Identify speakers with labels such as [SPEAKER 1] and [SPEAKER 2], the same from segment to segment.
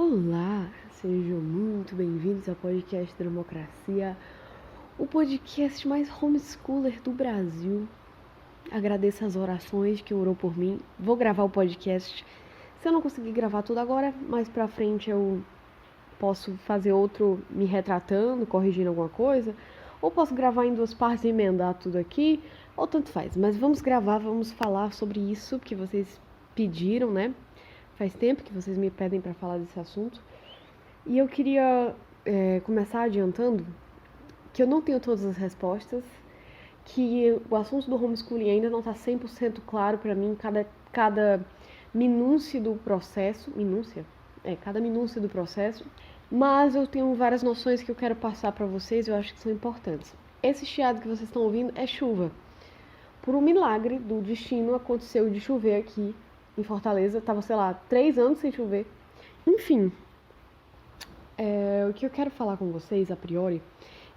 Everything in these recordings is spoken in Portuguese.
[SPEAKER 1] Olá, sejam muito bem-vindos ao podcast Democracia, o podcast mais homeschooler do Brasil. Agradeço as orações que orou por mim. Vou gravar o podcast. Se eu não conseguir gravar tudo agora, mais pra frente eu posso fazer outro me retratando, corrigindo alguma coisa, ou posso gravar em duas partes e emendar tudo aqui, ou tanto faz. Mas vamos gravar, vamos falar sobre isso que vocês pediram, né? Faz tempo que vocês me pedem para falar desse assunto. E eu queria começar adiantando que eu não tenho todas as respostas, que o assunto do homeschooling ainda não está 100% claro para mim, cada minúcia do processo, cada minúcia do processo, mas eu tenho várias noções que eu quero passar para vocês, eu acho que são importantes. Esse chiado que vocês estão ouvindo é chuva. Por um milagre do destino, aconteceu de chover aqui em Fortaleza. Tava, 3 anos sem chover. Enfim, o que eu quero falar com vocês, a priori,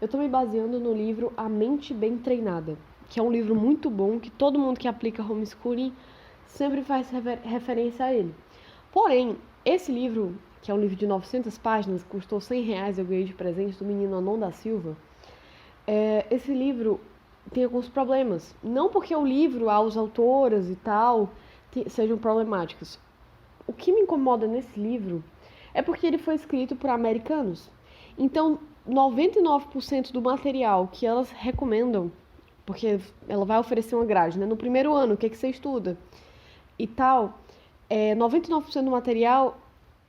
[SPEAKER 1] eu tô me baseando no livro A Mente Bem Treinada, que é um livro muito bom, que todo mundo que aplica homeschooling sempre faz referência a ele. Porém, esse livro, que é um livro de 900 páginas, custou R$100, eu ganhei de presente do menino Anon da Silva, esse livro tem alguns problemas. Não porque o livro, as autoras e tal, sejam problemáticos. O que me incomoda nesse livro é porque ele foi escrito por americanos. Então, 99% do material que elas recomendam, porque ela vai oferecer uma grade, né? No primeiro ano, o que você estuda e tal, 99% do material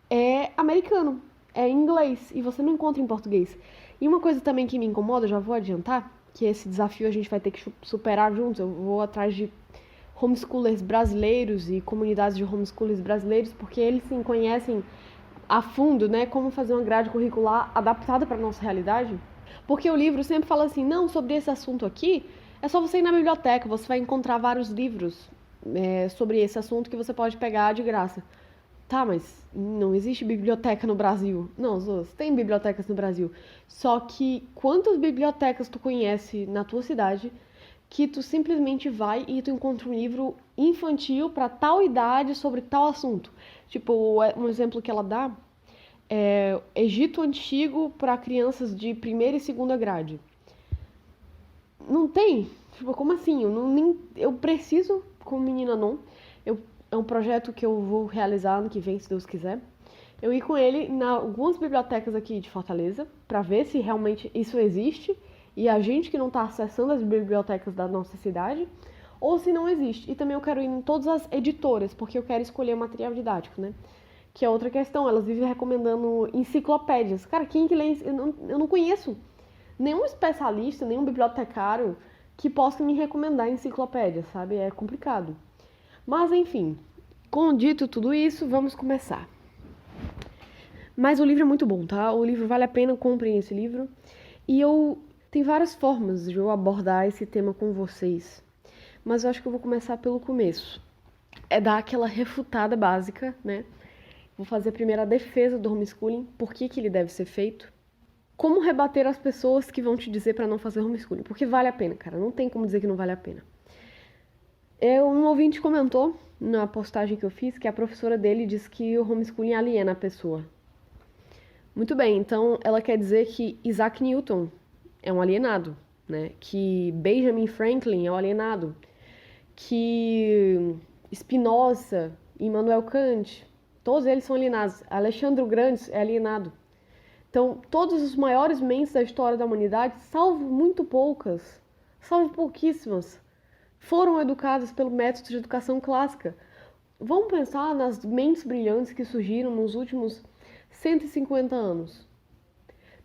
[SPEAKER 1] é americano, é em inglês, e você não encontra em português. E uma coisa também que me incomoda, já vou adiantar, que esse desafio a gente vai ter que superar juntos. Eu vou atrás de homeschoolers brasileiros e comunidades de homeschoolers brasileiros, porque eles sim conhecem a fundo, né, como fazer uma grade curricular adaptada para a nossa realidade. Porque o livro sempre fala assim, não, sobre esse assunto aqui, é só você ir na biblioteca, você vai encontrar vários livros sobre esse assunto que você pode pegar de graça. Tá, mas não existe biblioteca no Brasil. Não, Zos, tem bibliotecas no Brasil. Só que quantas bibliotecas tu conhece na tua cidade que tu simplesmente vai e tu encontra um livro infantil para tal idade sobre tal assunto? Tipo, um exemplo que ela dá é Egito Antigo para crianças de primeira e segunda grade. Não tem. Tipo, como assim? Eu preciso, como menina não, é um projeto que eu vou realizar ano que vem, se Deus quiser. Eu ir com ele em algumas bibliotecas aqui de Fortaleza, para ver se realmente isso existe, e a gente que não está acessando as bibliotecas da nossa cidade, ou se não existe. E também eu quero ir em todas as editoras, porque eu quero escolher o material didático, né? Que é outra questão, elas vivem recomendando enciclopédias. Cara, quem que lê? Eu não conheço nenhum especialista, nenhum bibliotecário que possa me recomendar enciclopédia, sabe? É complicado. Mas, enfim, com dito tudo isso, vamos começar. Mas o livro é muito bom, tá? O livro vale a pena, comprem esse livro. E tem várias formas de eu abordar esse tema com vocês. Mas eu acho que eu vou começar pelo começo. É dar aquela refutada básica, né? Vou fazer primeiro a defesa do homeschooling, por que ele deve ser feito. Como rebater as pessoas que vão te dizer para não fazer homeschooling. Porque vale a pena, cara. Não tem como dizer que não vale a pena. Um ouvinte comentou na postagem que eu fiz que a professora dele diz que o homeschooling aliena a pessoa. Muito bem, então ela quer dizer que Isaac Newton é um alienado, né? Que Benjamin Franklin é um alienado, que Spinoza, Immanuel Kant, todos eles são alienados. Alexandre o Grande é alienado. Então, todos os maiores mentes da história da humanidade, salvo pouquíssimas, foram educadas pelo método de educação clássica. Vamos pensar nas mentes brilhantes que surgiram nos últimos 150 anos.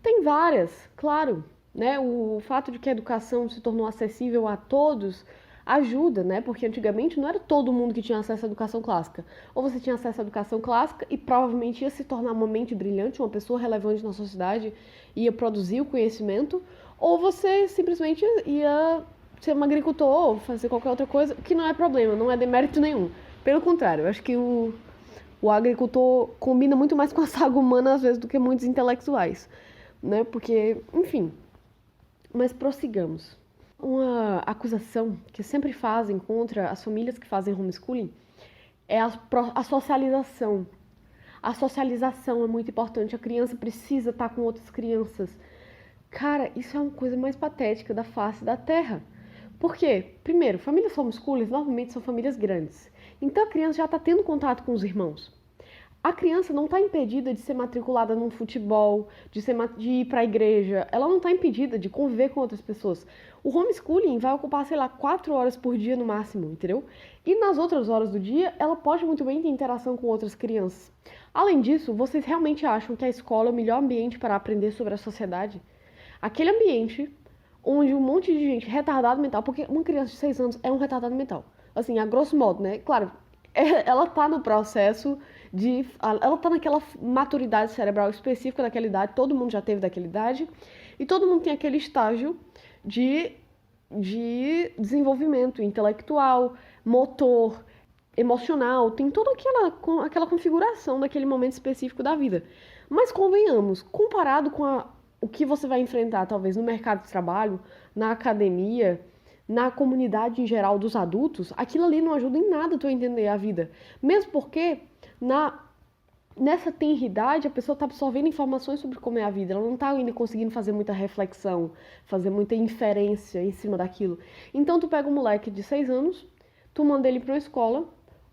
[SPEAKER 1] Tem várias, claro, né? O fato de que a educação se tornou acessível a todos ajuda, né? Porque antigamente não era todo mundo que tinha acesso à educação clássica. Ou você tinha acesso à educação clássica e provavelmente ia se tornar uma mente brilhante, uma pessoa relevante na sociedade, ia produzir o conhecimento, ou você simplesmente ia ser um agricultor ou fazer qualquer outra coisa, que não é problema, não é demérito nenhum. Pelo contrário, eu acho que o agricultor combina muito mais com a saga humana, às vezes, do que muitos intelectuais, né? Porque, enfim. Mas prossigamos. Uma acusação que sempre fazem contra as famílias que fazem homeschooling é a socialização. A socialização é muito importante, a criança precisa estar com outras crianças. Cara, isso é uma coisa mais patética da face da Terra. Por quê? Primeiro, famílias homeschoolers normalmente são famílias grandes. Então a criança já está tendo contato com os irmãos. A criança não está impedida de ser matriculada num futebol, de ir para a igreja. Ela não está impedida de conviver com outras pessoas. O homeschooling vai ocupar, sei lá, 4 horas por dia no máximo, entendeu? E nas outras horas do dia, ela pode muito bem ter interação com outras crianças. Além disso, vocês realmente acham que a escola é o melhor ambiente para aprender sobre a sociedade? Aquele ambiente onde um monte de gente retardado mental, porque uma criança de 6 anos é um retardado mental. Assim, a grosso modo, né? Claro, ela tá no processo ela tá naquela maturidade cerebral específica daquela idade, todo mundo já teve daquela idade, e todo mundo tem aquele estágio de desenvolvimento intelectual, motor, emocional, tem toda aquela configuração daquele momento específico da vida. Mas convenhamos, comparado com o que você vai enfrentar, talvez, no mercado de trabalho, na academia, na comunidade em geral dos adultos, aquilo ali não ajuda em nada tu a entender a vida. Mesmo porque nessa tenridade a pessoa está absorvendo informações sobre como é a vida, ela não está ainda conseguindo fazer muita reflexão, fazer muita inferência em cima daquilo. Então tu pega um moleque de 6 anos, tu manda ele para uma escola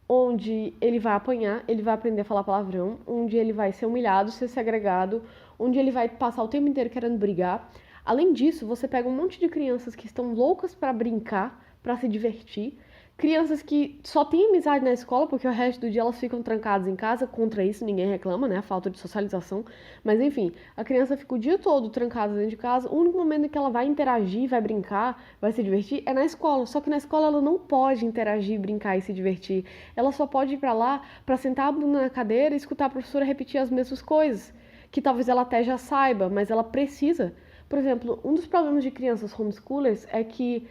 [SPEAKER 1] onde ele vai apanhar, ele vai aprender a falar palavrão, onde ele vai ser humilhado, ser segregado, onde ele vai passar o tempo inteiro querendo brigar. Além disso, você pega um monte de crianças que estão loucas para brincar, para se divertir, crianças que só têm amizade na escola porque o resto do dia elas ficam trancadas em casa. Contra isso ninguém reclama, né? A falta de socialização. Mas enfim, a criança fica o dia todo trancada dentro de casa. O único momento em que ela vai interagir, vai brincar, vai se divertir é na escola. Só que na escola ela não pode interagir, brincar e se divertir. Ela só pode ir para lá para sentar a bunda na cadeira e escutar a professora repetir as mesmas coisas, que talvez ela até já saiba, mas ela precisa. Por exemplo, um dos problemas de crianças homeschoolers é que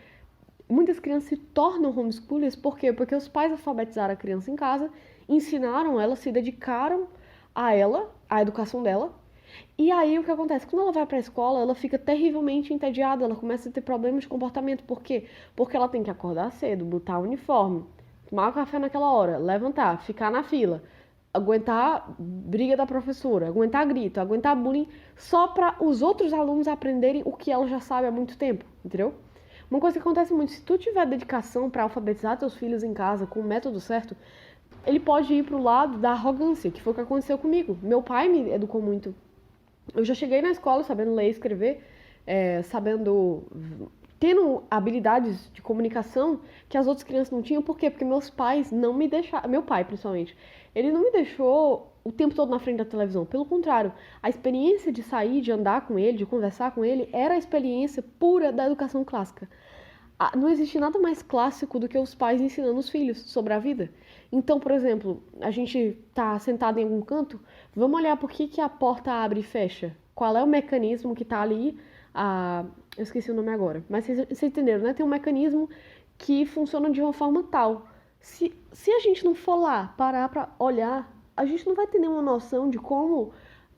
[SPEAKER 1] muitas crianças se tornam homeschoolers, por quê? Porque os pais alfabetizaram a criança em casa, ensinaram ela, se dedicaram a ela, à educação dela. E aí o que acontece? Quando ela vai para a escola, ela fica terrivelmente entediada, ela começa a ter problemas de comportamento. Por quê? Porque ela tem que acordar cedo, botar o uniforme, tomar o café naquela hora, levantar, ficar na fila, aguentar briga da professora, aguentar grito, aguentar bullying, só para os outros alunos aprenderem o que ela já sabe há muito tempo, entendeu? Uma coisa que acontece muito, se tu tiver dedicação para alfabetizar teus filhos em casa com o método certo, ele pode ir pro lado da arrogância, que foi o que aconteceu comigo. Meu pai me educou muito. Eu já cheguei na escola sabendo ler e escrever, tendo habilidades de comunicação que as outras crianças não tinham. Por quê? Porque meus pais não me deixaram, meu pai principalmente, ele não me deixou o tempo todo na frente da televisão. Pelo contrário, a experiência de sair, de andar com ele, de conversar com ele, era a experiência pura da educação clássica. Não existe nada mais clássico do que os pais ensinando os filhos sobre a vida. Então, por exemplo, a gente tá sentado em algum canto, vamos olhar por que a porta abre e fecha. Qual é o mecanismo que tá ali? Eu esqueci o nome agora, mas vocês entenderam, né? Tem um mecanismo que funciona de uma forma tal. Se a gente não for lá parar para olhar, a gente não vai ter nenhuma noção de como,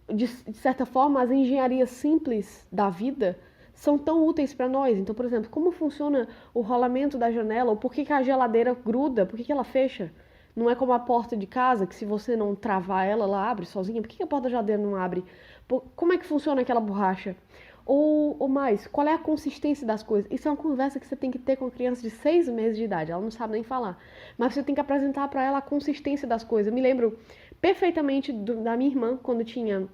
[SPEAKER 1] de certa forma, as engenharias simples da vida são tão úteis para nós. Então, por exemplo, como funciona o rolamento da janela, ou por que a geladeira gruda, por que ela fecha? Não é como a porta de casa, que se você não travar ela, ela abre sozinha. Por que a porta da geladeira não abre? Como é que funciona aquela borracha? Ou mais, qual é a consistência das coisas? Isso é uma conversa que você tem que ter com uma criança de 6 meses de idade. Ela não sabe nem falar. Mas você tem que apresentar para ela a consistência das coisas. Eu me lembro perfeitamente da minha irmã, quando tinha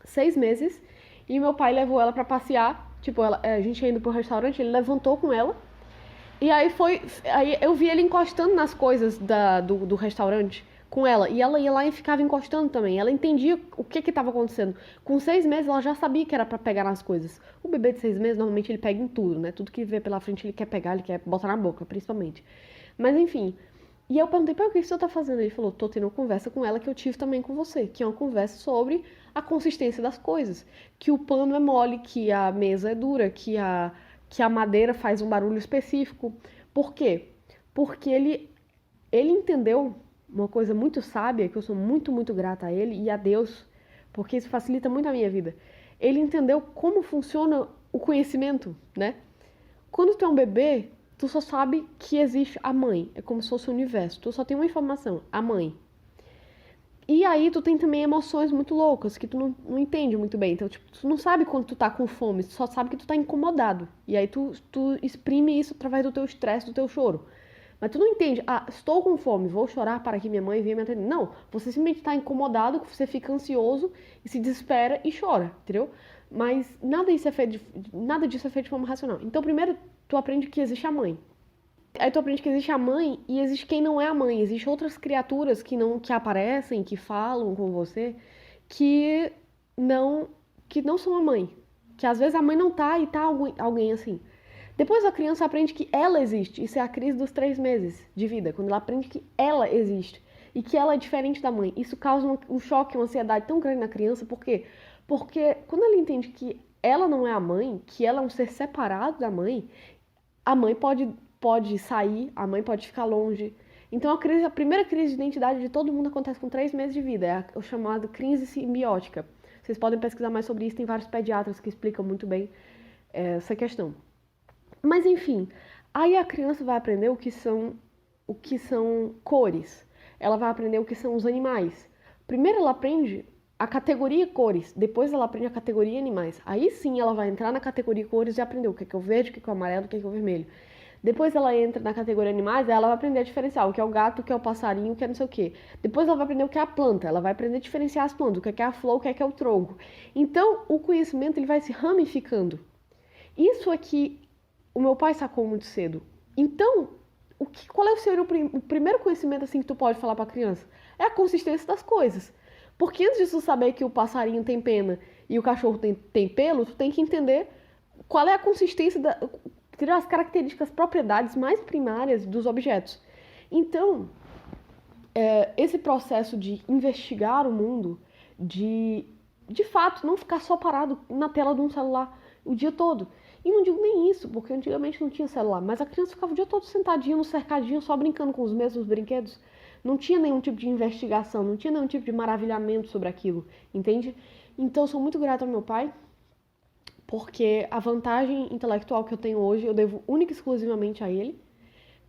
[SPEAKER 1] 6 meses. E meu pai levou ela para passear. Tipo, a gente ia indo pro restaurante, ele levantou com ela. E aí eu vi ele encostando nas coisas do restaurante com ela. E ela ia lá e ficava encostando também. Ela entendia o que estava acontecendo. Com 6 meses, ela já sabia que era para pegar nas coisas. O bebê de 6 meses, normalmente, ele pega em tudo, né? Tudo que vê pela frente, ele quer pegar, ele quer botar na boca, principalmente. Mas, enfim. E eu perguntei, pai, o que você tá fazendo? Ele falou, tô tendo uma conversa com ela que eu tive também com você. Que é uma conversa sobre a consistência das coisas. Que o pano é mole, que a mesa é dura, que a madeira faz um barulho específico. Por quê? Porque ele entendeu uma coisa muito sábia, que eu sou muito, muito grata a ele e a Deus, porque isso facilita muito a minha vida. Ele entendeu como funciona o conhecimento, né? Quando tu é um bebê, tu só sabe que existe a mãe. É como se fosse o universo. Tu só tem uma informação, a mãe. E aí tu tem também emoções muito loucas que tu não entende muito bem. Então, tipo, tu não sabe quando tu tá com fome, tu só sabe que tu tá incomodado. E aí tu exprime isso através do teu estresse, do teu choro. Mas tu não entende, estou com fome, vou chorar para que minha mãe venha me atender. Não, você simplesmente tá incomodado, você fica ansioso e se desespera e chora, entendeu? Mas nada disso é feito de forma racional. Então, primeiro, tu aprende que existe a mãe. Aí tu aprende que existe a mãe e existe quem não é a mãe. Existem outras criaturas que aparecem, que falam com você, que não que não são a mãe. Que às vezes a mãe não tá e tá alguém assim. Depois a criança aprende que ela existe. Isso é a crise dos 3 meses de vida. Quando ela aprende que ela existe. E que ela é diferente da mãe. Isso causa um choque, uma ansiedade tão grande na criança. Por quê? Porque quando ela entende que ela não é a mãe, que ela é um ser separado da mãe, a mãe pode sair, a mãe pode ficar longe. Então a primeira crise de identidade de todo mundo acontece com 3 meses de vida, é o chamado crise simbiótica. Vocês podem pesquisar mais sobre isso, tem vários pediatras que explicam muito bem essa questão. Mas enfim, aí a criança vai aprender o que são cores, ela vai aprender o que são os animais. Primeiro ela aprende a categoria cores, depois ela aprende a categoria animais. Aí sim ela vai entrar na categoria cores e aprender o que é o verde, o que é o amarelo, o que é o vermelho. Depois ela entra na categoria animais, ela vai aprender a diferenciar o que é o gato, o que é o passarinho, o que é não sei o quê. Depois ela vai aprender o que é a planta, ela vai aprender a diferenciar as plantas, o que é a flor, o que é o tronco. Então, o conhecimento ele vai se ramificando. Isso aqui, o meu pai sacou muito cedo. Então, qual é o primeiro conhecimento assim que tu pode falar para a criança? É a consistência das coisas. Porque antes de tu saber que o passarinho tem pena e o cachorro tem pelo, tu tem que entender qual é a consistência tirar as características, propriedades mais primárias dos objetos. Então, esse processo de investigar o mundo, de fato não ficar só parado na tela de um celular o dia todo. E não digo nem isso, porque antigamente não tinha celular, mas a criança ficava o dia todo sentadinha no cercadinho, só brincando com os mesmos brinquedos. Não tinha nenhum tipo de investigação, não tinha nenhum tipo de maravilhamento sobre aquilo, entende? Então, eu sou muito grata ao meu pai, porque a vantagem intelectual que eu tenho hoje eu devo única e exclusivamente a ele,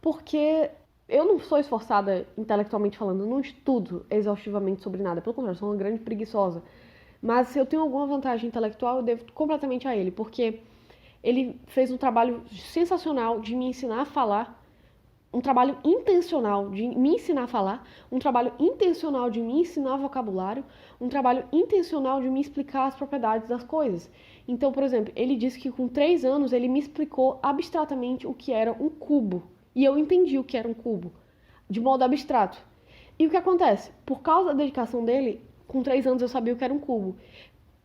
[SPEAKER 1] porque eu não sou esforçada intelectualmente falando, eu não estudo exaustivamente sobre nada, pelo contrário, eu sou uma grande preguiçosa. Mas se eu tenho alguma vantagem intelectual, eu devo completamente a ele, porque ele fez um trabalho sensacional de me ensinar a falar, um trabalho intencional de me ensinar a falar, um trabalho intencional de me ensinar vocabulário, um trabalho intencional de me explicar as propriedades das coisas. Então, por exemplo, ele disse que com 3 anos ele me explicou abstratamente o que era um cubo. E eu entendi o que era um cubo, de modo abstrato. E o que acontece? Por causa da dedicação dele, com 3 anos eu sabia o que era um cubo.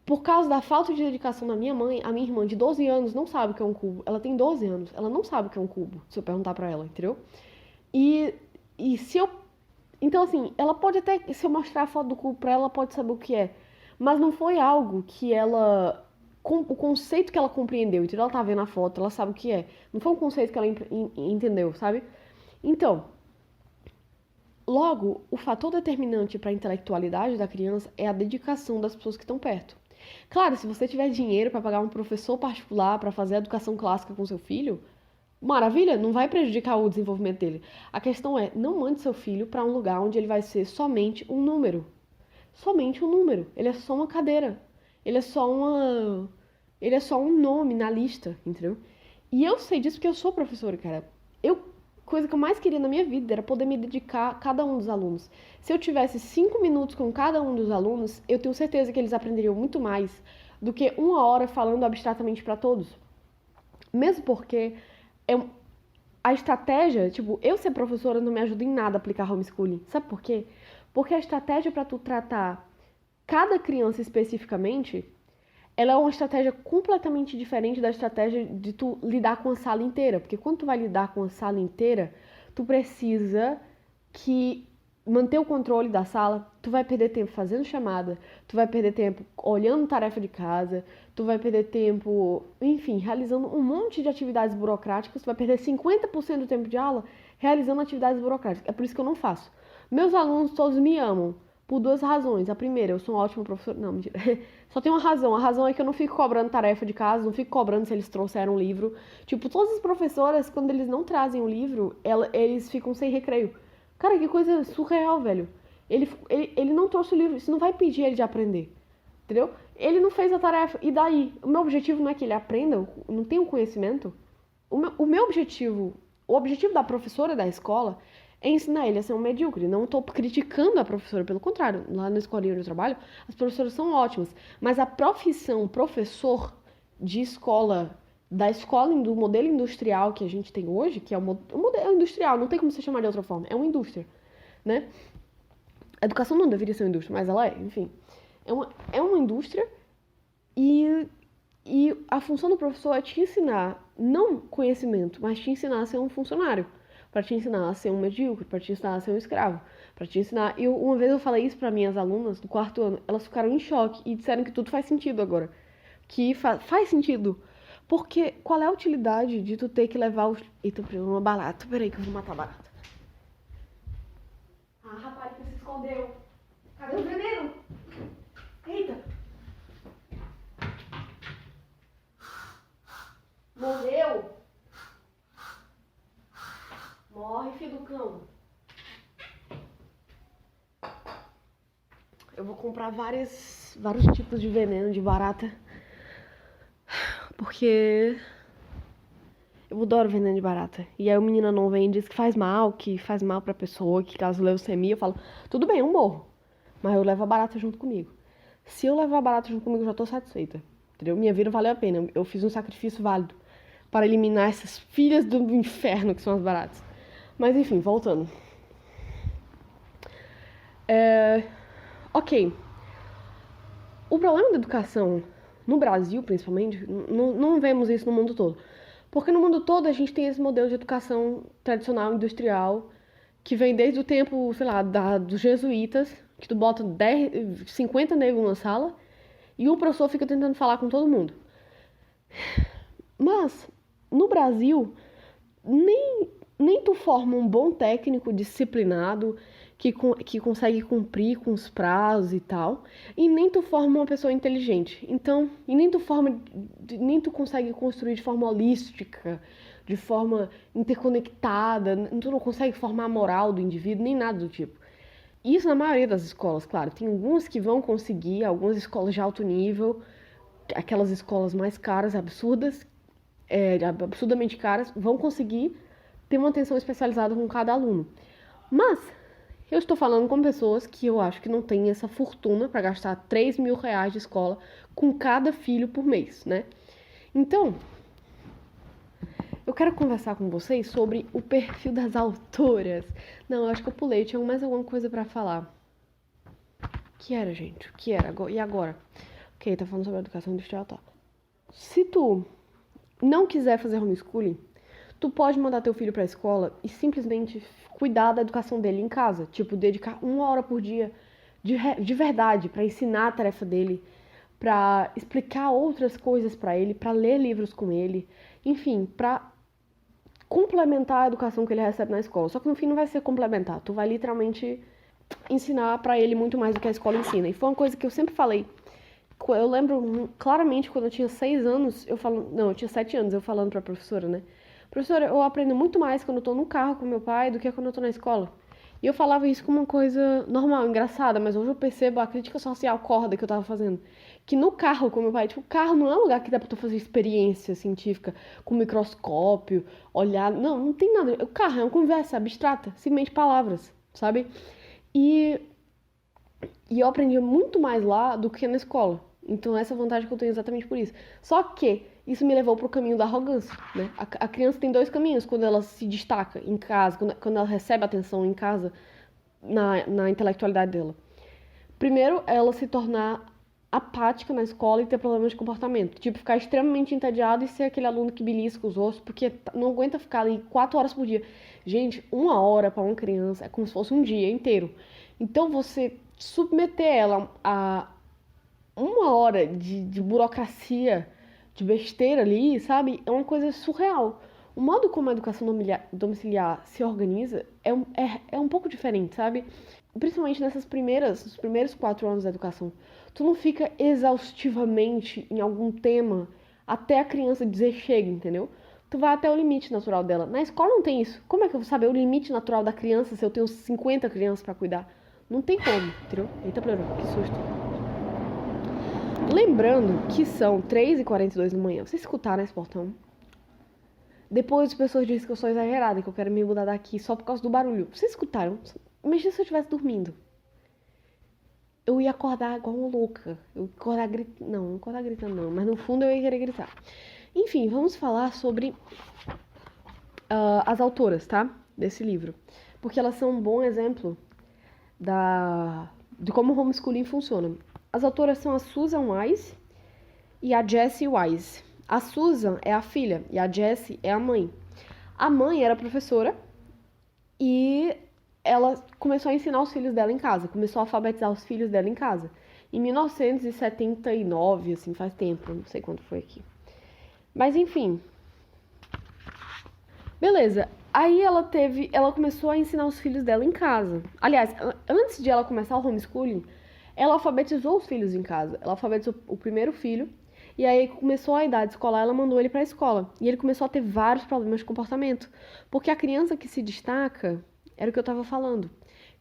[SPEAKER 1] Por causa da falta de dedicação da minha mãe, a minha irmã de 12 anos não sabe o que é um cubo. Ela tem 12 anos, ela não sabe o que é um cubo, se eu perguntar pra ela, entendeu? E se eu... Então, assim, ela pode até, se eu mostrar a foto do cubo pra ela, ela pode saber o que é. Mas não foi algo que ela... O conceito que ela compreendeu, entendeu? Ela tá vendo a foto, ela sabe o que é. Não foi um conceito que ela entendeu, sabe? Então, logo, o fator determinante para a intelectualidade da criança é a dedicação das pessoas que estão perto. Claro, se você tiver dinheiro para pagar um professor particular para fazer a educação clássica com seu filho, maravilha, não vai prejudicar o desenvolvimento dele. A questão é, não mande seu filho para um lugar onde ele vai ser somente um número. Somente um número. Ele é só uma cadeira. Ele é só um nome na lista, entendeu? E eu sei disso porque eu sou professora, cara. Coisa que eu mais queria na minha vida era poder me dedicar a cada um dos alunos. Se eu tivesse 5 minutos com cada um dos alunos, eu tenho certeza que eles aprenderiam muito mais do que 1 hora falando abstratamente para todos. Mesmo porque a estratégia, tipo, eu ser professora não me ajuda em nada a aplicar homeschooling. Sabe por quê? Porque a estratégia para tu tratar cada criança especificamente, ela é uma estratégia completamente diferente da estratégia de tu lidar com a sala inteira. Porque quando tu vai lidar com a sala inteira, tu precisa manter o controle da sala, tu vai perder tempo fazendo chamada, tu vai perder tempo olhando tarefa de casa, tu vai perder tempo, enfim, realizando um monte de atividades burocráticas, tu vai perder 50% do tempo de aula realizando atividades burocráticas. É por isso que eu não faço. Meus alunos todos me amam. Por 2 razões. A primeira, eu sou um ótimo professor. Não, mentira. Só tem uma razão. A razão é que eu não fico cobrando tarefa de casa, não fico cobrando se eles trouxeram um livro. Tipo, todas as professoras, quando eles não trazem um livro, eles ficam sem recreio. Cara, que coisa surreal, velho. Ele não trouxe o livro, isso não vai impedir ele de aprender, entendeu? Ele não fez a tarefa, e daí? O meu objetivo não é que ele aprenda, não tenha um conhecimento. O meu objetivo, o objetivo da professora da escola é ensinar ele a ser um medíocre. Não estou criticando a professora, pelo contrário, lá na escolinha onde eu trabalho, as professoras são ótimas, mas a profissão professor de escola, da escola do modelo industrial que a gente tem hoje, que é o modelo industrial, não tem como se chamar de outra forma, é uma indústria, né? A educação não deveria ser uma indústria, mas ela é, enfim. É uma indústria e a função do professor é te ensinar, não conhecimento, mas te ensinar a ser um funcionário, para te ensinar a ser um medíocre, para te ensinar a ser um escravo, para te ensinar... Uma vez eu falei isso para minhas alunas do 4º ano, elas ficaram em choque e disseram que tudo faz sentido agora. Que faz sentido. Porque qual é a utilidade de tu ter que levar os... Eita, uma barata, peraí que eu vou matar a barata. Ah, rapaz, que se escondeu. Cadê o veneno? Eita. Morreu. Morre, filho do cão. Eu vou comprar vários tipos de veneno de barata. Porque eu adoro veneno de barata. E aí o menino não vem e diz que faz mal pra pessoa, que caso leucemia, eu falo, tudo bem, eu morro. Mas eu levo a barata junto comigo. Se eu levar a barata junto comigo, eu já tô satisfeita. Entendeu? Minha vida valeu a pena. Eu fiz um sacrifício válido para eliminar essas filhas do inferno que são as baratas. Mas enfim, voltando. Ok. O problema da educação, no Brasil principalmente, não vemos isso no mundo todo. Porque no mundo todo a gente tem esse modelo de educação tradicional, industrial, que vem desde o tempo, sei lá, dos jesuítas, que tu bota 50 negros na sala e o professor fica tentando falar com todo mundo. Mas, no Brasil, nem tu forma um bom técnico disciplinado que consegue cumprir com os prazos e tal, e nem tu forma uma pessoa inteligente. Então, e nem tu consegue construir de forma holística, de forma interconectada, tu não consegue formar a moral do indivíduo, nem nada do tipo. Isso na maioria das escolas, claro. Tem algumas que vão conseguir, algumas escolas de alto nível, aquelas escolas mais caras, absurdas, absurdamente caras, vão conseguir ter uma atenção especializada com cada aluno. Mas eu estou falando com pessoas que eu acho que não têm essa fortuna para gastar 3 mil reais de escola com cada filho por mês, né? Então, eu quero conversar com vocês sobre o perfil das autoras. Não, eu acho que eu pulei, tinha mais alguma coisa para falar. Que era, gente? Que era? E agora? Ok, tá falando sobre a educação industrial, tá. Se tu não quiser fazer homeschooling, tu pode mandar teu filho pra escola e simplesmente cuidar da educação dele em casa. Tipo, dedicar 1 hora por dia de verdade pra ensinar a tarefa dele, pra explicar outras coisas pra ele, pra ler livros com ele, enfim, pra complementar a educação que ele recebe na escola. Só que no fim não vai ser complementar, tu vai literalmente ensinar pra ele muito mais do que a escola ensina. E foi uma coisa que eu sempre falei. Eu lembro claramente quando eu tinha 6 anos, eu tinha 7 anos, eu falando pra professora, né? Professora, eu aprendo muito mais quando eu tô no carro com meu pai do que quando eu tô na escola. E eu falava isso como uma coisa normal, engraçada, mas hoje eu percebo a crítica social corda que eu tava fazendo. Que no carro com meu pai, tipo, o carro não é um lugar que dá pra tu fazer experiência científica com microscópio, olhar. Não tem nada. O carro é uma conversa abstrata, simplesmente palavras, sabe? E eu aprendi muito mais lá do que na escola. Então essa vantagem que eu tenho exatamente por isso. Só que isso me levou pro caminho da arrogância, né? A criança tem 2 caminhos quando ela se destaca em casa, quando ela recebe atenção em casa, na intelectualidade dela. Primeiro, ela se tornar apática na escola e ter problemas de comportamento. Tipo, ficar extremamente entediado e ser aquele aluno que belisca os ossos, porque não aguenta ficar ali 4 horas por dia. Gente, 1 hora para uma criança é como se fosse um dia inteiro. Então, você submeter ela a 1 hora de burocracia, de besteira ali, sabe? É uma coisa surreal. O modo como a educação domiciliar se organiza é um pouco diferente, sabe? Principalmente nos primeiros 4 anos da educação. Tu não fica exaustivamente em algum tema até a criança dizer chega, entendeu? Tu vai até o limite natural dela. Na escola não tem isso. Como é que eu vou saber o limite natural da criança se eu tenho 50 crianças pra cuidar? Não tem como, entendeu? Eita, pleno, que susto. Lembrando que são 3h42 da manhã. Vocês escutaram esse portão? Depois as pessoas dizem que eu sou exagerada, que eu quero me mudar daqui só por causa do barulho. Vocês escutaram? Imagina se eu estivesse dormindo. Eu ia acordar igual uma louca. Eu ia acordar gritando. Não acordar gritando não, mas no fundo eu ia querer gritar. Enfim, vamos falar sobre as autoras, tá? Desse livro. Porque elas são um bom exemplo de como o homeschooling funciona. As autoras são a Susan Wise e a Jessie Wise. A Susan é a filha e a Jessie é a mãe. A mãe era professora e ela começou a ensinar os filhos dela em casa, começou a alfabetizar os filhos dela em casa. Em 1979, assim, faz tempo, não sei quando foi aqui. Mas enfim. Beleza. Aí ela começou a ensinar os filhos dela em casa. Aliás, antes de ela começar o homeschooling, ela alfabetizou os filhos em casa. Ela alfabetizou o primeiro filho, e aí começou a idade escolar, ela mandou ele pra escola. E ele começou a ter vários problemas de comportamento. Porque a criança que se destaca, era o que eu tava falando,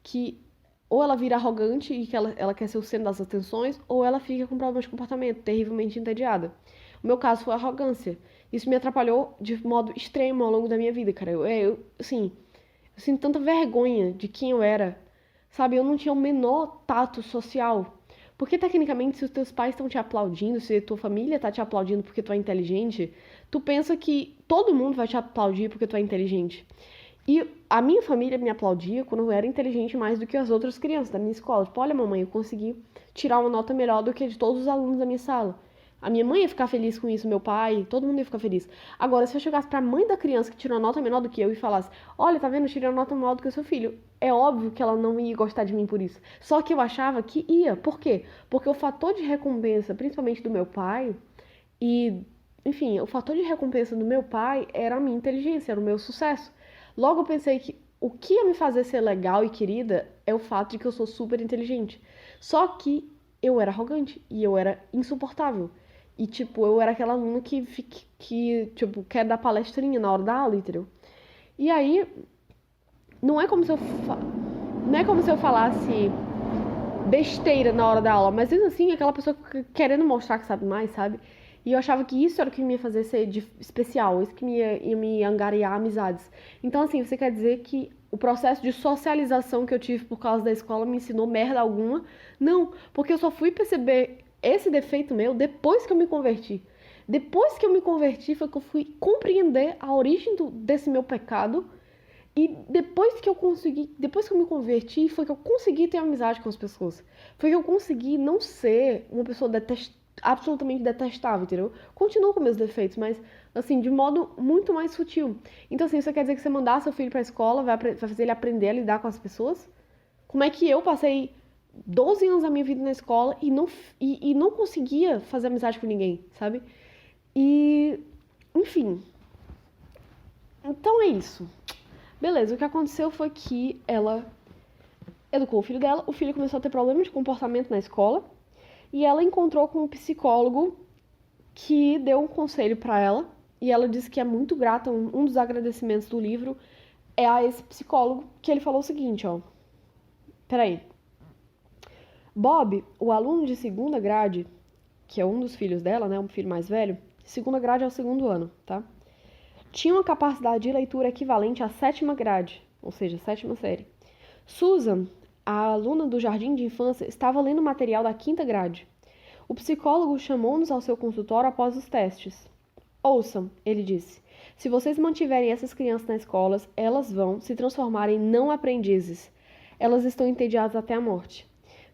[SPEAKER 1] que ou ela vira arrogante e que ela quer ser o centro das atenções, ou ela fica com problemas de comportamento, terrivelmente entediada. O meu caso foi a arrogância. Isso me atrapalhou de modo extremo ao longo da minha vida, cara. Eu sinto tanta vergonha de quem eu era, sabe? Eu não tinha o menor tato social. Porque, tecnicamente, se os teus pais estão te aplaudindo, se a tua família tá te aplaudindo porque tu é inteligente, tu pensa que todo mundo vai te aplaudir porque tu é inteligente. E a minha família me aplaudia quando eu era inteligente mais do que as outras crianças da minha escola. Tipo, olha, mamãe, eu consegui tirar uma nota melhor do que a de todos os alunos da minha sala. A minha mãe ia ficar feliz com isso, meu pai, todo mundo ia ficar feliz. Agora, se eu chegasse pra mãe da criança que tirou uma nota menor do que eu e falasse, olha, tá vendo, eu tirei uma nota menor do que o seu filho, é óbvio que ela não ia gostar de mim por isso. Só que eu achava que ia. Por quê? Porque o fator de recompensa, principalmente do meu pai, enfim, o fator de recompensa do meu pai era a minha inteligência, era o meu sucesso. Logo eu pensei que o que ia me fazer ser legal e querida é o fato de que eu sou super inteligente. Só que eu era arrogante e eu era insuportável. E, tipo, eu era aquela aluna tipo, quer dar palestrinha na hora da aula, entendeu? E aí, não é como se eu falasse besteira na hora da aula, mas mesmo assim, aquela pessoa querendo mostrar que sabe mais, sabe? E eu achava que isso era o que me ia fazer ser especial, isso que ia me angariar amizades. Então, assim, você quer dizer que o processo de socialização que eu tive por causa da escola me ensinou merda alguma? Não, porque eu só fui perceber esse defeito meu depois que eu me converti. Depois que eu me converti foi que eu fui compreender a origem desse meu pecado. E depois que eu me converti, foi que eu consegui ter amizade com as pessoas. Foi que eu consegui não ser uma pessoa absolutamente detestável, entendeu? Continuo com meus defeitos, mas, assim, de modo muito mais sutil. Então, assim, isso quer dizer que você mandar seu filho pra escola vai fazer ele aprender a lidar com as pessoas? Como é que eu passei 12 anos da minha vida na escola e não conseguia fazer amizade com ninguém, sabe? E, enfim. Então é isso. Beleza, o que aconteceu foi que ela educou o filho dela, o filho começou a ter problemas de comportamento na escola, e ela encontrou com um psicólogo que deu um conselho pra ela, e ela disse que é muito grata, um dos agradecimentos do livro é a esse psicólogo, que ele falou o seguinte, ó. Peraí. Bob, o aluno de segunda grade, que é um dos filhos dela, né, um filho mais velho, segunda grade é o segundo ano, tá? Tinha uma capacidade de leitura equivalente à sétima grade, ou seja, sétima série. Susan, a aluna do jardim de infância, estava lendo material da quinta grade. O psicólogo chamou-nos ao seu consultório após os testes. Ouçam, ele disse, se vocês mantiverem essas crianças na escola, elas vão se transformar em não aprendizes. Elas estão entediadas até a morte.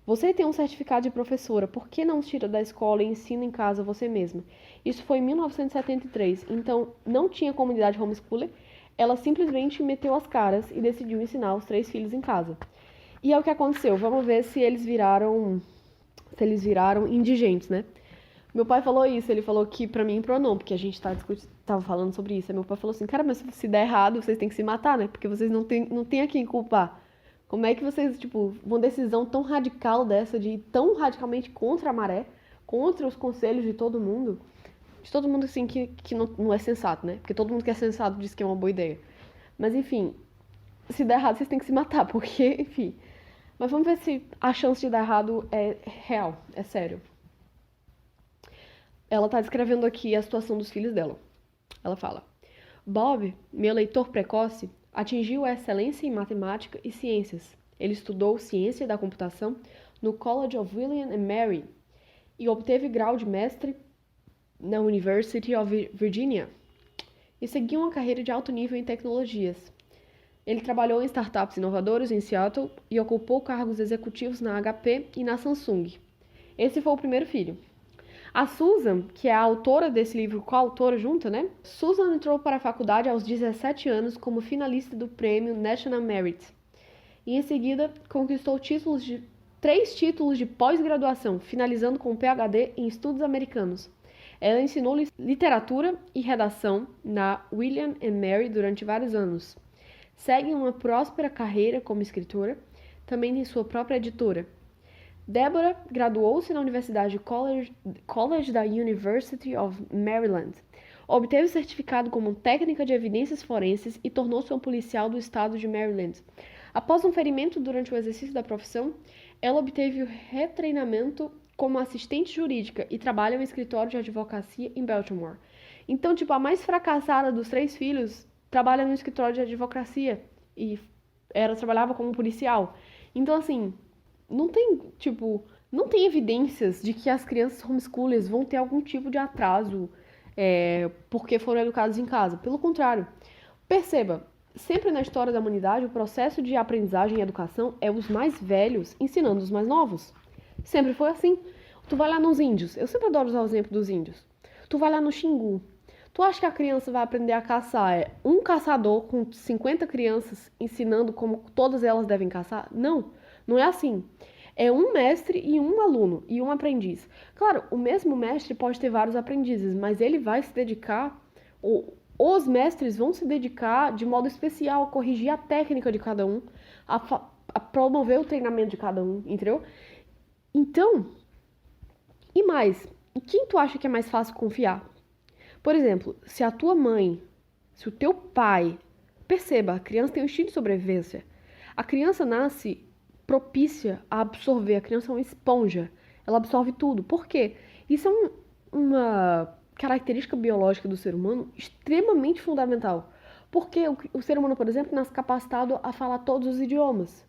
[SPEAKER 1] Você tem um certificado de professora, por que não tira da escola e ensina em casa você mesma? Isso foi em 1973, então não tinha comunidade homeschooler, ela simplesmente meteu as caras e decidiu ensinar os 3 filhos em casa. E é o que aconteceu, vamos ver se eles viraram indigentes, né? Meu pai falou isso, ele falou que pra mim pro não, porque a gente tava falando sobre isso. Aí meu pai falou assim, cara, mas se der errado, vocês têm que se matar, né? Porque vocês não tem a quem culpar. Como é que vocês, tipo, uma decisão tão radical dessa, de ir tão radicalmente contra a maré, contra os conselhos de todo mundo, assim, que não é sensato, né? Porque todo mundo que é sensato diz que é uma boa ideia. Mas, enfim, se der errado, vocês têm que se matar, porque, enfim. Mas vamos ver se a chance de dar errado é real, é sério. Ela tá descrevendo aqui a situação dos filhos dela. Ela fala: Bob, meu leitor precoce, atingiu a excelência em matemática e ciências. Ele estudou ciência da computação no College of William and Mary e obteve grau de mestre na University of Virginia e seguiu uma carreira de alto nível em tecnologias. Ele trabalhou em startups inovadoras em Seattle e ocupou cargos executivos na HP e na Samsung. Esse foi o primeiro filho. A Susan, que é a autora desse livro, coautora junta, né? Susan entrou para a faculdade aos 17 anos como finalista do prêmio National Merit. E em seguida conquistou 3 títulos de pós-graduação, finalizando com um PhD em estudos americanos. Ela ensinou literatura e redação na William and Mary durante vários anos. Segue uma próspera carreira como escritora, também tem sua própria editora. Deborah graduou-se na Universidade College da University of Maryland. Obteve certificado como técnica de evidências forenses e tornou-se um policial do estado de Maryland. Após um ferimento durante o exercício da profissão, ela obteve o retreinamento como assistente jurídica e trabalha em um escritório de advocacia em Baltimore. Então, a mais fracassada dos 3 filhos trabalha no escritório de advocacia e ela trabalhava como policial. Então, assim, não tem evidências de que as crianças homeschoolers vão ter algum tipo de atraso porque foram educados em casa. Pelo contrário, perceba, sempre na história da humanidade, o processo de aprendizagem e educação é os mais velhos ensinando os mais novos. Sempre foi assim. Tu vai lá nos índios, eu sempre adoro usar o exemplo dos índios. Tu vai lá no Xingu. Tu acha que a criança vai aprender a caçar? É um caçador com 50 crianças ensinando como todas elas devem caçar? Não, não é assim. É um mestre e um aluno, e um aprendiz. Claro, o mesmo mestre pode ter vários aprendizes, mas ele vai se dedicar, os mestres vão se dedicar de modo especial a corrigir a técnica de cada um, a promover o treinamento de cada um, entendeu? Então, e mais, em quem tu acha que é mais fácil confiar? Por exemplo, se a tua mãe, se o teu pai, perceba, a criança tem um instinto de sobrevivência. A criança nasce propícia a absorver, a criança é uma esponja, ela absorve tudo. Por quê? Isso é uma característica biológica do ser humano extremamente fundamental. Porque o ser humano, por exemplo, nasce capacitado a falar todos os idiomas.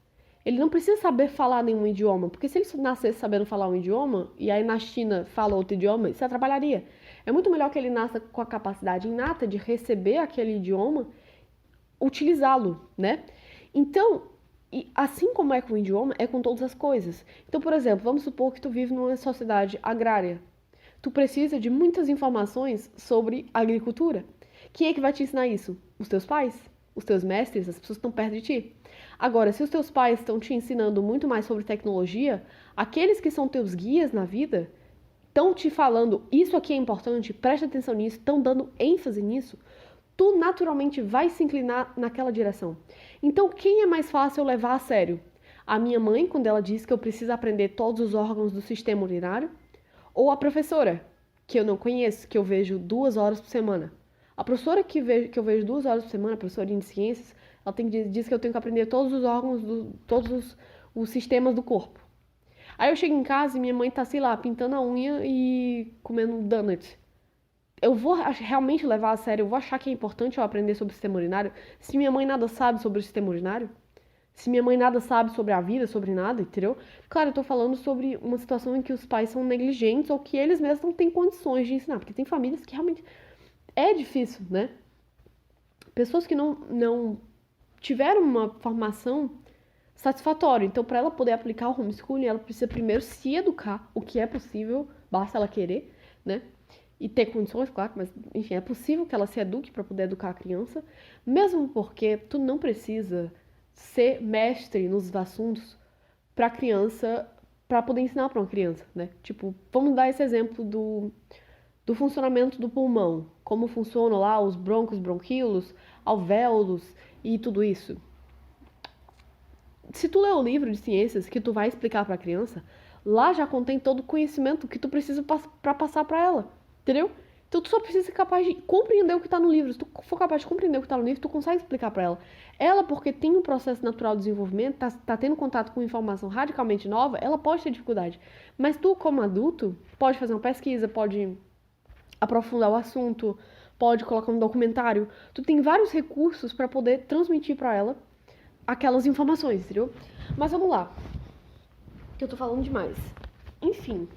[SPEAKER 1] Ele não precisa saber falar nenhum idioma, porque se ele nascesse sabendo falar um idioma, e aí na China fala outro idioma, isso atrapalharia. É muito melhor que ele nasça com a capacidade inata de receber aquele idioma, utilizá-lo, né? Então, assim como é com o idioma, é com todas as coisas. Então, por exemplo, vamos supor que tu vive numa sociedade agrária. Tu precisa de muitas informações sobre agricultura. Quem é que vai te ensinar isso? Os teus pais? Os teus mestres? As pessoas que estão perto de ti? Agora, se os teus pais estão te ensinando muito mais sobre tecnologia, aqueles que são teus guias na vida estão te falando, isso aqui é importante, preste atenção nisso, estão dando ênfase nisso, tu naturalmente vai se inclinar naquela direção. Então, quem é mais fácil levar a sério? A minha mãe, quando ela diz que eu preciso aprender todos os órgãos do sistema urinário? Ou a professora, que eu não conheço, que eu vejo 2 horas por semana? A professora que eu vejo 2 horas por semana, a professora de ciências, ela diz que eu tenho que aprender todos os órgãos, todos os sistemas do corpo. Aí eu chego em casa e minha mãe tá, sei lá, pintando a unha e comendo um donut. Eu vou realmente levar a sério, eu vou achar que é importante eu aprender sobre o sistema urinário se minha mãe nada sabe sobre o sistema urinário? Se minha mãe nada sabe sobre a vida, sobre nada, entendeu? Claro, eu tô falando sobre uma situação em que os pais são negligentes ou que eles mesmos não têm condições de ensinar, porque tem famílias que realmente é difícil, né? Pessoas que não tiveram uma formação satisfatória. Então, para ela poder aplicar o homeschooling, ela precisa primeiro se educar, o que é possível, basta ela querer, né? E ter condições, claro, mas enfim, é possível que ela se eduque para poder educar a criança, mesmo porque tu não precisa ser mestre nos assuntos para criança, para poder ensinar para uma criança, né? Tipo, vamos dar esse exemplo do funcionamento do pulmão, como funcionam lá os brônquios, bronquíolos, alvéolos e tudo isso. Se tu ler o livro de ciências que tu vai explicar para a criança, lá já contém todo o conhecimento que tu precisa para passar para ela, entendeu? Então tu só precisa ser capaz de compreender o que tá no livro. Se tu for capaz de compreender o que tá no livro, tu consegue explicar pra ela. Ela, porque tem um processo natural de desenvolvimento, tá tendo contato com informação radicalmente nova, ela pode ter dificuldade. Mas tu, como adulto, pode fazer uma pesquisa, pode aprofundar o assunto, pode colocar um documentário. Tu tem vários recursos pra poder transmitir pra ela aquelas informações, entendeu? Mas vamos lá. Que eu tô falando demais. Enfim.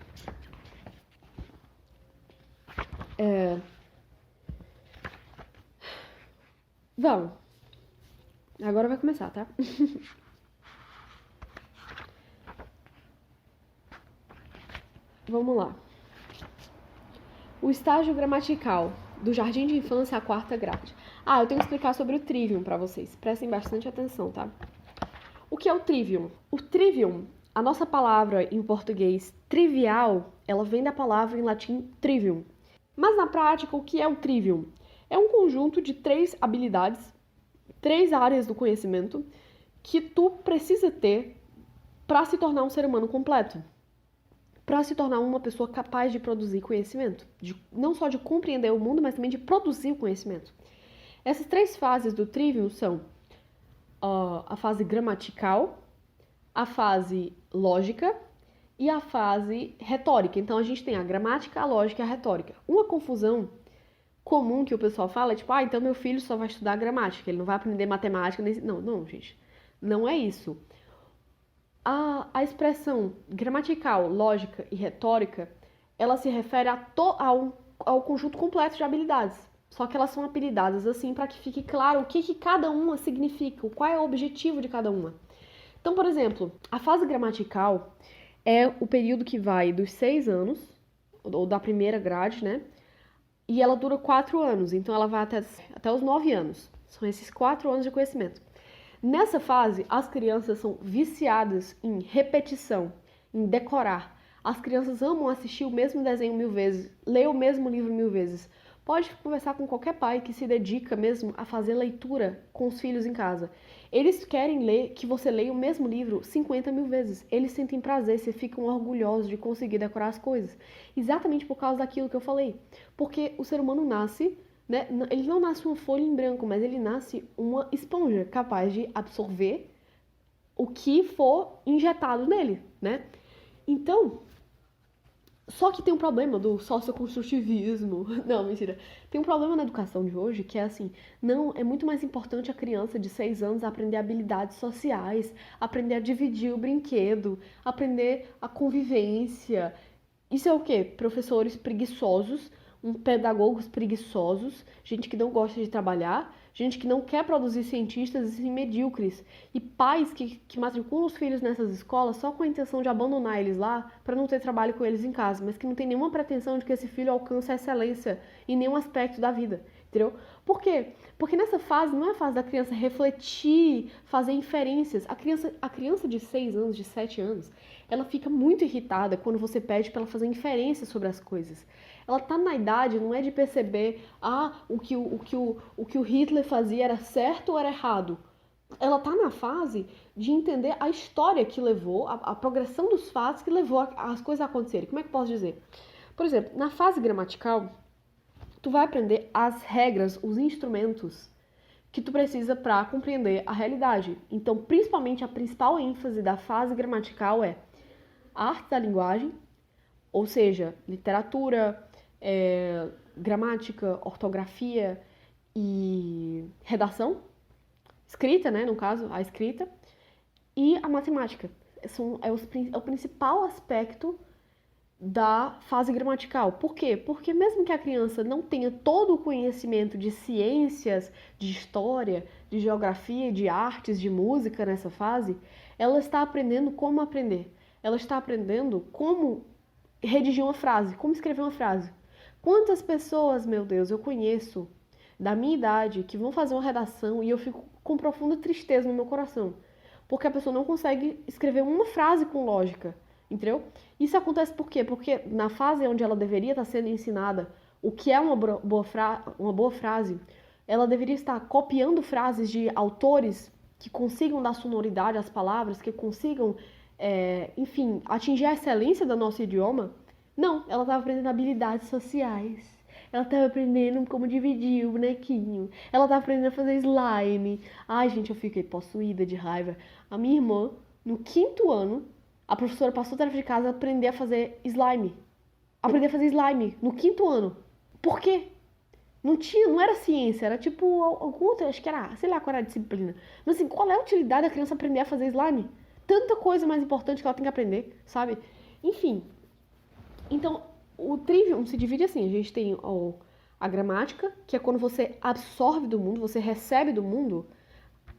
[SPEAKER 1] Vamos. Agora vai começar, tá? Vamos lá. O estágio gramatical do jardim de infância à quarta grade. Eu tenho que explicar sobre o trivium pra vocês. Prestem bastante atenção, tá? O que é o trivium? O trivium, a nossa palavra em português trivial, ela vem da palavra em latim trivium. Mas na prática, o que é o trivium? É um conjunto de 3 habilidades, 3 áreas do conhecimento que tu precisa ter para se tornar um ser humano completo. Para se tornar uma pessoa capaz de produzir conhecimento. Não só de compreender o mundo, mas também de produzir o conhecimento. Essas 3 fases do trivium são a fase gramatical, a fase lógica e a fase retórica. Então a gente tem a gramática, a lógica e a retórica. Uma confusão comum que o pessoal fala é tipo, então meu filho só vai estudar gramática, ele não vai aprender matemática. Não, gente. Não é isso. A expressão gramatical, lógica e retórica, ela se refere ao conjunto completo de habilidades. Só que elas são apelidadas assim para que fique claro o que cada uma significa, qual é o objetivo de cada uma. Então, por exemplo, a fase gramatical é o período que vai dos 6 anos, ou da primeira grade, né? E ela dura 4 anos, então ela vai até os 9 anos. São esses 4 anos de conhecimento. Nessa fase, as crianças são viciadas em repetição, em decorar. As crianças amam assistir o mesmo desenho 1000 vezes, ler o mesmo livro 1000 vezes. Pode conversar com qualquer pai que se dedica mesmo a fazer leitura com os filhos em casa. Eles querem que você leia o mesmo livro 50.000 vezes. Eles sentem prazer, se ficam orgulhosos de conseguir decorar as coisas. Exatamente por causa daquilo que eu falei. Porque o ser humano nasce, né? Ele não nasce uma folha em branco, mas ele nasce uma esponja capaz de absorver o que for injetado nele, né? Então, só que tem um problema do socioconstrutivismo. Não, mentira. Tem um problema na educação de hoje que é assim, não, é muito mais importante a criança de 6 anos aprender habilidades sociais, aprender a dividir o brinquedo, aprender a convivência. Isso é o quê? Professores preguiçosos, pedagogos preguiçosos, gente que não gosta de trabalhar, gente que não quer produzir cientistas e medíocres, e pais que matriculam os filhos nessas escolas só com a intenção de abandonar eles lá para não ter trabalho com eles em casa, mas que não tem nenhuma pretensão de que esse filho alcance a excelência em nenhum aspecto da vida, entendeu? Por quê? Porque nessa fase não é a fase da criança refletir, fazer inferências. A criança de 6 anos, de 7 anos, ela fica muito irritada quando você pede para ela fazer inferências sobre as coisas. Ela tá na idade, não é de perceber, o que o Hitler fazia era certo ou era errado. Ela tá na fase de entender a história que levou, a progressão dos fatos que levou as coisas a acontecerem. Como é que eu posso dizer? Por exemplo, na fase gramatical, tu vai aprender as regras, os instrumentos que tu precisa para compreender a realidade. Então, principalmente, a principal ênfase da fase gramatical é a arte da linguagem, ou seja, literatura, gramática, ortografia e redação, escrita, né, no caso, a escrita, e a matemática. É o principal aspecto da fase gramatical. Por quê? Porque mesmo que a criança não tenha todo o conhecimento de ciências, de história, de geografia, de artes, de música nessa fase, ela está aprendendo como aprender. Ela está aprendendo como redigir uma frase, como escrever uma frase. Quantas pessoas, meu Deus, eu conheço da minha idade que vão fazer uma redação e eu fico com profunda tristeza no meu coração, porque a pessoa não consegue escrever uma frase com lógica, entendeu? Isso acontece por quê? Porque na fase onde ela deveria estar sendo ensinada o que é uma boa frase, ela deveria estar copiando frases de autores que consigam dar sonoridade às palavras, que consigam, enfim, atingir a excelência do nosso idioma. Não, ela estava aprendendo habilidades sociais. Ela tava aprendendo como dividir o bonequinho. Ela tava aprendendo a fazer slime. Ai, gente, eu fiquei possuída de raiva. A minha irmã, no 5º ano, a professora passou tarefa de casa a aprender a fazer slime. Aprender a fazer slime no 5º ano. Por quê? Não era ciência, era tipo algum outro, acho que era, sei lá qual era a disciplina. Mas assim, qual é a utilidade da criança aprender a fazer slime? Tanta coisa mais importante que ela tem que aprender, sabe? Enfim. Então, o Trivium se divide assim, a gente tem a gramática, que é quando você absorve do mundo, você recebe do mundo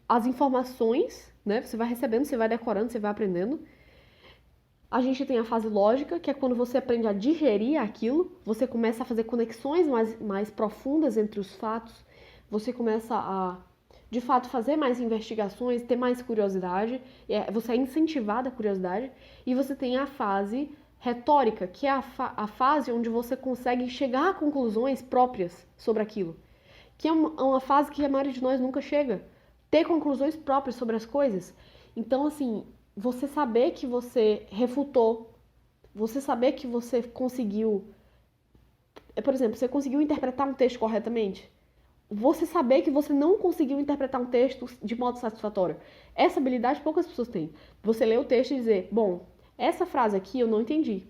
[SPEAKER 1] as informações, né? Você vai recebendo, você vai decorando, você vai aprendendo. A gente tem a fase lógica, que é quando você aprende a digerir aquilo, você começa a fazer conexões mais profundas entre os fatos, você começa a, de fato, fazer mais investigações, ter mais curiosidade, você é incentivado à curiosidade, e você tem a fase retórica, que é a fase onde você consegue chegar a conclusões próprias sobre aquilo, que é uma fase que a maioria de nós nunca chega, ter conclusões próprias sobre as coisas. Então, assim, você saber que você refutou, você saber que você conseguiu, por exemplo, você conseguiu interpretar um texto corretamente, você saber que você não conseguiu interpretar um texto de modo satisfatório. Essa habilidade poucas pessoas têm. Você lê o texto e dizer, bom, essa frase aqui eu não entendi.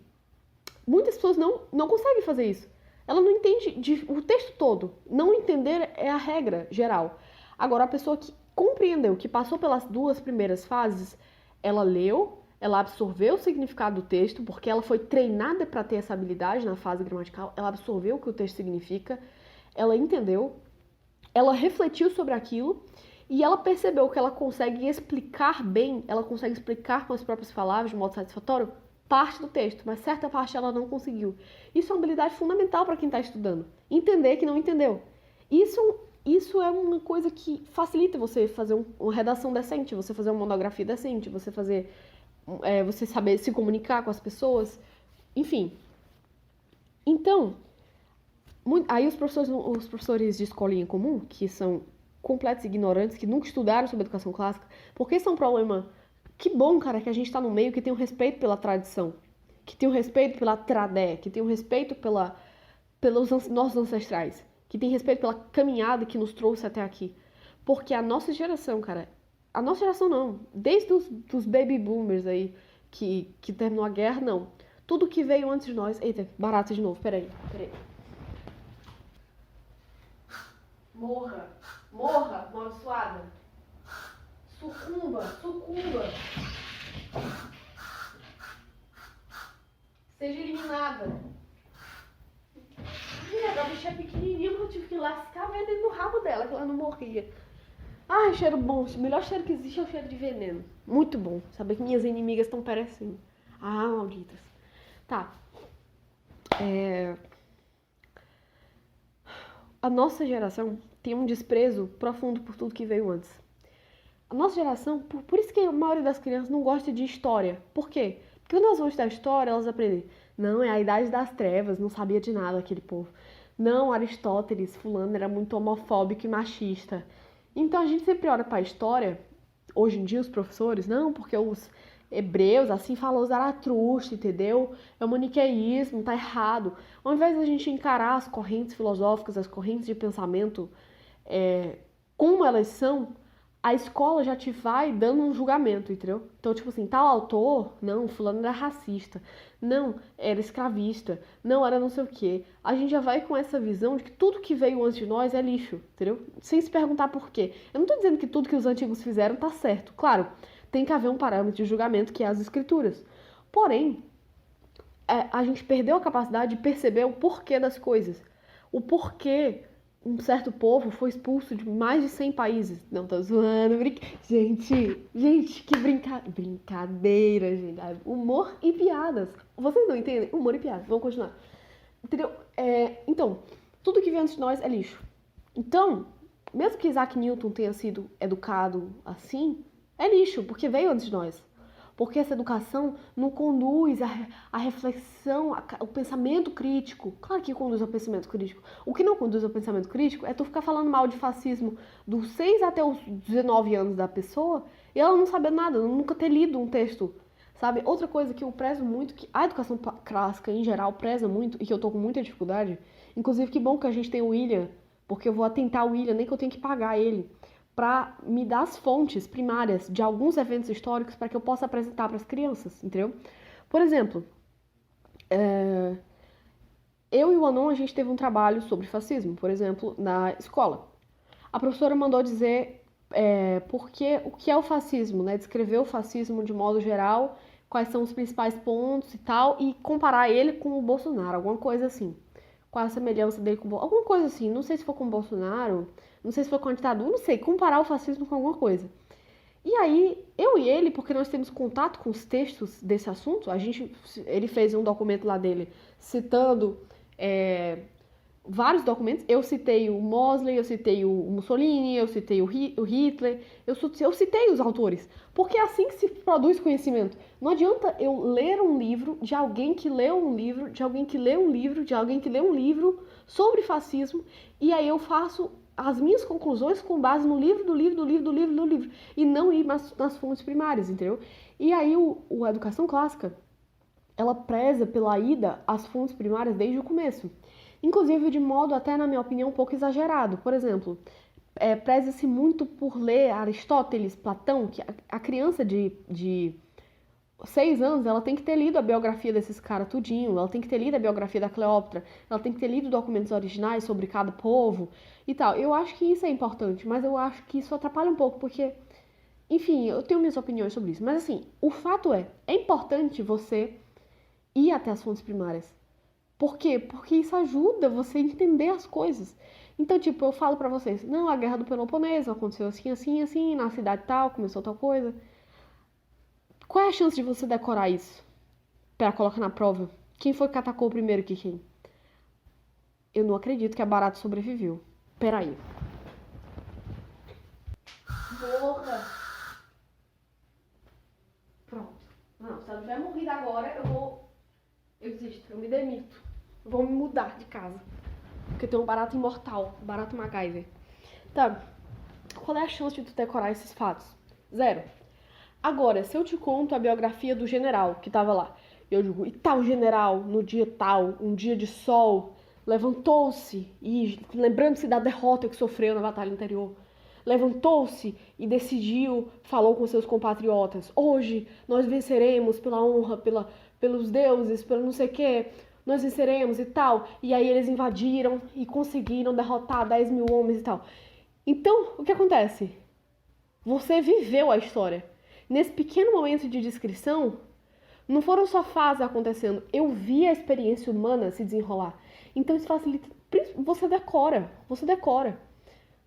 [SPEAKER 1] Muitas pessoas não conseguem fazer isso. Ela não entende o texto todo. Não entender é a regra geral. Agora, a pessoa que compreendeu, que passou pelas 2 primeiras fases, ela leu, ela absorveu o significado do texto, porque ela foi treinada para ter essa habilidade na fase gramatical, ela absorveu o que o texto significa, ela entendeu, ela refletiu sobre aquilo e ela percebeu que ela consegue explicar bem, ela consegue explicar com as próprias palavras, de modo satisfatório, parte do texto, mas certa parte ela não conseguiu. Isso é uma habilidade fundamental para quem está estudando. Entender que não entendeu. Isso é uma coisa que facilita você fazer uma redação decente, você fazer uma monografia decente, você você saber se comunicar com as pessoas, enfim. Então, aí os professores de escolinha comum, que são completos ignorantes, que nunca estudaram sobre educação clássica, porque isso é um problema. Que bom, cara, que a gente tá no meio que tem um respeito pela tradição, que tem um respeito pela tradé, que tem um respeito pelos nossos ancestrais, que tem respeito pela caminhada que nos trouxe até aqui. Porque a nossa geração, cara, a nossa geração não, desde os baby boomers aí, que terminou a guerra, não. Tudo que veio antes de nós... Eita, barata de novo, peraí. Morra, amaldiçoada. Sucumba. Seja eliminada. Ai, a bicha é pequenininha, eu tive que lascar a dentro do rabo dela, que ela não morria. Ai, cheiro bom. O melhor cheiro que existe é o cheiro de veneno. Muito bom. Saber que minhas inimigas estão perecendo. Ah, malditas. Tá. A nossa geração tem um desprezo profundo por tudo que veio antes. A nossa geração, por isso que a maioria das crianças não gosta de história. Por quê? Porque quando elas vão estudar história, elas aprendem. Não, é a idade das trevas, não sabia de nada aquele povo. Não, Aristóteles, fulano, era muito homofóbico e machista. Então a gente sempre olha para a história, hoje em dia os professores, não, porque os hebreus, assim falou Zaratustra, entendeu? É o maniqueísmo, tá errado. Ao invés da gente encarar as correntes filosóficas, as correntes de pensamento, como elas são, a escola já te vai dando um julgamento, entendeu? Então, tipo assim, tal autor, não, fulano era racista, não, era escravista, não, era não sei o quê. A gente já vai com essa visão de que tudo que veio antes de nós é lixo, entendeu? Sem se perguntar por quê. Eu não tô dizendo que tudo que os antigos fizeram tá certo. Claro, tem que haver um parâmetro de julgamento que é as escrituras. Porém, a gente perdeu a capacidade de perceber o porquê das coisas. O porquê um certo povo foi expulso de mais de 100 países. Não, tô zoando. Gente, que brincadeira, gente. Humor e piadas. Vocês não entendem? Humor e piadas. Vamos continuar. Entendeu? Então, tudo que vem antes de nós é lixo. Então, mesmo que Isaac Newton tenha sido educado assim, é lixo, porque veio antes de nós. Porque essa educação não conduz à reflexão, ao pensamento crítico. Claro que conduz ao pensamento crítico. O que não conduz ao pensamento crítico é tu ficar falando mal de fascismo dos 6 até os 19 anos da pessoa e ela não saber nada, nunca ter lido um texto sabe? Outra coisa que eu prezo muito, que a educação clássica em geral preza muito, e que eu tô com muita dificuldade, inclusive que bom que a gente tem o William, porque eu vou atentar o William, nem que eu tenha que pagar ele, pra me dar as fontes primárias de alguns eventos históricos para que eu possa apresentar para as crianças, entendeu? Por exemplo, eu e o Anon, a gente teve um trabalho sobre fascismo, por exemplo, na escola. A professora mandou dizer o que é o fascismo, né? Descrever o fascismo de modo geral, quais são os principais pontos e tal, e comparar ele com o Bolsonaro, alguma coisa assim. Qual a semelhança dele com o Bolsonaro, alguma coisa assim, não sei se for com o Bolsonaro, não sei se for com a ditadura, não sei, comparar o fascismo com alguma coisa. E aí, eu e ele, porque nós temos contato com os textos desse assunto, ele fez um documento lá dele citando vários documentos. Eu citei o Mosley, eu citei o Mussolini, eu citei o Hitler, eu citei os autores. Porque é assim que se produz conhecimento. Não adianta eu ler um livro de alguém que leu um livro, de alguém que leu um livro, de alguém que leu um livro sobre fascismo, e aí eu faço as minhas conclusões com base no livro, do livro, do livro, do livro, do livro, e não ir nas fontes primárias, entendeu? E aí a educação clássica, ela preza pela ida às fontes primárias desde o começo. Inclusive de modo até, na minha opinião, um pouco exagerado. Por exemplo, preza-se muito por ler Aristóteles, Platão, que a criança de 6 anos, ela tem que ter lido a biografia desses caras tudinho, ela tem que ter lido a biografia da Cleópatra, ela tem que ter lido documentos originais sobre cada povo e tal. Eu acho que isso é importante, mas eu acho que isso atrapalha um pouco, porque, enfim, eu tenho minhas opiniões sobre isso. Mas assim, o fato é importante você ir até as fontes primárias. Por quê? Porque isso ajuda você a entender as coisas. Então, tipo, eu falo pra vocês, não, a guerra do Peloponeso aconteceu assim, assim, assim, na cidade tal, começou tal coisa. Qual é a chance de você decorar isso? Pra colocar na prova? Quem foi que atacou primeiro que quem? Eu não acredito que a Barata sobreviveu. Peraí. Porra! Pronto. Não, se ela tiver morrido agora, eu desisto, eu me demito. Eu vou me mudar de casa. Porque tem um barato imortal, barato MacGyver. Tá, qual é a chance de tu decorar esses fatos? Zero. Agora, se eu te conto a biografia do general que tava lá, eu digo, e tal general, no dia tal, um dia de sol, levantou-se e, lembrando-se da derrota que sofreu na batalha anterior, levantou-se e decidiu, falou com seus compatriotas, hoje nós venceremos pela honra, pelos deuses, pelo não sei o quê, nós venceremos e tal. E aí eles invadiram e conseguiram derrotar 10 mil homens e tal. Então, o que acontece? Você viveu a história. Nesse pequeno momento de descrição, não foram só fases acontecendo, eu vi a experiência humana se desenrolar. Então isso facilita, você decora.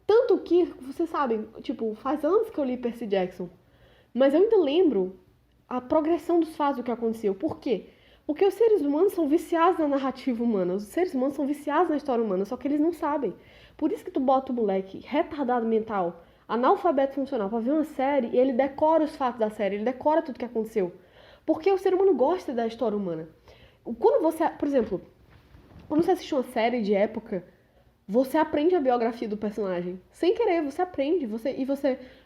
[SPEAKER 1] Tanto que, vocês sabem, tipo, faz anos que eu li Percy Jackson, mas eu ainda lembro a progressão dos fatos do que aconteceu. Por quê? Porque os seres humanos são viciados na narrativa humana, os seres humanos são viciados na história humana, só que eles não sabem. Por isso que tu bota o moleque retardado mental, analfabeto funcional, pra ver uma série e ele decora os fatos da série, ele decora tudo que aconteceu. Porque o ser humano gosta da história humana. Quando você, por exemplo, quando você assiste uma série de época, você aprende a biografia do personagem. Sem querer, você aprende.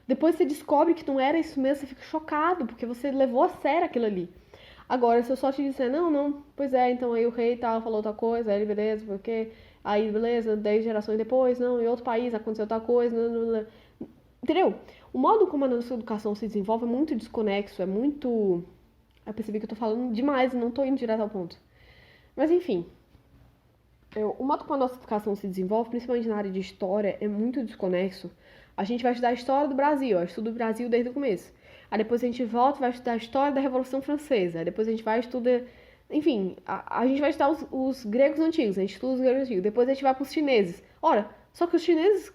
[SPEAKER 1] Depois você descobre que não era isso mesmo, você fica chocado, porque você levou a sério aquilo ali. Agora, se eu só te disser, não, pois é, então aí o rei tal falou tal coisa, aí ele, beleza, porque aí, beleza, 10 gerações depois, não, em outro país aconteceu tal coisa, não. Entendeu? O modo como a nossa educação se desenvolve é muito desconexo, é muito... Eu percebi que eu tô falando demais e não tô indo direto ao ponto. Mas, enfim, o modo como a nossa educação se desenvolve, principalmente na área de história, é muito desconexo. A gente vai estudar a história do Brasil, eu estudo o Brasil desde o começo. Aí depois a gente volta e vai estudar a história da Revolução Francesa. Aí depois a gente vai estudar... Enfim, a gente vai estudar os gregos antigos, a gente estuda os gregos antigos. Depois a gente vai para os chineses. Ora, só que os chineses...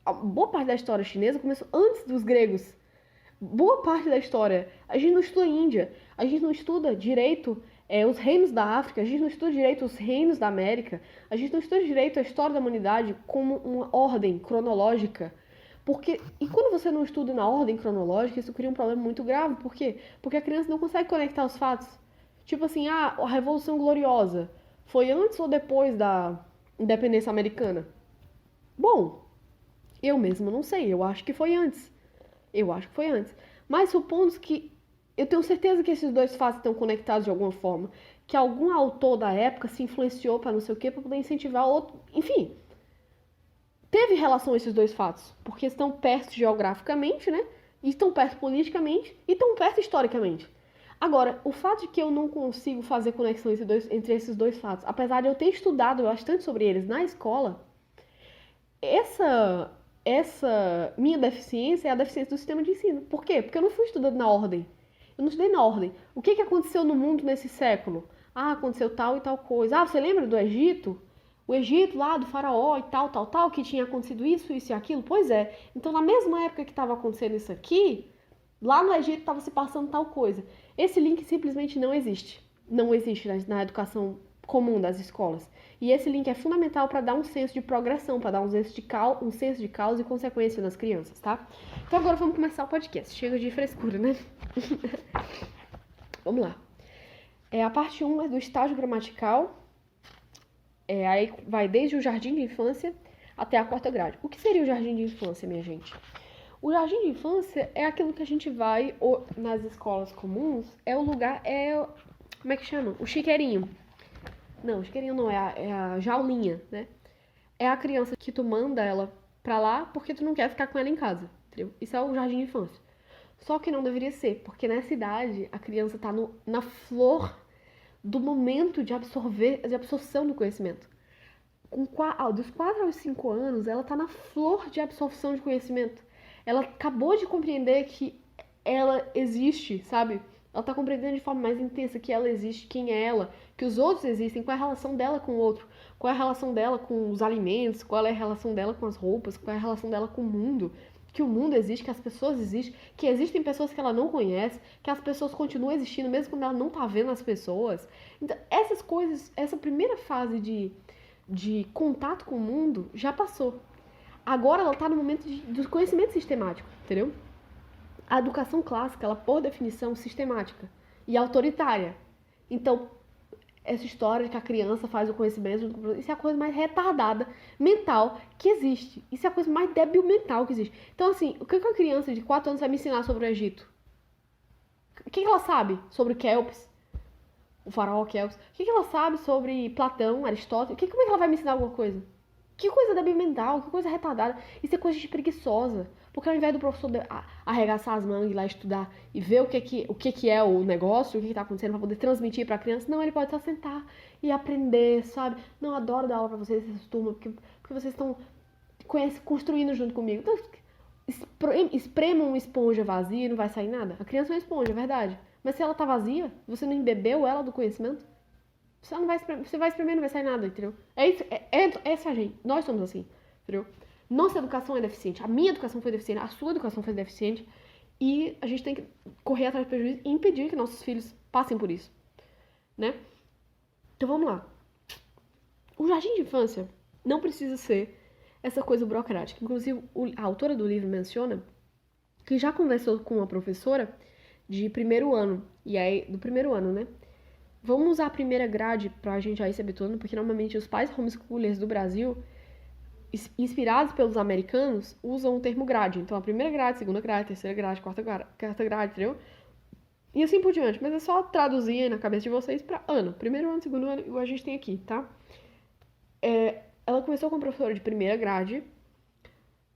[SPEAKER 1] A boa parte da história chinesa começou antes dos gregos. Boa parte da história. A gente não estuda a Índia. A gente não estuda direito os reinos da África. A gente não estuda direito os reinos da América. A gente não estuda direito a história da humanidade como uma ordem cronológica. E quando você não estuda na ordem cronológica, isso cria um problema muito grave. Por quê? Porque a criança não consegue conectar os fatos. Tipo assim, a Revolução Gloriosa foi antes ou depois da independência americana? Bom, eu mesmo não sei. Eu acho que foi antes. Mas supondo que eu tenho certeza que esses dois fatos estão conectados de alguma forma. Que algum autor da época se influenciou para não sei o quê, para poder incentivar outro. Enfim, teve relação esses dois fatos, porque estão perto geograficamente, né? E estão perto politicamente e estão perto historicamente. Agora, o fato de que eu não consigo fazer conexão entre esses dois fatos, apesar de eu ter estudado bastante sobre eles na escola, essa minha deficiência é a deficiência do sistema de ensino. Por quê? Porque eu não fui estudando na ordem. Eu não estudei na ordem. O que aconteceu no mundo nesse século? Ah, aconteceu tal e tal coisa. Ah, você lembra do Egito? O Egito lá, do faraó e tal, que tinha acontecido isso e aquilo? Pois é. Então, na mesma época que estava acontecendo isso aqui, lá no Egito estava se passando tal coisa. Esse link simplesmente não existe. Não existe na educação comum das escolas. E esse link é fundamental para dar um senso de progressão, para dar um senso de causa e consequência nas crianças, tá? Então agora vamos começar o podcast. Chega de frescura, né? Vamos lá. A parte 1 é do estágio gramatical. Aí vai desde o jardim de infância até a quarta grade. O que seria o jardim de infância, minha gente? O jardim de infância é aquilo que a gente vai nas escolas comuns, é o lugar, como é que chama? O chiqueirinho. Não, o chiqueirinho não, é a jaulinha, né? É a criança que tu manda ela pra lá porque tu não quer ficar com ela em casa, entendeu? Isso é o jardim de infância. Só que não deveria ser, porque nessa idade a criança tá na flor do momento de absorção do conhecimento. Dos 4 aos 5 anos, ela tá na flor de absorção de conhecimento. Ela acabou de compreender que ela existe, sabe? Ela tá compreendendo de forma mais intensa que ela existe, quem é ela, que os outros existem, qual é a relação dela com o outro, qual é a relação dela com os alimentos, qual é a relação dela com as roupas, qual é a relação dela com o mundo, que o mundo existe, que as pessoas existem, que existem pessoas que ela não conhece, que as pessoas continuam existindo mesmo quando ela não tá vendo as pessoas. Então, essas coisas, essa primeira fase de contato com o mundo já passou. Agora ela tá no momento do conhecimento sistemático, entendeu? A educação clássica, ela por definição sistemática e autoritária. Então, essa história de que a criança faz o conhecimento, isso é a coisa mais retardada mental que existe. Isso é a coisa mais débil mental que existe. Então, assim, o que uma criança de 4 anos vai me ensinar sobre o Egito? O que ela sabe sobre Kelps? O faraó Kelps? O que ela sabe sobre Platão, Aristóteles? Como é que ela vai me ensinar alguma coisa? Que coisa débil mental, que coisa retardada. Isso é coisa de preguiçosa. Porque ao invés do professor arregaçar as mangas e ir lá estudar e ver o que é o negócio, o que está acontecendo para poder transmitir para a criança, não, ele pode só sentar e aprender, sabe? Não, adoro dar aula para vocês, essas turmas, porque vocês estão construindo junto comigo. Então, esprema uma esponja vazia e não vai sair nada. A criança é uma esponja, é verdade. Mas se ela tá vazia, você não embebeu ela do conhecimento, você vai espremer, não vai sair nada, entendeu? É isso, essa gente. Nós somos assim, entendeu? Nossa educação é deficiente. A minha educação foi deficiente, a sua educação foi deficiente. E a gente tem que correr atrás do prejuízo e impedir que nossos filhos passem por isso, né? Então vamos lá. O jardim de infância não precisa ser essa coisa burocrática. Inclusive, a autora do livro menciona que já conversou com uma professora de primeiro ano. E aí, do primeiro ano, né? Vamos usar a primeira grade pra gente já ir se habituando, porque normalmente os pais homeschoolers do Brasil, inspirados pelos americanos, usam o termo grade. Então, a primeira grade, segunda grade, terceira grade, quarta grade, entendeu? E assim por diante. Mas é só traduzir aí na cabeça de vocês pra ano. Primeiro ano, segundo ano, igual a gente tem aqui, tá? Ela começou com a professora de primeira grade.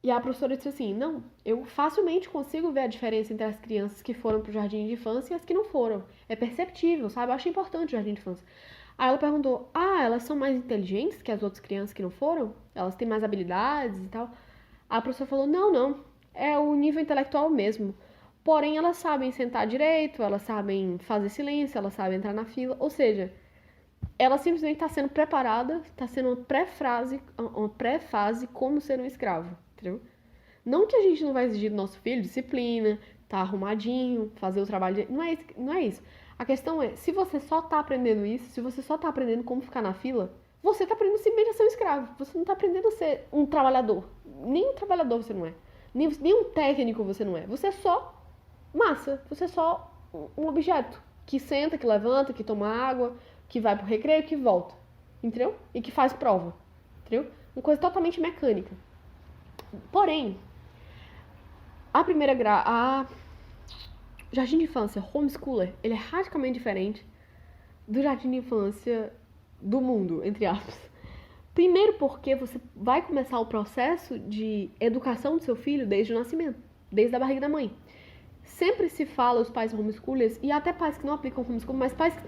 [SPEAKER 1] E a professora disse assim, não, eu facilmente consigo ver a diferença entre as crianças que foram pro jardim de infância e as que não foram. É perceptível, sabe? Eu acho importante o jardim de infância. Aí ela perguntou, elas são mais inteligentes que as outras crianças que não foram? Elas têm mais habilidades e tal? A professora falou, não, é o nível intelectual mesmo. Porém, elas sabem sentar direito, elas sabem fazer silêncio, elas sabem entrar na fila. Ou seja, ela simplesmente está sendo preparada, está sendo uma pré-fase como ser um escravo. Entendeu? Não que a gente não vai exigir do nosso filho disciplina, tá arrumadinho, fazer o trabalho. Não é isso. A questão é, se você só tá aprendendo isso, se você só tá aprendendo como ficar na fila, você tá aprendendo simplesmente a ser um escravo. Você não tá aprendendo a ser um trabalhador. Nem um trabalhador você não é. Nem um técnico você não é. Você é só massa. Você é só um objeto que senta, que levanta, que toma água, que vai pro recreio, que volta. Entendeu? E que faz prova. Entendeu? Uma coisa totalmente mecânica. Porém, jardim de infância homeschooler, ele é radicalmente diferente do jardim de infância do mundo, entre aspas. Primeiro porque você vai começar o processo de educação do seu filho desde o nascimento, desde a barriga da mãe. Sempre se fala, os pais homeschoolers, e até pais que não aplicam homeschool, mas pais que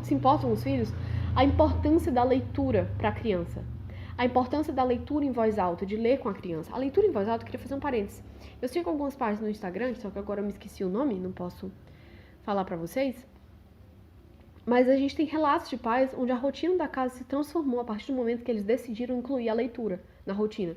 [SPEAKER 1] se importam com os filhos, a importância da leitura para a criança. A importância da leitura em voz alta, de ler com a criança. A leitura em voz alta, eu queria fazer um parênteses. Eu sigo algumas páginas no Instagram, só que agora eu me esqueci o nome, não posso falar para vocês. Mas a gente tem relatos de pais onde a rotina da casa se transformou a partir do momento que eles decidiram incluir a leitura na rotina.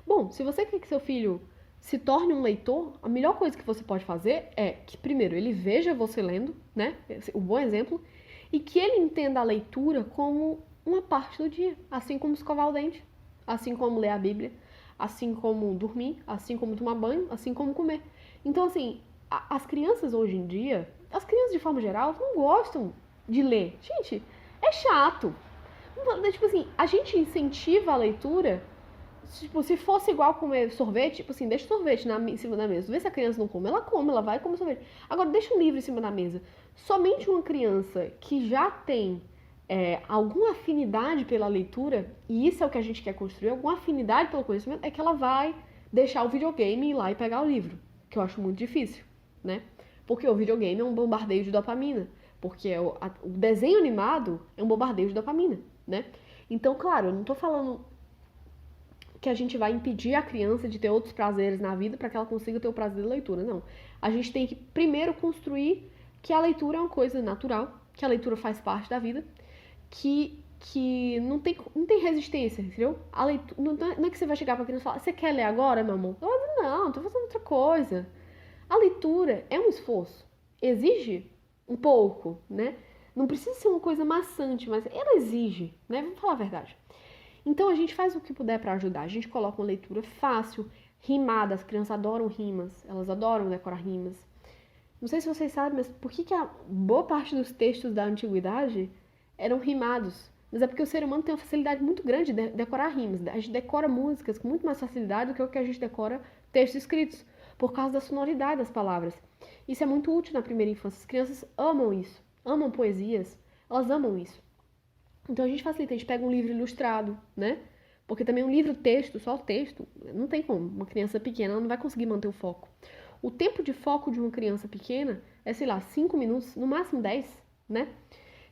[SPEAKER 1] Bom, se você quer que seu filho se torne um leitor, a melhor coisa que você pode fazer é que, primeiro, ele veja você lendo, né? O bom exemplo, e que ele entenda a leitura como uma parte do dia, assim como escovar o dente, assim como ler a Bíblia, assim como dormir, assim como tomar banho, assim como comer. Então, assim, as crianças hoje em dia, as crianças de forma geral, não gostam de ler. Gente, é chato. Tipo assim, a gente incentiva a leitura. Tipo, se fosse igual comer sorvete, tipo assim, deixa o sorvete em cima da mesa. Vê se a criança não come, ela vai comer sorvete. Agora, deixa um livro em cima da mesa. Somente uma criança que já tem alguma afinidade pela leitura, e isso é o que a gente quer construir, alguma afinidade pelo conhecimento, é que ela vai deixar o videogame e ir lá e pegar o livro. Que eu acho muito difícil, né? Porque o videogame é um bombardeio de dopamina. Porque o desenho animado é um bombardeio de dopamina, né? Então, claro, eu não tô falando que a gente vai impedir a criança de ter outros prazeres na vida para que ela consiga ter o prazer da leitura, não. A gente tem que primeiro construir que a leitura é uma coisa natural, que a leitura faz parte da vida, que não tem resistência, entendeu? A leitura, não é que você vai chegar pra criança e falar, você quer ler agora, meu amor? Ela vai dizer, não, tô fazendo outra coisa. A leitura é um esforço, exige um pouco, né? Não precisa ser uma coisa maçante, mas ela exige, né? Vamos falar a verdade. Então a gente faz o que puder para ajudar. A gente coloca uma leitura fácil, rimada. As crianças adoram rimas, elas adoram decorar rimas. Não sei se vocês sabem, mas por que a boa parte dos textos da antiguidade eram rimados? Mas é porque o ser humano tem uma facilidade muito grande de decorar rimas. A gente decora músicas com muito mais facilidade do que o que a gente decora textos escritos, por causa da sonoridade das palavras. Isso é muito útil na primeira infância. As crianças amam isso, amam poesias, elas amam isso. Então a gente facilita, a gente pega um livro ilustrado, né? Porque também um livro texto, só texto, não tem como. Uma criança pequena, ela não vai conseguir manter o foco. O tempo de foco de uma criança pequena é, sei lá, 5 minutos, no máximo 10, né?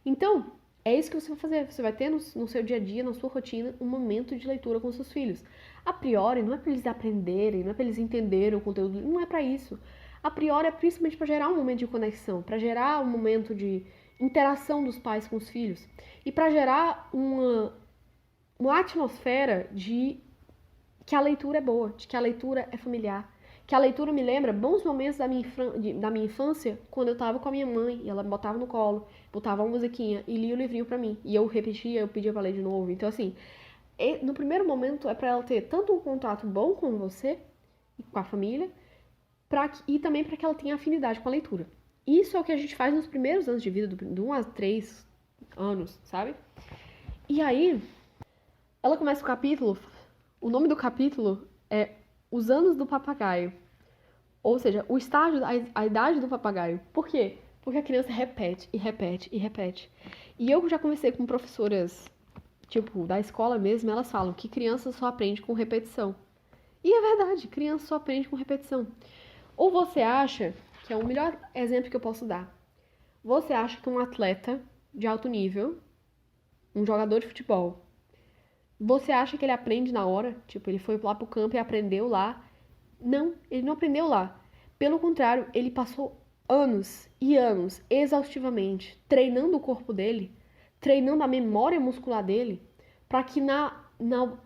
[SPEAKER 1] Então, é isso que você vai fazer. Você vai ter no seu dia a dia, na sua rotina, um momento de leitura com seus filhos. A priori, não é para eles aprenderem, não é para eles entenderem o conteúdo, não é para isso. A priori é principalmente para gerar um momento de conexão, para gerar um momento de interação dos pais com os filhos e para gerar uma atmosfera de que a leitura é boa, de que a leitura é familiar, que a leitura me lembra bons momentos da minha infância, quando eu tava com a minha mãe e ela me botava no colo, botava uma musiquinha e lia o livrinho pra mim, e eu repetia, eu pedia pra ler de novo. Então assim, no primeiro momento é para ela ter tanto um contato bom com você e com a família, e também para que ela tenha afinidade com a leitura. Isso é o que a gente faz nos primeiros anos de vida, de 1 a 3 anos, sabe? E aí, ela começa o capítulo, o nome do capítulo é Os Anos do Papagaio. Ou seja, o estágio, a idade do papagaio. Por quê? Porque a criança repete e repete e repete. E eu já conversei com professoras, tipo, da escola mesmo, elas falam que criança só aprende com repetição. E é verdade, criança só aprende com repetição. Ou você acha, que é o melhor exemplo que eu posso dar, você acha que um atleta de alto nível, um jogador de futebol, você acha que ele aprende na hora? Tipo, ele foi lá pro campo e aprendeu lá. Não, ele não aprendeu lá. Pelo contrário, ele passou anos e anos, exaustivamente, treinando o corpo dele, treinando a memória muscular dele, para que na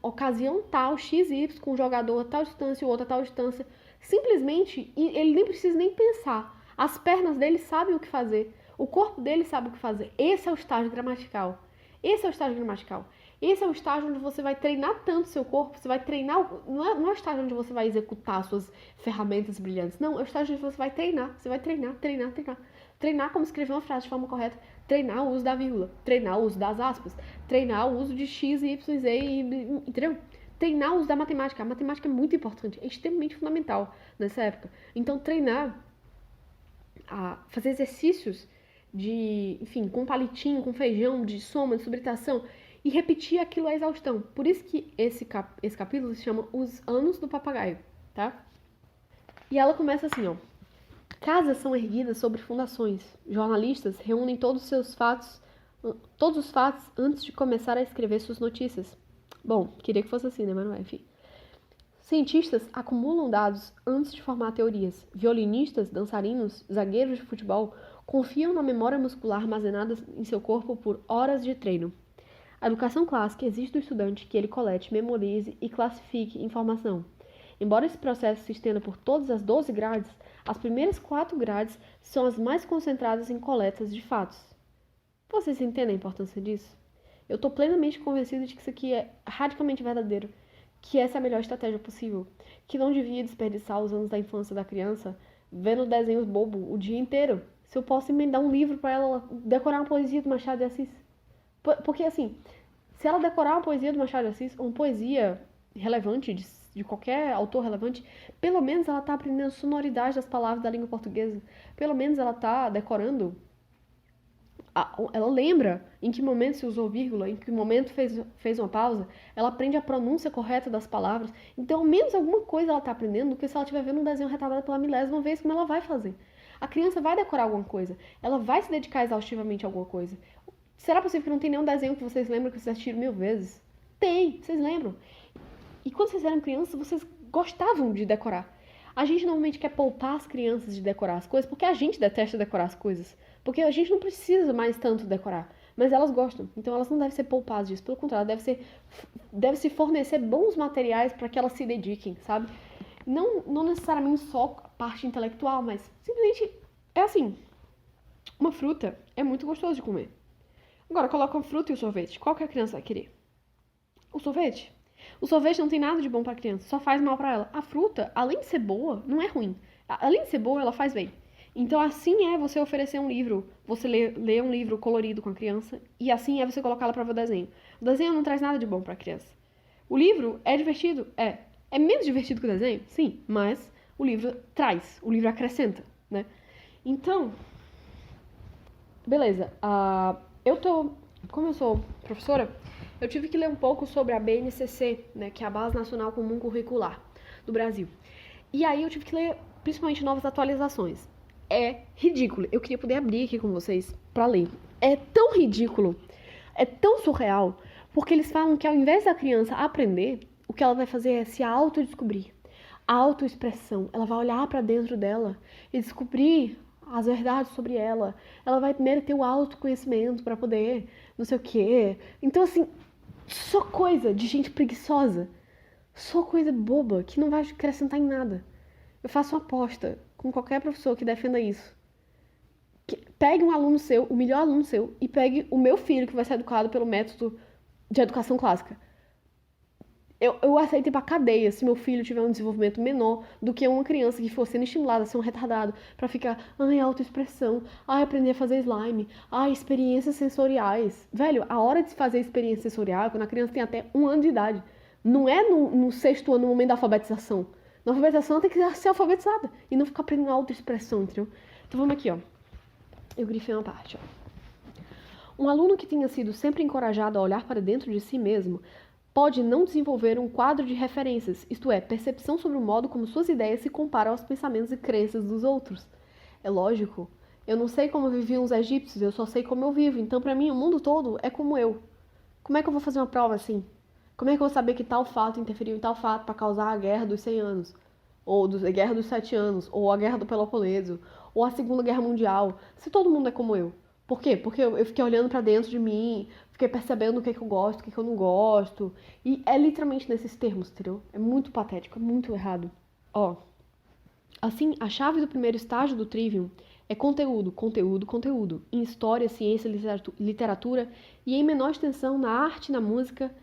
[SPEAKER 1] ocasião tal, XY, com o jogador a tal distância e o outro a tal distância, simplesmente, ele nem precisa nem pensar. As pernas dele sabem o que fazer. O corpo dele sabe o que fazer. Esse é o estágio gramatical. Esse é o estágio gramatical. Esse é o estágio onde você vai treinar tanto seu corpo, você vai treinar, não é o estágio onde você vai executar suas ferramentas brilhantes, não, é o estágio onde você vai treinar, treinar como escrever uma frase de forma correta, treinar o uso da vírgula, treinar o uso das aspas, treinar o uso de x, y, z, entendeu? Treinar o uso da matemática, a matemática é muito importante, é extremamente fundamental nessa época, então treinar a fazer exercícios de, enfim, com palitinho, com feijão, de soma, de subtração, e repetir aquilo à exaustão. Por isso que esse capítulo se chama Os Anos do Papagaio, tá? E ela começa assim, ó. Casas são erguidas sobre fundações. Jornalistas reúnem todos os fatos antes de começar a escrever suas notícias. Bom, queria que fosse assim, né? Mas não é, enfim. Cientistas acumulam dados antes de formar teorias. Violinistas, dançarinos, zagueiros de futebol confiam na memória muscular armazenada em seu corpo por horas de treino. A educação clássica exige do estudante que ele colete, memorize e classifique informação. Embora esse processo se estenda por todas as 12 grades, as primeiras 4 grades são as mais concentradas em coletas de fatos. Vocês entendem a importância disso? Eu estou plenamente convencida de que isso aqui é radicalmente verdadeiro, que essa é a melhor estratégia possível, que não devia desperdiçar os anos da infância da criança vendo desenhos bobo o dia inteiro. Se eu posso emendar um livro para ela decorar uma poesia do Machado de Assis. Porque assim, se ela decorar uma poesia do Machado de Assis, uma poesia relevante, de qualquer autor relevante, pelo menos ela está aprendendo sonoridade das palavras da língua portuguesa. Pelo menos ela está decorando. Ela lembra em que momento se usou vírgula, em que momento fez uma pausa. Ela aprende a pronúncia correta das palavras. Então, ao menos alguma coisa ela está aprendendo do que se ela estiver vendo um desenho retardado pela milésima vez, como ela vai fazer. A criança vai decorar alguma coisa. Ela vai se dedicar exaustivamente a alguma coisa. Será possível que não tem nenhum desenho que vocês lembram que vocês assistiram 1000 vezes? Tem, vocês lembram. E quando vocês eram crianças, vocês gostavam de decorar. A gente normalmente quer poupar as crianças de decorar as coisas, porque a gente detesta decorar as coisas. Porque a gente não precisa mais tanto decorar. Mas elas gostam. Então elas não devem ser poupadas disso. Pelo contrário, deve se fornecer bons materiais para que elas se dediquem, sabe? Não necessariamente só a parte intelectual, mas simplesmente é assim. Uma fruta é muito gostoso de comer. Agora, coloca a fruta e o sorvete. Qual que a criança vai querer? O sorvete. O sorvete não tem nada de bom pra criança, só faz mal pra ela. A fruta, além de ser boa, não é ruim. Além de ser boa, ela faz bem. Então, assim é você oferecer um livro, você ler um livro colorido com a criança, e assim é você colocar ela pra ver o desenho. O desenho não traz nada de bom pra criança. O livro é divertido? É. É menos divertido que o desenho? Sim, mas o livro traz, o livro acrescenta, né? Então, beleza. Como eu sou professora, eu tive que ler um pouco sobre a BNCC, né, que é a Base Nacional Comum Curricular do Brasil. E aí eu tive que ler, principalmente, novas atualizações. É ridículo. Eu queria poder abrir aqui com vocês pra ler. É tão ridículo, é tão surreal, porque eles falam que ao invés da criança aprender, o que ela vai fazer é se autodescobrir. A autoexpressão. Ela vai olhar pra dentro dela e descobrir as verdades sobre ela. Ela vai primeiro ter o autoconhecimento pra poder não sei o quê. Então, assim, só coisa de gente preguiçosa. Só coisa boba que não vai acrescentar em nada. Eu faço uma aposta com qualquer professor que defenda isso. Pegue um aluno seu, o melhor aluno seu, e pegue o meu filho que vai ser educado pelo método de educação clássica. Eu aceito ir pra cadeia se meu filho tiver um desenvolvimento menor do que uma criança que for sendo estimulada a ser um retardado pra ficar, autoexpressão, aprender a fazer slime, experiências sensoriais. Velho, a hora de se fazer experiência sensorial é quando a criança tem até 1 ano de idade. Não é no 6º ano, no momento da alfabetização. Na alfabetização ela tem que ser alfabetizada e não ficar aprendendo autoexpressão, entendeu? Então vamos aqui, ó. Eu grifei uma parte, ó. Um aluno que tenha sido sempre encorajado a olhar para dentro de si mesmo pode não desenvolver um quadro de referências, isto é, percepção sobre o modo como suas ideias se comparam aos pensamentos e crenças dos outros. É lógico. Eu não sei como viviam os egípcios, eu só sei como eu vivo. Então, pra mim, o mundo todo é como eu. Como é que eu vou fazer uma prova assim? Como é que eu vou saber que tal fato interferiu em tal fato para causar a Guerra dos 100 anos? Ou a Guerra dos 7 anos? Ou a Guerra do Peloponeso? Ou a Segunda Guerra Mundial? Se todo mundo é como eu. Por quê? Porque eu fiquei olhando pra dentro de mim, fiquei percebendo o que eu gosto, o que eu não gosto. E é literalmente nesses termos, entendeu? É muito patético, é muito errado. Ó, assim, a chave do primeiro estágio do Trivium é conteúdo, conteúdo, conteúdo. Em história, ciência, literatura e em menor extensão na arte e na música,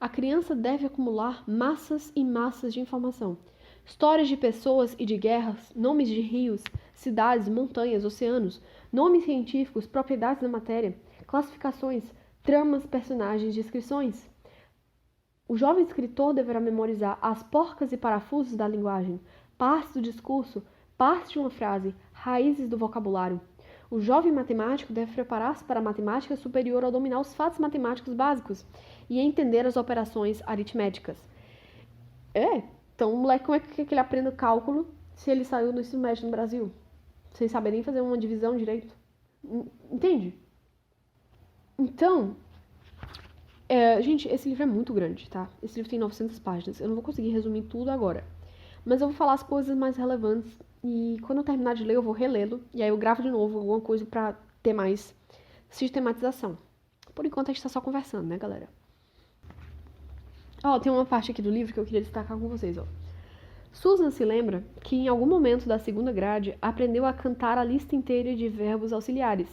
[SPEAKER 1] a criança deve acumular massas e massas de informação. Histórias de pessoas e de guerras, nomes de rios, cidades, montanhas, oceanos, nomes científicos, propriedades da matéria, classificações, tramas, personagens, descrições. O jovem escritor deverá memorizar as porcas e parafusos da linguagem, partes do discurso, partes de uma frase, raízes do vocabulário. O jovem matemático deve preparar-se para a matemática superior ao dominar os fatos matemáticos básicos e entender as operações aritméticas. Então o moleque, como é que ele aprende cálculo se ele saiu do ensino médio no Brasil? Sem saber nem fazer uma divisão direito? Entende? Então, gente, esse livro é muito grande, tá? Esse livro tem 900 páginas. Eu não vou conseguir resumir tudo agora. Mas eu vou falar as coisas mais relevantes. E quando eu terminar de ler, eu vou relê-lo. E aí eu gravo de novo alguma coisa pra ter mais sistematização. Por enquanto a gente tá só conversando, né, galera? Tem uma parte aqui do livro que eu queria destacar com vocês, Susan se lembra que em algum momento da segunda grade aprendeu a cantar a lista inteira de verbos auxiliares.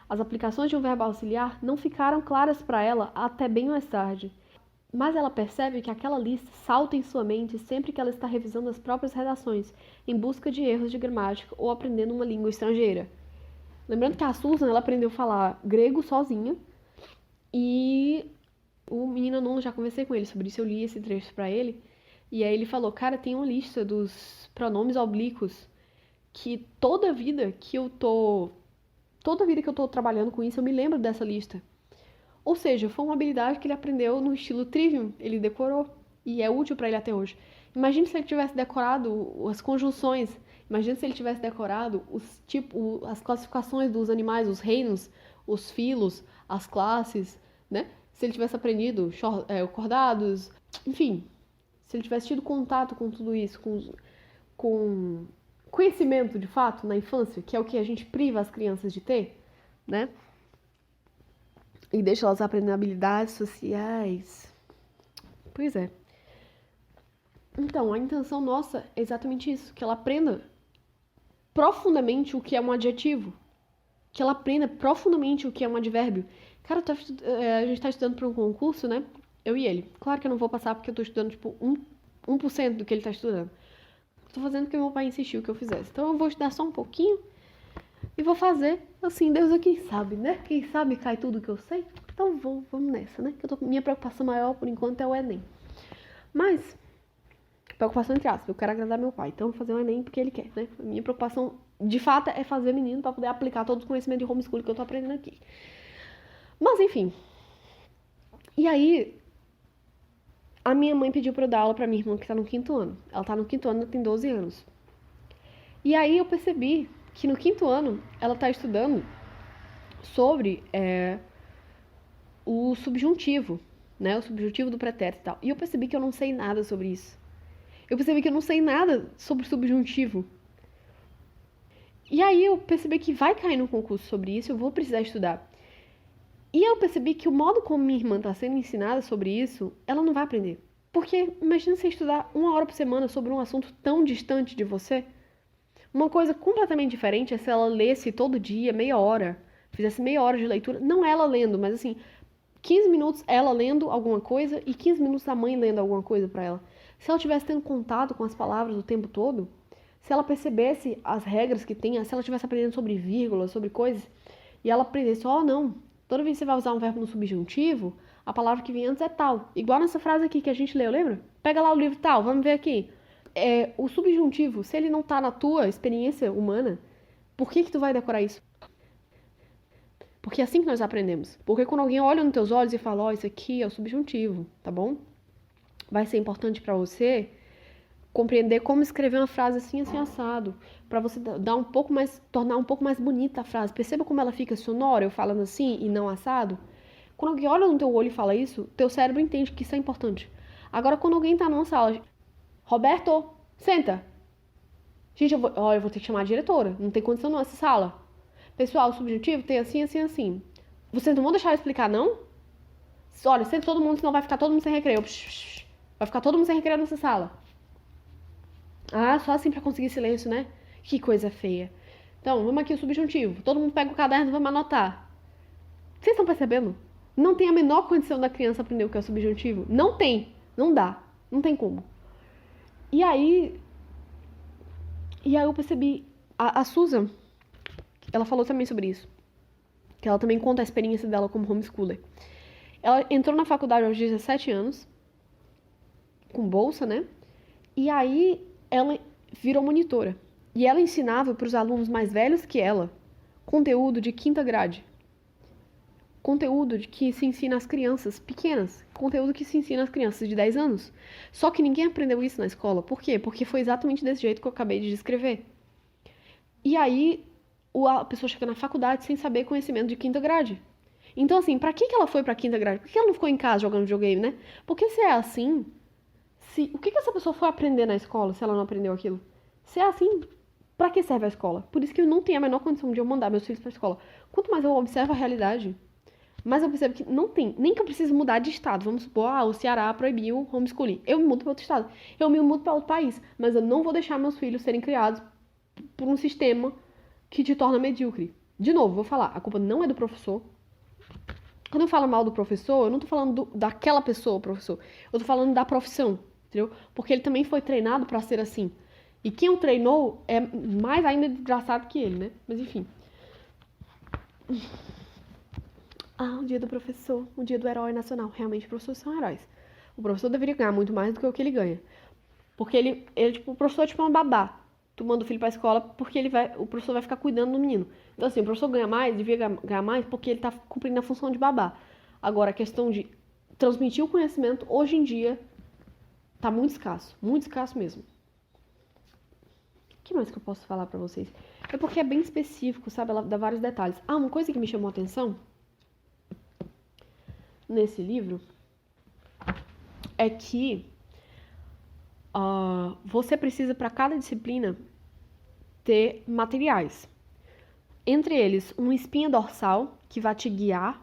[SPEAKER 1] As aplicações de um verbo auxiliar não ficaram claras para ela até bem mais tarde, mas ela percebe que aquela lista salta em sua mente sempre que ela está revisando as próprias redações, em busca de erros de gramática ou aprendendo uma língua estrangeira. Lembrando que a Susan, ela aprendeu a falar grego sozinha, e o menino Nuno, já conversei com ele sobre isso, eu li esse trecho para ele, e aí ele falou, cara, tem uma lista dos pronomes oblíquos que toda vida que eu tô trabalhando com isso, eu me lembro dessa lista. Ou seja, foi uma habilidade que ele aprendeu no estilo Trivium, ele decorou, e é útil para ele até hoje. Imagina se ele tivesse decorado as conjunções, imagina se ele tivesse decorado as classificações dos animais, os reinos, os filos, as classes, né? Se ele tivesse aprendido cordados, enfim, se ele tivesse tido contato com tudo isso, com conhecimento de fato na infância, que é o que a gente priva as crianças de ter, né? E deixa elas aprendendo habilidades sociais. Pois é. Então, a intenção nossa é exatamente isso, que ela aprenda profundamente o que é um adjetivo, que ela aprenda profundamente o que é um advérbio. Cara, a gente tá estudando para um concurso, né? Eu e ele. Claro que eu não vou passar porque eu tô estudando, 1% do que ele tá estudando. Tô fazendo porque meu pai insistiu que eu fizesse. Então eu vou estudar só um pouquinho e vou fazer, assim, Deus é quem sabe, né? Quem sabe cai tudo que eu sei. Então vamos nessa, né? Minha preocupação maior, por enquanto, é o Enem. Mas, preocupação entre aspas, eu quero agradar meu pai. Então eu vou fazer o Enem porque ele quer, né? A minha preocupação, de fato, é fazer menino pra poder aplicar todo o conhecimento de homeschooling que eu tô aprendendo aqui. Mas, enfim. E aí, a minha mãe pediu pra eu dar aula pra minha irmã que tá no 5º ano. Ela tá no 5º ano, tem 12 anos. E aí eu percebi que no 5º ano ela tá estudando sobre o subjuntivo, né? O subjuntivo do pretérito e tal. E eu percebi que eu não sei nada sobre isso. Eu percebi que eu não sei nada sobre subjuntivo. E aí eu percebi que vai cair no concurso sobre isso, eu vou precisar estudar. E eu percebi que o modo como minha irmã está sendo ensinada sobre isso, ela não vai aprender. Porque imagina você estudar 1 hora por semana sobre um assunto tão distante de você. Uma coisa completamente diferente é se ela lesse todo dia, meia hora, fizesse meia hora de leitura, não ela lendo, mas assim, 15 minutos ela lendo alguma coisa e 15 minutos a mãe lendo alguma coisa para ela. Se ela estivesse tendo contato com as palavras o tempo todo, se ela percebesse as regras que tem, se ela estivesse aprendendo sobre vírgula, sobre coisas, e ela aprendesse, não, toda vez que você vai usar um verbo no subjuntivo, a palavra que vem antes é tal. Igual nessa frase aqui que a gente leu, lembra? Pega lá o livro tal, vamos ver aqui. O subjuntivo, se ele não tá na tua experiência humana, por que tu vai decorar isso? Porque é assim que nós aprendemos. Porque quando alguém olha nos teus olhos e fala, isso aqui é o subjuntivo, tá bom? Vai ser importante pra você compreender como escrever uma frase assim, assim, assado. Pra você tornar um pouco mais bonita a frase. Perceba como ela fica sonora, eu falando assim e não assado. Quando alguém olha no teu olho e fala isso, teu cérebro entende que isso é importante. Agora, quando alguém tá numa sala, Roberto, senta. Gente, eu vou ter que chamar a diretora. Não tem condição não, essa sala. Pessoal, o subjuntivo tem assim, assim, assim. Vocês não vão deixar eu explicar, não? Olha, senta todo mundo, senão vai ficar todo mundo sem recreio. Vai ficar todo mundo sem recreio nessa sala. Só assim pra conseguir silêncio, né? Que coisa feia. Então, vamos aqui o subjuntivo. Todo mundo pega o caderno e vamos anotar. Vocês estão percebendo? Não tem a menor condição da criança aprender o que é o subjuntivo. Não tem. Não dá. Não tem como. E aí eu percebi, a Susan, ela falou também sobre isso, que ela também conta a experiência dela como homeschooler. Ela entrou na faculdade aos 17 anos, com bolsa, né? E aí ela virou monitora. E ela ensinava para os alunos mais velhos que ela conteúdo de quinta grade. Conteúdo que se ensina às crianças pequenas. Conteúdo que se ensina às crianças de 10 anos. Só que ninguém aprendeu isso na escola. Por quê? Porque foi exatamente desse jeito que eu acabei de descrever. E aí, a pessoa chega na faculdade sem saber conhecimento de quinta grade. Então, assim, pra que ela foi pra quinta grade? Por que ela não ficou em casa jogando videogame, né? Porque se é assim, o que essa pessoa foi aprender na escola se ela não aprendeu aquilo? Se é assim, pra que serve a escola? Por isso que eu não tenho a menor condição de eu mandar meus filhos pra escola. Quanto mais eu observo a realidade, mais eu percebo que não tem, nem que eu preciso mudar de estado. Vamos supor, o Ceará proibiu homeschooling. Eu me mudo para outro estado. Eu me mudo para outro país. Mas eu não vou deixar meus filhos serem criados por um sistema que te torna medíocre. De novo, vou falar, a culpa não é do professor. Quando eu falo mal do professor, eu não tô falando daquela pessoa, professor. Eu tô falando da profissão, entendeu? Porque ele também foi treinado para ser assim. E quem o treinou é mais ainda desgraçado que ele, né? Mas enfim. O dia do professor, o dia do herói nacional. Realmente, os professores são heróis. O professor deveria ganhar muito mais do que o que ele ganha. Porque ele tipo, o professor é tipo uma babá. Tu manda o filho pra escola porque o professor vai ficar cuidando do menino. Então, assim, o professor ganha mais, devia ganhar mais porque ele tá cumprindo a função de babá. Agora, a questão de transmitir o conhecimento, hoje em dia, tá muito escasso mesmo. O que mais que eu posso falar pra vocês? É porque é bem específico, sabe? Ela dá vários detalhes. Uma coisa que me chamou a atenção nesse livro é que você precisa, para cada disciplina, ter materiais. Entre eles, uma espinha dorsal, que vai te guiar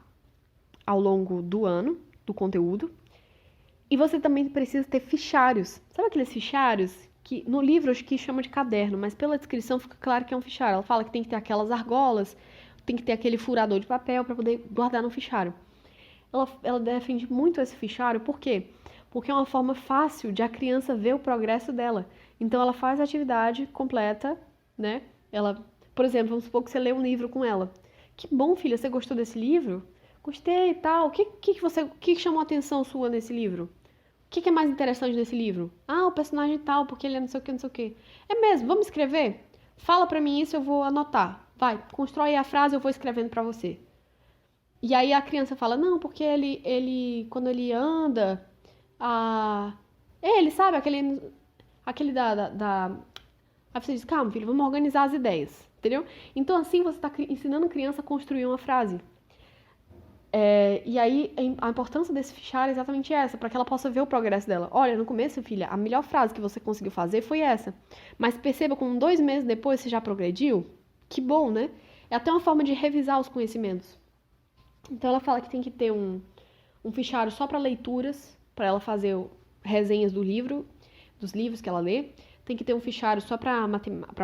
[SPEAKER 1] ao longo do ano, do conteúdo. E você também precisa ter fichários. Sabe aqueles fichários que no livro acho que chama de caderno, mas pela descrição fica claro que é um fichário. Ela fala que tem que ter aquelas argolas, tem que ter aquele furador de papel para poder guardar no fichário. Ela defende muito esse fichário, por quê? Porque é uma forma fácil de a criança ver o progresso dela. Então ela faz a atividade completa, né? Por exemplo, vamos supor que você lê um livro com ela. Que bom, filha, você gostou desse livro? Gostei e tal. O que chamou a atenção sua nesse livro? O que é mais interessante nesse livro? O personagem tal, porque ele é não sei o que, não sei o que. É mesmo, vamos escrever? Fala pra mim isso, eu vou anotar. Vai, constrói a frase, eu vou escrevendo pra você. E aí a criança fala, não, porque ele quando ele anda, ele, sabe, aquele Aí você diz, calma, filho, vamos organizar as ideias, entendeu? Então assim você está ensinando a criança a construir uma frase. E aí a importância desse fichário é exatamente essa, para que ela possa ver o progresso dela. Olha, no começo, filha, a melhor frase que você conseguiu fazer foi essa. Mas perceba, com 2 meses depois você já progrediu? Que bom, né? É até uma forma de revisar os conhecimentos. Então ela fala que tem que ter um fichário só para leituras, para ela fazer resenhas dos livros que ela lê. Tem que ter um fichário só para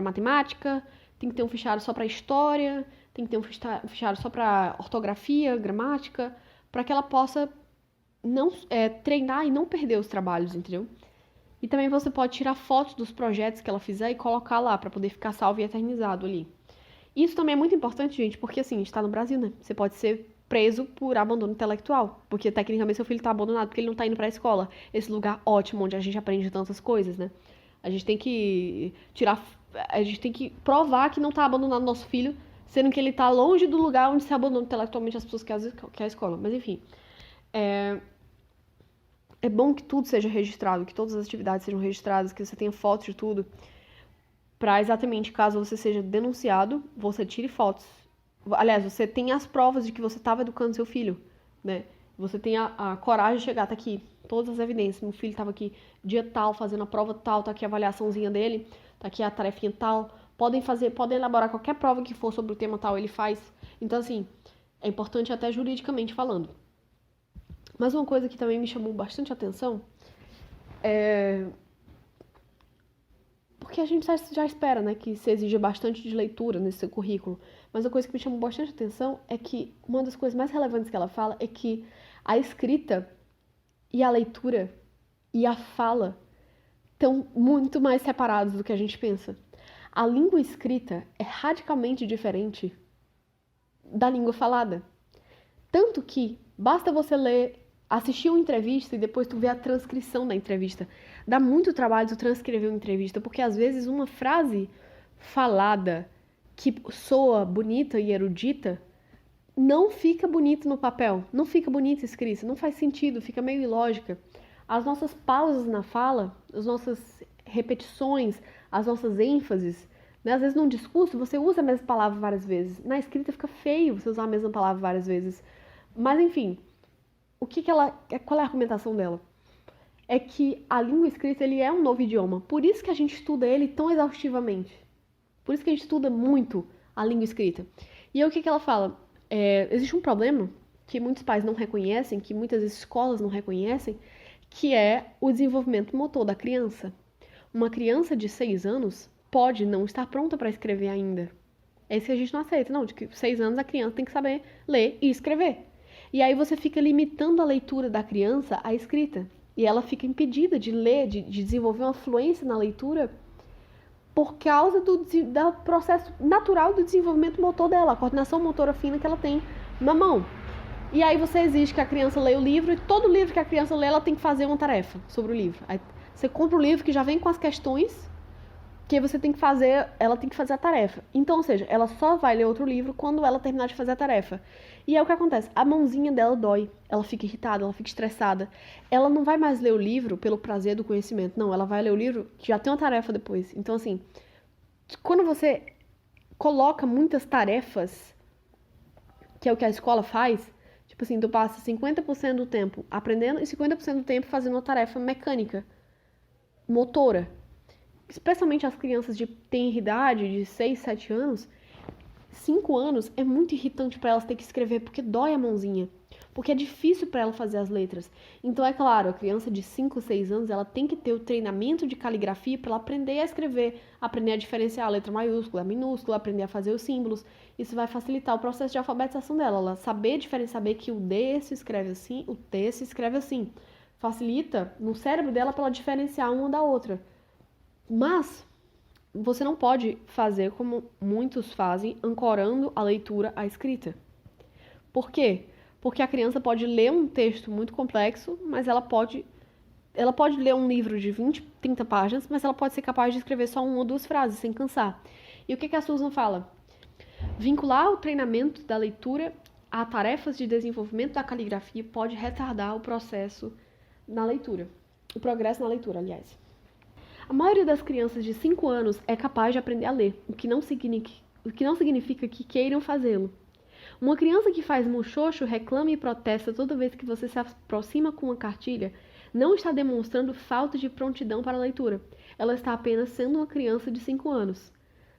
[SPEAKER 1] matemática, tem que ter um fichário só para história, tem que ter um fichário só para ortografia, gramática, para que ela possa não treinar e não perder os trabalhos, entendeu? E também você pode tirar fotos dos projetos que ela fizer e colocar lá, para poder ficar salvo e eternizado ali. Isso também é muito importante, gente, porque assim, a gente tá no Brasil, né? Você pode ser preso por abandono intelectual, porque tecnicamente seu filho tá abandonado porque ele não tá indo pra escola. Esse lugar ótimo onde a gente aprende tantas coisas, né? A gente tem que provar que não tá abandonando nosso filho, sendo que ele tá longe do lugar onde se abandona intelectualmente as pessoas que é a escola. Mas enfim, é bom que tudo seja registrado, que todas as atividades sejam registradas, que você tenha fotos de tudo, pra exatamente, caso você seja denunciado, você tire fotos. Aliás, você tem as provas de que você estava educando seu filho, né? Você tem a coragem de chegar, tá aqui, todas as evidências. Meu filho estava aqui dia tal, fazendo a prova tal, tá aqui a avaliaçãozinha dele, tá aqui a tarefinha tal. Podem elaborar qualquer prova que for sobre o tema tal, ele faz. Então, assim, é importante até juridicamente falando. Mas uma coisa que também me chamou bastante atenção porque a gente já espera, né, que se exija bastante de leitura nesse seu currículo. Mas a coisa que me chamou bastante atenção é que uma das coisas mais relevantes que ela fala é que a escrita e a leitura e a fala estão muito mais separados do que a gente pensa. A língua escrita é radicalmente diferente da língua falada. Tanto que basta você assistir uma entrevista e depois tu ver a transcrição da entrevista. Dá muito trabalho tu transcrever uma entrevista, porque às vezes uma frase falada, que soa bonita e erudita, não fica bonito no papel, não fica bonita escrita, não faz sentido, fica meio ilógica. As nossas pausas na fala, as nossas repetições, as nossas ênfases, né? Às vezes num discurso você usa a mesma palavra várias vezes, na escrita fica feio você usar a mesma palavra várias vezes. Mas enfim, qual é a argumentação dela? É que a língua escrita ele é um novo idioma, por isso que a gente estuda ele tão exaustivamente. Por isso que a gente estuda muito a língua escrita. E aí o que ela fala? Existe um problema que muitos pais não reconhecem, que muitas escolas não reconhecem, que é o desenvolvimento motor da criança. Uma criança de 6 anos pode não estar pronta para escrever ainda. É isso que a gente não aceita. Não, de que 6 anos a criança tem que saber ler e escrever. E aí você fica limitando a leitura da criança à escrita. E ela fica impedida de ler, de desenvolver uma fluência na leitura por causa do processo natural do desenvolvimento motor dela, a coordenação motora fina que ela tem na mão. E aí você exige que a criança leia o livro, e todo livro que a criança lê, ela tem que fazer uma tarefa sobre o livro. Aí você compra o livro que já vem com as questões que você tem que fazer, ela tem que fazer a tarefa. Então, ou seja, ela só vai ler outro livro quando ela terminar de fazer a tarefa. E é o que acontece, a mãozinha dela dói, ela fica irritada, ela fica estressada. Ela não vai mais ler o livro pelo prazer do conhecimento, não, ela vai ler o livro que já tem uma tarefa depois. Então, assim, quando você coloca muitas tarefas, que é o que a escola faz, tipo assim, tu passa 50% do tempo aprendendo e 50% do tempo fazendo uma tarefa mecânica, motora. Especialmente as crianças de tenra idade, de 6, 7 anos, 5 anos é muito irritante para elas ter que escrever, porque dói a mãozinha. Porque é difícil para ela fazer as letras. Então, é claro, a criança de 5, 6 anos, ela tem que ter o treinamento de caligrafia para ela aprender a escrever, aprender a diferenciar a letra maiúscula, a minúscula, aprender a fazer os símbolos. Isso vai facilitar o processo de alfabetização dela. Ela saber diferenciar, saber que o D se escreve assim, o T se escreve assim. Facilita no cérebro dela para ela diferenciar uma da outra. Mas você não pode fazer como muitos fazem, ancorando a leitura à escrita. Por quê? Porque a criança pode ler um texto muito complexo, mas ela pode ler um livro de 20, 30 páginas, mas ela pode ser capaz de escrever só uma ou duas frases, sem cansar. E o que a Susan fala? Vincular o treinamento da leitura a tarefas de desenvolvimento da caligrafia pode retardar o processo na leitura. O progresso na leitura, aliás. A maioria das crianças de 5 anos é capaz de aprender a ler, o que não significa que queiram fazê-lo. Uma criança que faz muxoxo, reclama e protesta toda vez que você se aproxima com uma cartilha, não está demonstrando falta de prontidão para a leitura. Ela está apenas sendo uma criança de 5 anos.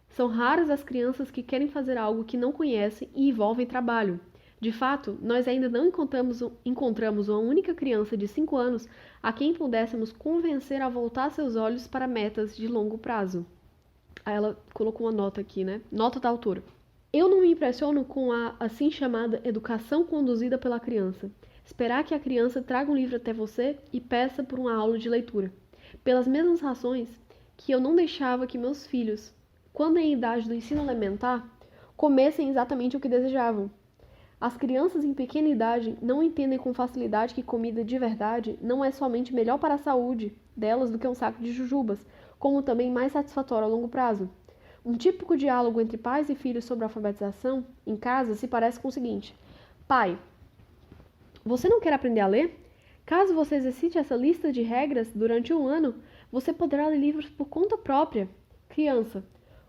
[SPEAKER 1] São raras as crianças que querem fazer algo que não conhecem e envolvem trabalho. De fato, nós ainda não encontramos uma única criança de 5 anos a quem pudéssemos convencer a voltar seus olhos para metas de longo prazo. Aí ela colocou uma nota aqui, né? Nota da autora. Eu não me impressiono com a assim chamada educação conduzida pela criança. Esperar que a criança traga um livro até você e peça por uma aula de leitura. Pelas mesmas razões que eu não deixava que meus filhos, quando em idade do ensino elementar, comessem exatamente o que desejavam. As crianças em pequena idade não entendem com facilidade que comida de verdade não é somente melhor para a saúde delas do que um saco de jujubas, como também mais satisfatório a longo prazo. Um típico diálogo entre pais e filhos sobre a alfabetização em casa se parece com o seguinte: pai, você não quer aprender a ler? Caso você exercite essa lista de regras durante um ano, você poderá ler livros por conta própria. Criança,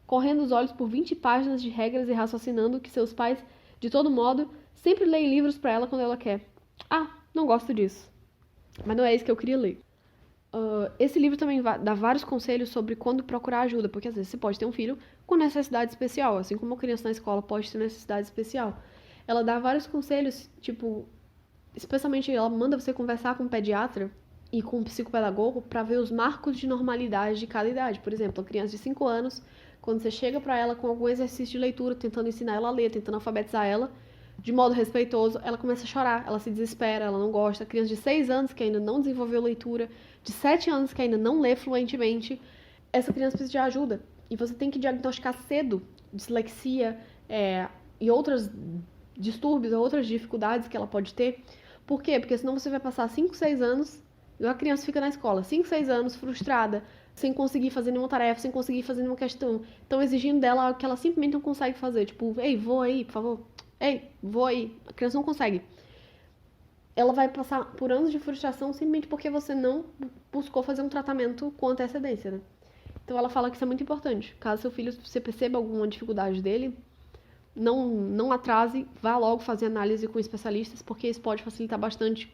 [SPEAKER 1] correndo os olhos por 20 páginas de regras e raciocinando que seus pais, de todo modo, sempre leem livros para ela quando ela quer. Ah, não gosto disso. Mas não é isso que eu queria ler. Esse livro também dá vários conselhos sobre quando procurar ajuda, porque às vezes você pode ter um filho com necessidade especial, assim como uma criança na escola pode ter necessidade especial. Ela dá vários conselhos, tipo, especialmente ela manda você conversar com um pediatra e com um psicopedagogo para ver os marcos de normalidade de cada idade. Por exemplo, a criança de 5 anos, quando você chega para ela com algum exercício de leitura, tentando ensinar ela a ler, tentando alfabetizar ela, de modo respeitoso, ela começa a chorar, ela se desespera, ela não gosta. A criança de 6 anos que ainda não desenvolveu leitura, de 7 anos que ainda não lê fluentemente, essa criança precisa de ajuda. E você tem que diagnosticar cedo dislexia e outros distúrbios, outras dificuldades que ela pode ter. Por quê? Porque senão você vai passar 5, 6 anos E a criança fica na escola 5, 6 anos, frustrada, sem conseguir fazer nenhuma tarefa, sem conseguir fazer nenhuma questão. Estão exigindo dela algo que ela simplesmente não consegue fazer. Tipo, ei, voa aí, por favor. Ei, voa aí. A criança não consegue. Ela vai passar por anos de frustração simplesmente porque você não buscou fazer um tratamento com antecedência, né? Então ela fala que isso é muito importante. Caso seu filho, você perceba alguma dificuldade dele, não atrase, vá logo fazer análise com especialistas, porque isso pode facilitar bastante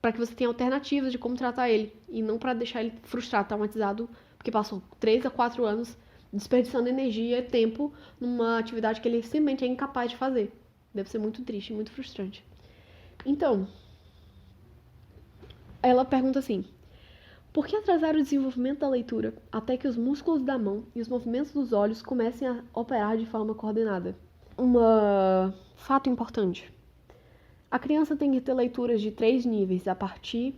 [SPEAKER 1] para que você tenha alternativas de como tratar ele e não para deixar ele frustrado, traumatizado, porque passou 3 a 4 anos desperdiçando energia e tempo numa atividade que ele simplesmente é incapaz de fazer. Deve ser muito triste, muito frustrante. Então, ela pergunta assim: por que atrasar o desenvolvimento da leitura até que os músculos da mão e os movimentos dos olhos comecem a operar de forma coordenada? Um fato importante. A criança tem que ter leituras de 3 níveis a partir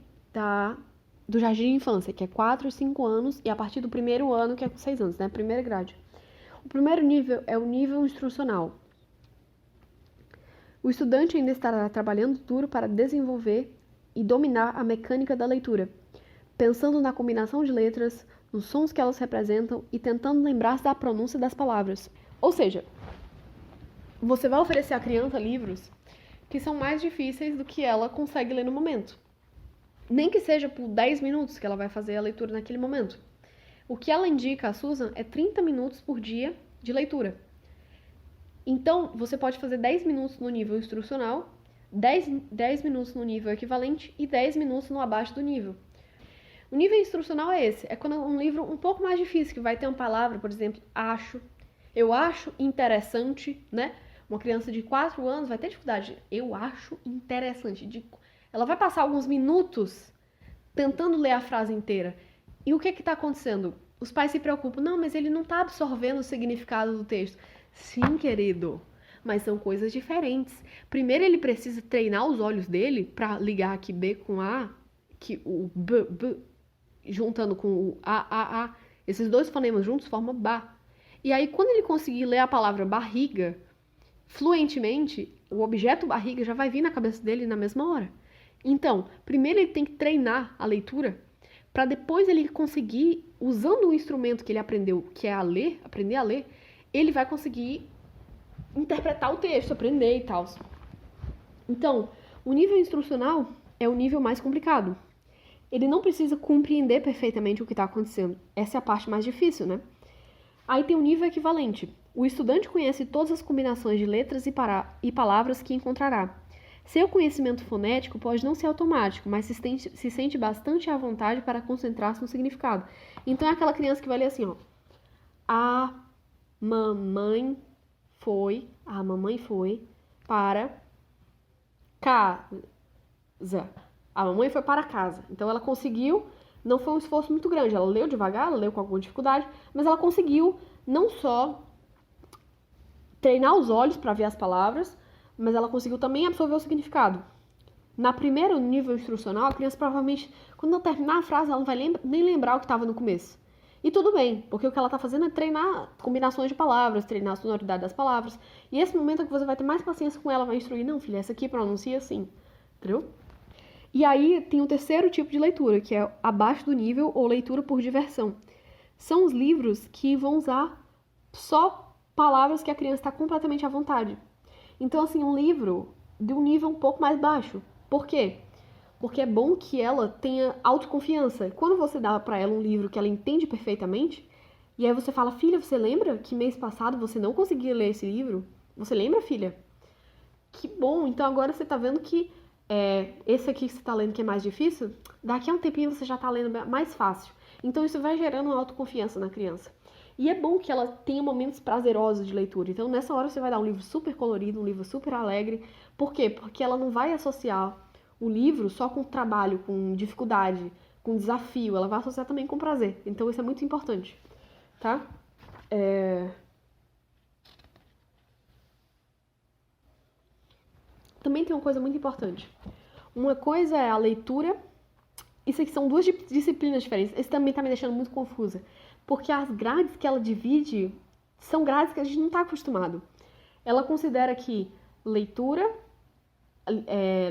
[SPEAKER 1] do jardim de infância, que é 4 e 5 anos, e a partir do primeiro ano, que é com 6 anos, né? Primeira grade. O primeiro nível é o nível instrucional. O estudante ainda estará trabalhando duro para desenvolver e dominar a mecânica da leitura, pensando na combinação de letras, nos sons que elas representam e tentando lembrar-se da pronúncia das palavras. Ou seja, você vai oferecer à criança livros que são mais difíceis do que ela consegue ler no momento. Nem que seja por 10 minutos que ela vai fazer a leitura naquele momento. O que ela indica a Susan é 30 minutos por dia de leitura. Então, você pode fazer 10 minutos no nível instrucional, 10 minutos no nível equivalente e 10 minutos no abaixo do nível. O nível instrucional é esse, é quando é um livro um pouco mais difícil, que vai ter uma palavra, por exemplo, acho, eu acho interessante, né? Uma criança de 4 anos vai ter dificuldade. Eu acho interessante. Ela vai passar alguns minutos tentando ler a frase inteira. E o que está acontecendo? Os pais se preocupam. Não, mas ele não está absorvendo o significado do texto. Sim, querido. Mas são coisas diferentes. Primeiro ele precisa treinar os olhos dele para ligar aqui B com A, que o B, juntando com o A. Esses dois fonemas juntos formam ba. E aí, quando ele conseguir ler a palavra barriga fluentemente, o objeto barriga já vai vir na cabeça dele na mesma hora. Então, primeiro ele tem que treinar a leitura para depois ele conseguir, usando o instrumento que ele aprendeu, que é aprender a ler, ele vai conseguir interpretar o texto, aprender e tal. Então, o nível instrucional é o nível mais complicado. Ele não precisa compreender perfeitamente o que está acontecendo. Essa é a parte mais difícil, né? Aí tem o nível equivalente. O estudante conhece todas as combinações de letras e palavras que encontrará. Seu conhecimento fonético pode não ser automático, mas se sente bastante à vontade para concentrar-se no significado. Então é aquela criança que vai ler assim, ó. A mamãe foi para casa. A mamãe foi para casa. Então ela conseguiu, não foi um esforço muito grande. Ela leu devagar, ela leu com alguma dificuldade, mas ela conseguiu não só treinar os olhos para ver as palavras, mas ela conseguiu também absorver o significado. Na primeiro nível instrucional, a criança provavelmente, quando ela terminar a frase, ela não vai nem lembrar o que estava no começo. E tudo bem, porque o que ela está fazendo é treinar combinações de palavras, treinar a sonoridade das palavras. E esse momento é que você vai ter mais paciência com ela, vai instruir, não, filha, essa aqui pronuncia assim, entendeu? E aí tem o terceiro tipo de leitura, que é abaixo do nível ou leitura por diversão. São os livros que vão usar só palavras que a criança está completamente à vontade. Então, assim, um livro de um nível um pouco mais baixo. Por quê? Porque é bom que ela tenha autoconfiança. Quando você dá para ela um livro que ela entende perfeitamente, e aí você fala, filha, você lembra que mês passado você não conseguia ler esse livro? Você lembra, filha? Que bom, então agora você tá vendo que esse aqui que você tá lendo que é mais difícil, daqui a um tempinho você já tá lendo mais fácil. Então isso vai gerando uma autoconfiança na criança. E é bom que ela tenha momentos prazerosos de leitura. Então nessa hora você vai dar um livro super colorido, um livro super alegre. Por quê? Porque ela não vai associar o livro só com trabalho, com dificuldade, com desafio. Ela vai associar também com prazer. Então isso é muito importante, tá? Também tem uma coisa muito importante. Uma coisa é a leitura. Isso aqui são duas disciplinas diferentes. Esse também tá me deixando muito confusa. Porque as grades que ela divide são grades que a gente não está acostumado. Ela considera que leitura,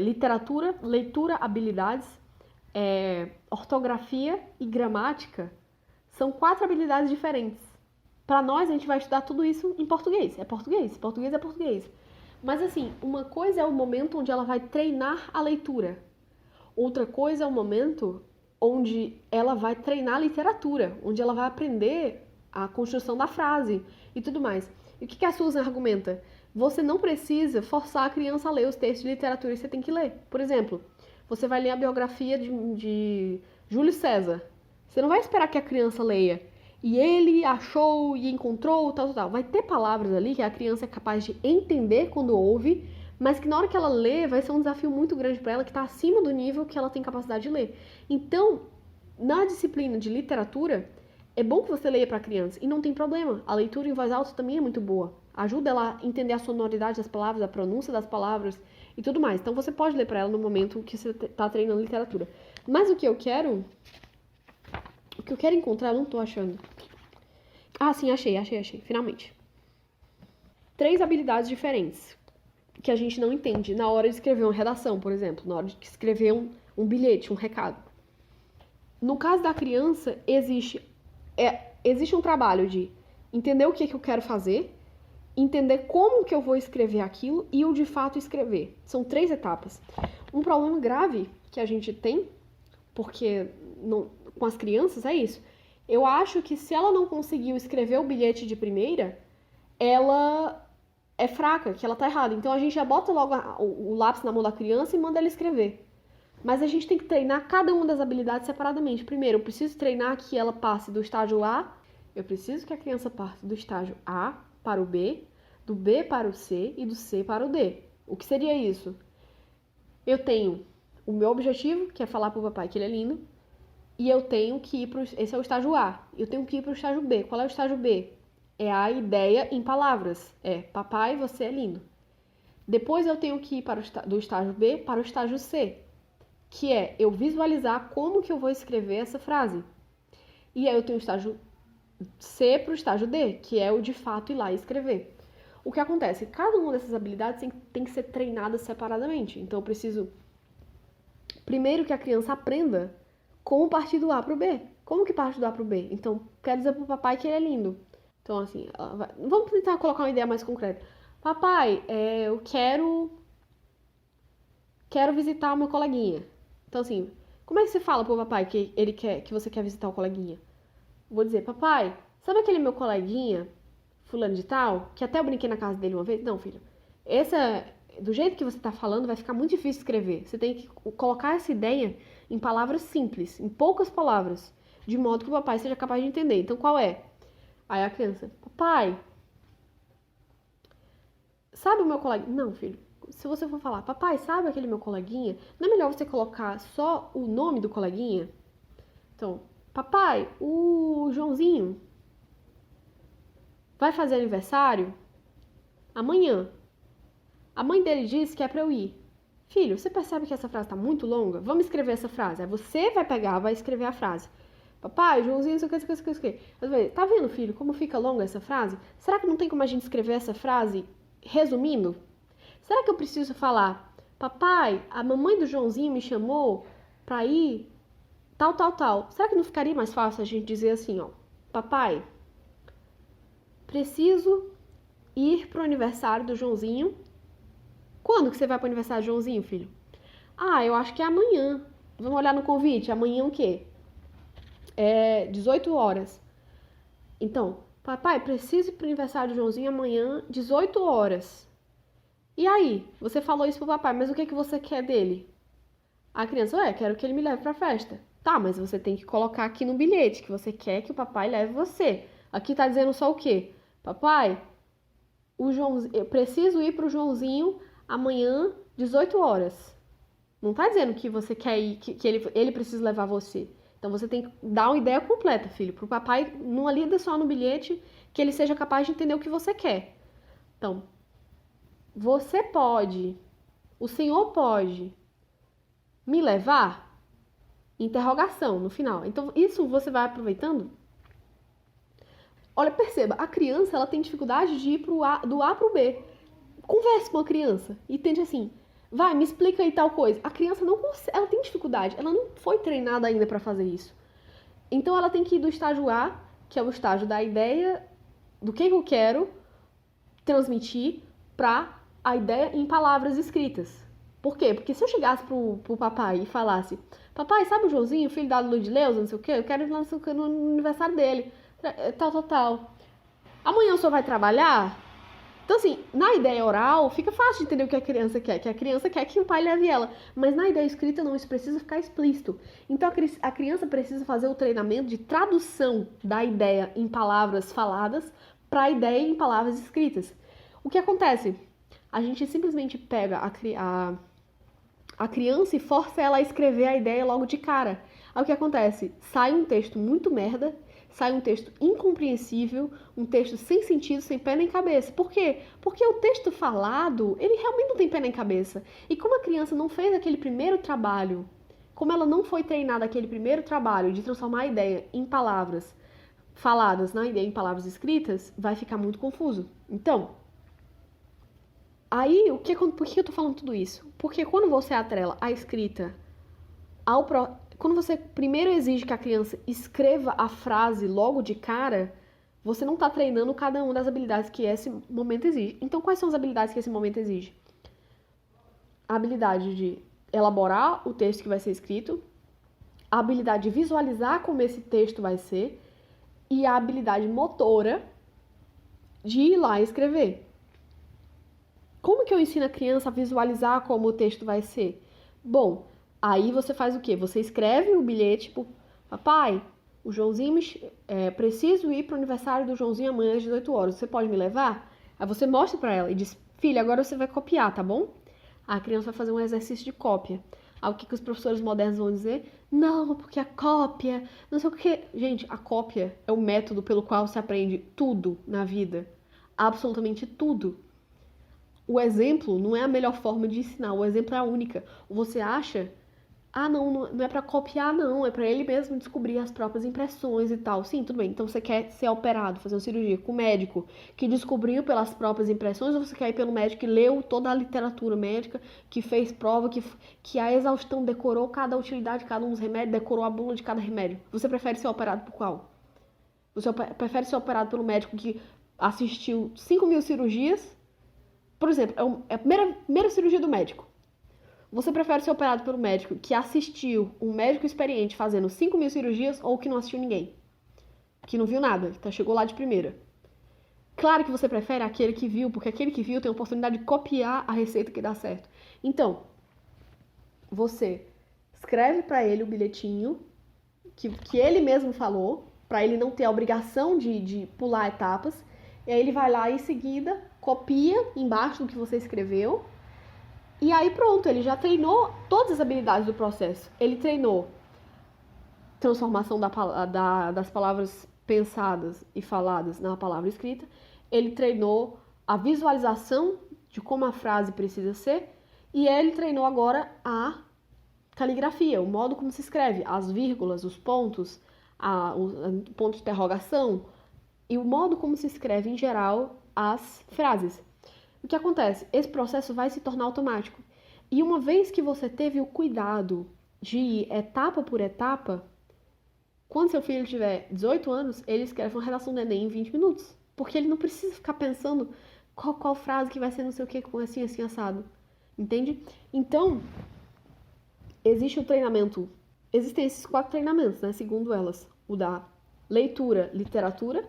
[SPEAKER 1] literatura, leitura, habilidades ortografia e gramática são 4 habilidades diferentes. Para nós, a gente vai estudar tudo isso em português. É português, português é português. Mas assim, uma coisa é o momento onde ela vai treinar a leitura. Outra coisa é o momento onde ela vai treinar a literatura, onde ela vai aprender a construção da frase e tudo mais. E o que a Susan argumenta? Você não precisa forçar a criança a ler os textos de literatura que você tem que ler. Por exemplo, você vai ler a biografia de Júlio César. Você não vai esperar que a criança leia. E ele achou e encontrou, tal, tal, tal. Vai ter palavras ali que a criança é capaz de entender quando ouve, mas que na hora que ela lê vai ser um desafio muito grande para ela, que está acima do nível que ela tem capacidade de ler. Então, na disciplina de literatura, é bom que você leia para a criança, e não tem problema. A leitura em voz alta também é muito boa. Ajuda ela a entender a sonoridade das palavras, a pronúncia das palavras e tudo mais. Então, você pode ler para ela no momento que você está treinando literatura. Mas o que eu quero encontrar, eu não tô achando. Ah, sim, achei, finalmente. 3 habilidades diferentes que a gente não entende na hora de escrever uma redação, por exemplo, na hora de escrever um bilhete, um recado. No caso da criança, existe um trabalho de entender o que eu quero fazer, entender como que eu vou escrever aquilo e o de fato escrever. São 3 etapas. Um problema grave que a gente tem, porque com as crianças, é isso. Eu acho que se ela não conseguiu escrever o bilhete de primeira, ela é fraca, que ela tá errada. Então a gente já bota logo o lápis na mão da criança e manda ela escrever. Mas a gente tem que treinar cada uma das habilidades separadamente. Primeiro, eu preciso treinar que ela passe do estágio A, eu preciso que a criança passe do estágio A para o B, do B para o C e do C para o D. O que seria isso? Eu tenho o meu objetivo, que é falar pro papai que ele é lindo, e eu tenho que ir esse é o estágio A. Eu tenho que ir para o estágio B. Qual é o estágio B? É a ideia em palavras. É, papai, você é lindo. Depois eu tenho que ir do estágio B para o estágio C, que é eu visualizar como que eu vou escrever essa frase. E aí eu tenho o estágio C para o estágio D, que é o de fato ir lá e escrever. O que acontece? Cada uma dessas habilidades tem que ser treinada separadamente. Então eu preciso, primeiro, que a criança aprenda como partir do A para o B. Como que parte do A para o B? Então, quero dizer pro papai que ele é lindo. Então, assim, vamos tentar colocar uma ideia mais concreta. Papai, eu quero visitar o meu coleguinha. Então, assim, como é que você fala pro papai que você quer visitar o coleguinha? Vou dizer, papai, sabe aquele meu coleguinha, fulano de tal, que até eu brinquei na casa dele uma vez? Não, filho. Do jeito que você tá falando, vai ficar muito difícil escrever. Você tem que colocar essa ideia em palavras simples, em poucas palavras, de modo que o papai seja capaz de entender. Então, qual é? Aí a criança, papai, sabe o meu coleguinha? Não, filho. Se você for falar, papai, sabe aquele meu coleguinha? Não é melhor você colocar só o nome do coleguinha? Então, papai, o Joãozinho vai fazer aniversário amanhã. A mãe dele disse que é pra eu ir. Filho, você percebe que essa frase tá muito longa? Vamos escrever essa frase. Aí você vai pegar, vai escrever a frase. Papai, Joãozinho, não sei o que. Tá vendo, filho, como fica longa essa frase? Será que não tem como a gente escrever essa frase resumindo? Será que eu preciso falar, papai, a mamãe do Joãozinho me chamou pra ir tal, tal, tal. Será que não ficaria mais fácil a gente dizer assim, ó, papai, preciso ir pro aniversário do Joãozinho. Quando que você vai pro aniversário do Joãozinho, filho? Ah, eu acho que é amanhã. Vamos olhar no convite. Amanhã o quê? 18 horas. Então, papai, preciso ir pro aniversário do Joãozinho amanhã, 18 horas. E aí? Você falou isso pro papai, mas o que você quer dele? A criança, quero que ele me leve pra festa. Tá, mas você tem que colocar aqui no bilhete que você quer que o papai leve você. Aqui tá dizendo só o quê? Papai, eu preciso ir pro Joãozinho amanhã, 18 horas. Não tá dizendo que você quer ir, que ele precisa levar você. Então você tem que dar uma ideia completa, filho, pro papai não lida só no bilhete, que ele seja capaz de entender o que você quer. Então, você pode, o senhor pode me levar? Interrogação no final. Então, isso você vai aproveitando. Olha, perceba, a criança ela tem dificuldade de ir do A pro B. Converse com a criança e tente assim, Vai, me explica aí tal coisa. A criança não consegue, ela tem dificuldade, ela não foi treinada ainda para fazer isso. Então ela tem que ir do estágio A, que é o estágio da ideia, do que eu quero transmitir, para a ideia em palavras escritas. Por quê? Porque se eu chegasse pro papai e falasse: papai, sabe o Joãozinho, filho da Ludileuza, não sei o quê? Eu quero ir lá no aniversário dele. Tal. Amanhã o senhor vai trabalhar? Então, assim, na ideia oral, fica fácil de entender o que a criança quer. Que a criança quer que o pai leve ela. Mas na ideia escrita, não, isso precisa ficar explícito. Então, a criança precisa fazer o treinamento de tradução da ideia em palavras faladas para a ideia em palavras escritas. O que acontece? A gente simplesmente pega a criança e força ela a escrever a ideia logo de cara. Aí o que acontece? Sai um texto muito merda, sai um texto incompreensível, um texto sem sentido, sem pé nem cabeça. Por quê? Porque o texto falado, ele realmente não tem pé nem cabeça. E como a criança não fez aquele primeiro trabalho, como ela não foi treinada aquele primeiro trabalho de transformar a ideia em palavras faladas na ideia em palavras escritas, vai ficar muito confuso. Então, aí, por que eu tô falando tudo isso? Porque quando você atrela a escrita quando você primeiro exige que a criança escreva a frase logo de cara, você não está treinando cada uma das habilidades que esse momento exige. Então, quais são as habilidades que esse momento exige? A habilidade de elaborar o texto que vai ser escrito, a habilidade de visualizar como esse texto vai ser e a habilidade motora de ir lá e escrever. Como que eu ensino a criança a visualizar como o texto vai ser? Bom, aí você faz o quê? Você escreve o bilhete, tipo, papai, o Joãozinho, preciso ir para o aniversário do Joãozinho amanhã às 18 horas, você pode me levar? Aí você mostra para ela e diz, filha, agora você vai copiar, tá bom? A criança vai fazer um exercício de cópia. Aí o que os professores modernos vão dizer? Não, porque a cópia, não sei o que. Gente, a cópia é o método pelo qual se aprende tudo na vida. Absolutamente tudo. O exemplo não é a melhor forma de ensinar, o exemplo é a única. Você acha, não é para copiar não, é para ele mesmo descobrir as próprias impressões e tal. Sim, tudo bem, então você quer ser operado, fazer uma cirurgia com o médico que descobriu pelas próprias impressões, ou você quer ir pelo médico que leu toda a literatura médica, que fez prova, que a exaustão decorou cada utilidade de cada um dos remédios, decorou a bula de cada remédio. Você prefere ser operado por qual? Você prefere ser operado pelo médico que assistiu 5.000 cirurgias? Por exemplo, é a primeira cirurgia do médico. Você prefere ser operado pelo médico que assistiu um médico experiente fazendo 5.000 cirurgias ou que não assistiu ninguém? Que não viu nada, então chegou lá de primeira. Claro que você prefere aquele que viu, porque aquele que viu tem a oportunidade de copiar a receita que dá certo. Então, você escreve para ele o bilhetinho que ele mesmo falou, para ele não ter a obrigação de pular etapas, e aí ele vai lá em seguida, copia embaixo do que você escreveu, e aí pronto, ele já treinou todas as habilidades do processo. Ele treinou transformação das palavras pensadas e faladas na palavra escrita, ele treinou a visualização de como a frase precisa ser, e ele treinou agora a caligrafia, o modo como se escreve, as vírgulas, os pontos, o ponto de interrogação, e o modo como se escreve em geral as frases. O que acontece? Esse processo vai se tornar automático. E uma vez que você teve o cuidado de ir etapa por etapa, quando seu filho tiver 18 anos, ele escreve uma redação do Enem em 20 minutos. Porque ele não precisa ficar pensando qual frase que vai ser não sei o que, com assim, assado. Entende? Então, existe o treinamento. Existem esses 4 treinamentos, né? Segundo elas. O da leitura, literatura.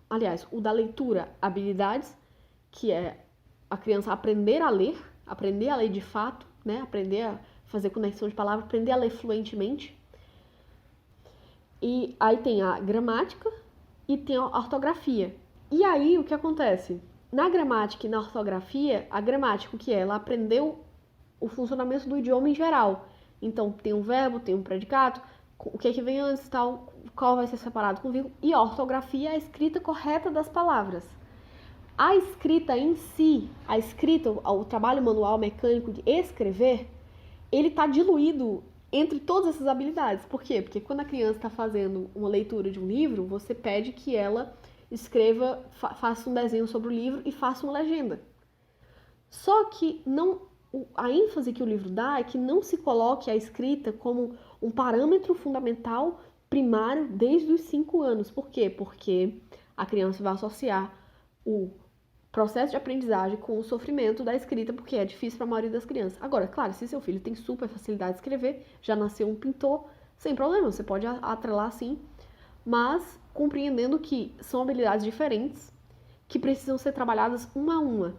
[SPEAKER 1] Aliás, o da leitura, habilidades, que é a criança aprender a ler de fato, né? Aprender a fazer conexão de palavras, aprender a ler fluentemente. E aí tem a gramática e tem a ortografia. E aí o que acontece? Na gramática e na ortografia, a gramática, o que é? Ela aprendeu o funcionamento do idioma em geral. Então tem um verbo, tem um predicado, o que é que vem antes, tal, qual vai ser separado com vírgula. E a ortografia é a escrita correta das palavras. A escrita em si, a escrita, o trabalho manual mecânico de escrever, ele está diluído entre todas essas habilidades. Por quê? Porque quando a criança está fazendo uma leitura de um livro, você pede que ela escreva, faça um desenho sobre o livro e faça uma legenda. Só que a ênfase que o livro dá é que não se coloque a escrita como um parâmetro fundamental primário desde os 5 anos. Por quê? Porque a criança vai associar o processo de aprendizagem com o sofrimento da escrita, porque é difícil para a maioria das crianças. Agora, claro, se seu filho tem super facilidade de escrever, já nasceu um pintor, sem problema, você pode atrelar sim, mas compreendendo que são habilidades diferentes que precisam ser trabalhadas uma a uma.